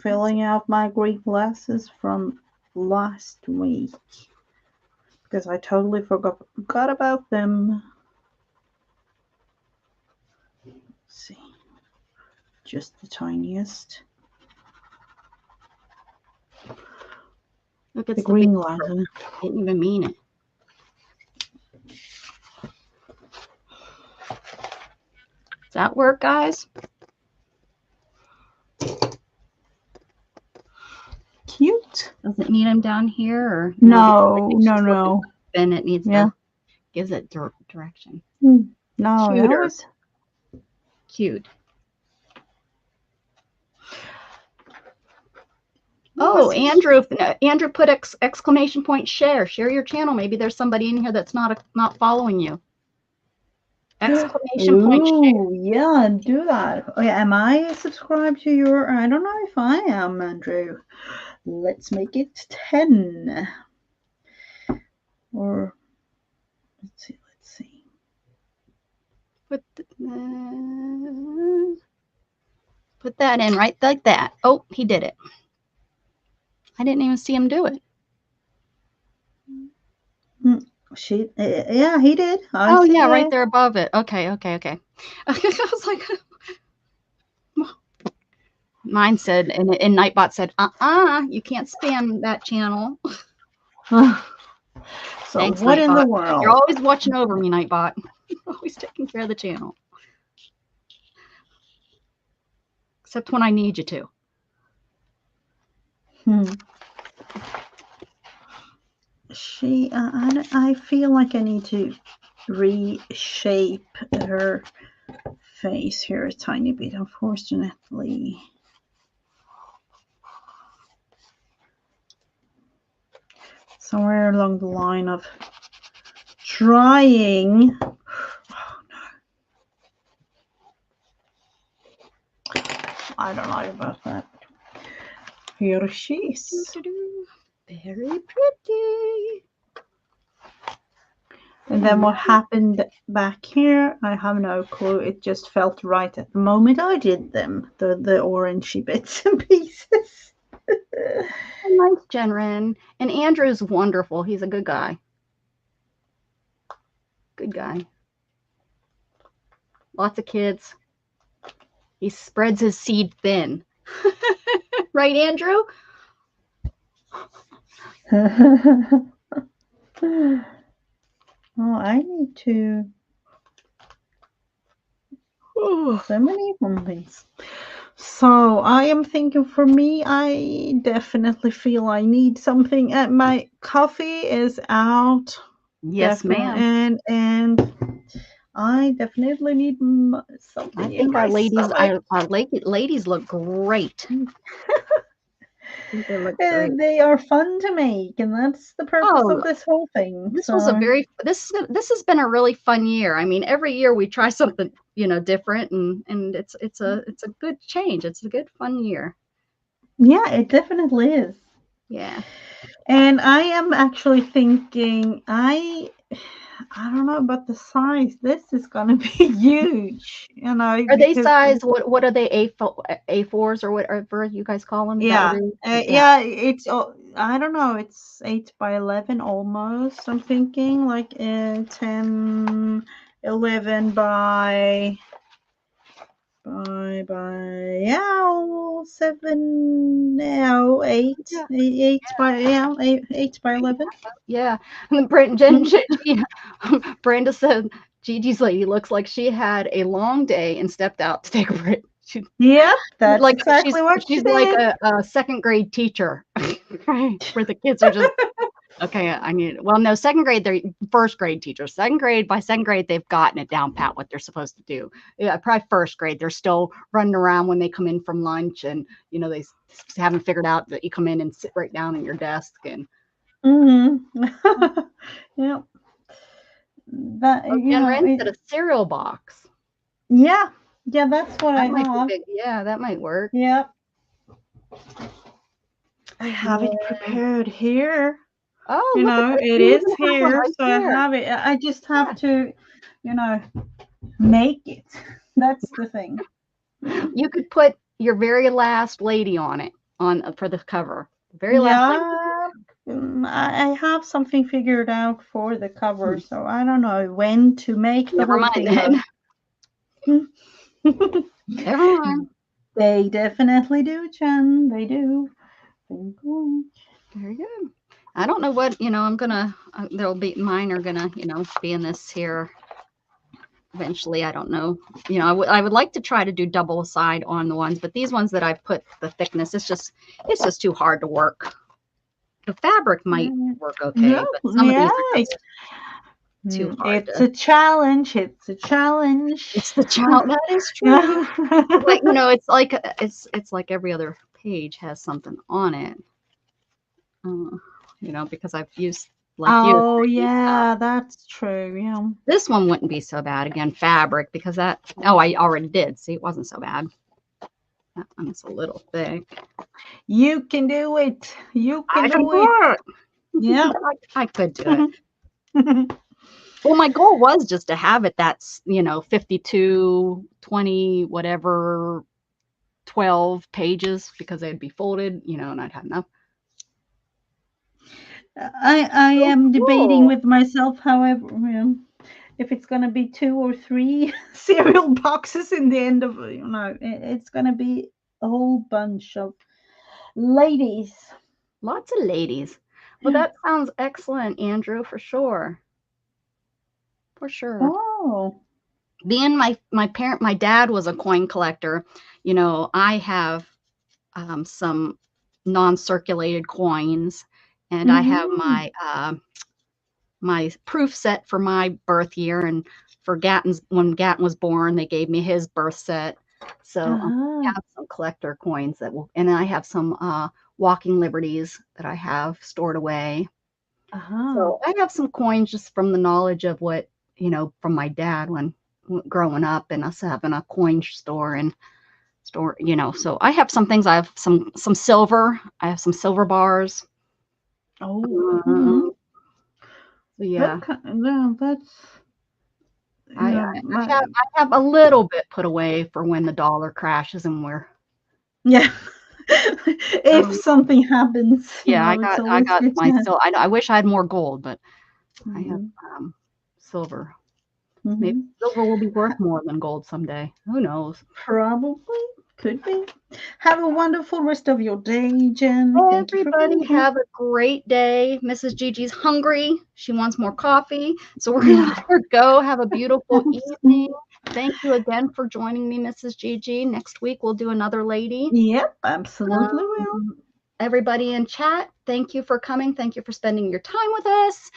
filling out my green glasses from last week because I totally forgot about them. Let's see. Just the tiniest. Look at the green glasses. Didn't even mean it. Does that work, guys? Cute. Does it need them down here or no? Then it needs to gives it direction. No, Cuter. that was Cute. Oh, Andrew put exclamation point share your channel. Maybe there's somebody in here that's not following you. Exclamation point share. Yeah, do that. Oh, yeah, am I subscribed to your? I don't know if I am, Andrew. Let's make it 10. Or let's see. Put that in right like that. Oh, he did it. I didn't even see him do it. Yeah, he did. Oh, yeah, right there above it. Okay. I was like, mine said, and Nightbot said, you can't spam that channel. So thanks, what Nightbot. in the world? You're always watching over me, Nightbot. You're always taking care of the channel. Except when I need you to. I feel like I need to reshape her face here a tiny bit, unfortunately. Somewhere along the line of trying. Oh no. I don't know about that. Here she is. Very pretty. And then what happened back here, I have no clue. It just felt right at the moment I did them, the orangey bits and pieces. Nice, Jenren. And Andrew's wonderful. He's a good guy. Good guy. Lots of kids. He spreads his seed thin. Right, Andrew? Oh, I need to. Oh, so many things. So I am thinking, for me, I definitely feel I need something. My coffee is out. Yes, ma'am. And I definitely need something. I think our ladies, stomach. ladies look great. I think they look great. They are fun to make, and that's the purpose of this whole thing. This was a very this has been a really fun year. I mean, every year we try something, you know, different, and it's a good change. It's a good fun year. Yeah, it definitely is. Yeah. And I am actually thinking, I don't know about the size. This is gonna be huge, you know. Are they size? What are they? A4s or whatever you guys call them? Yeah, yeah. It's I don't know. It's 8 by 11 almost. I'm thinking like 10, 11 by 7, no, 8, 8 by 8 by 11. Yeah, and Brenda said Gigi's lady looks like she had a long day and stepped out to take a break. Yep, that's like exactly what she's like a second grade teacher, right? Where the kids are just okay. No, second grade, they're first grade teachers. By second grade, they've gotten it down pat what they're supposed to do. Yeah, probably first grade, they're still running around when they come in from lunch, and you know they haven't figured out that you come in and sit right down at your desk and. Yeah. That Jen said a cereal box. Yeah, that's what I have. Yeah, that might work. Yep. I have it prepared here. Oh, you know, it is here, so I have it. I just have to, you know, make it. That's the thing. You could put your very last lady on it for the cover. Very last lady. I have something figured out for the cover, so I don't know when to make the whole thing. Never mind. They definitely do, Jen. They do. Very good. I don't know what, you know, I'm gonna, there'll be, mine are gonna, you know, be in this here eventually. I don't know. You know, I would like to try to do double side on the ones, but these ones that I put the thickness, it's just too hard to work. The fabric might work okay, but some of these are just too hard. It's a challenge. It's a challenge. It's the challenge. That is true. But you know, it's like every other page has something on it. You know, because I've used yeah, that's true. Yeah. This one wouldn't be so bad. Again, fabric, because that I already did. See, it wasn't so bad. That one's a little thick. You can do it. You can do it. Yeah. I could do it. Well, my goal was just to have it that's, you know, 52, 20, whatever, 12 pages, because they'd be folded, you know, and I'd have enough. I am debating with myself, however, if it's going to be 2 or 3 cereal boxes in the end of, you know, it's going to be a whole bunch of ladies. Lots of ladies. Well, that sounds excellent, Andrew, for sure. For sure. Oh. Being my dad was a coin collector. You know, I have some non-circulated coins, and I have my my proof set for my birth year, and for Gatton's, when Gatton was born, they gave me his birth set. So I have some collector coins that will, and then I have some walking liberties that I have stored away. So I have some coins just from the knowledge of what, you know, from my dad when growing up, and us having a coin store and store, you know. So I have some things. I have some silver. I have some silver bars. Oh. Yeah. That's. I have a little bit put away for when the dollar crashes and we're. Yeah. If something happens. Yeah, I got my silver. I wish I had more gold, but I have silver. Maybe silver will be worth more than gold someday. Who knows? Probably. Could be. Have a wonderful rest of your day, Jen. Everybody have a great day. Mrs. Gigi's hungry. She wants more coffee. So we're going to let her go. Have a beautiful evening. Thank you again for joining me, Mrs. Gigi. Next week, we'll do another lady. Yep, absolutely will. Everybody in chat, thank you for coming. Thank you for spending your time with us.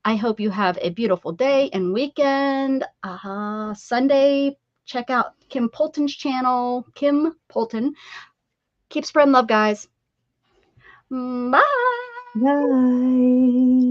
I hope you have a beautiful day and weekend. Sunday, check out Kim Polton's channel, Kim Polton. Keep spreading love, guys. Bye. Bye.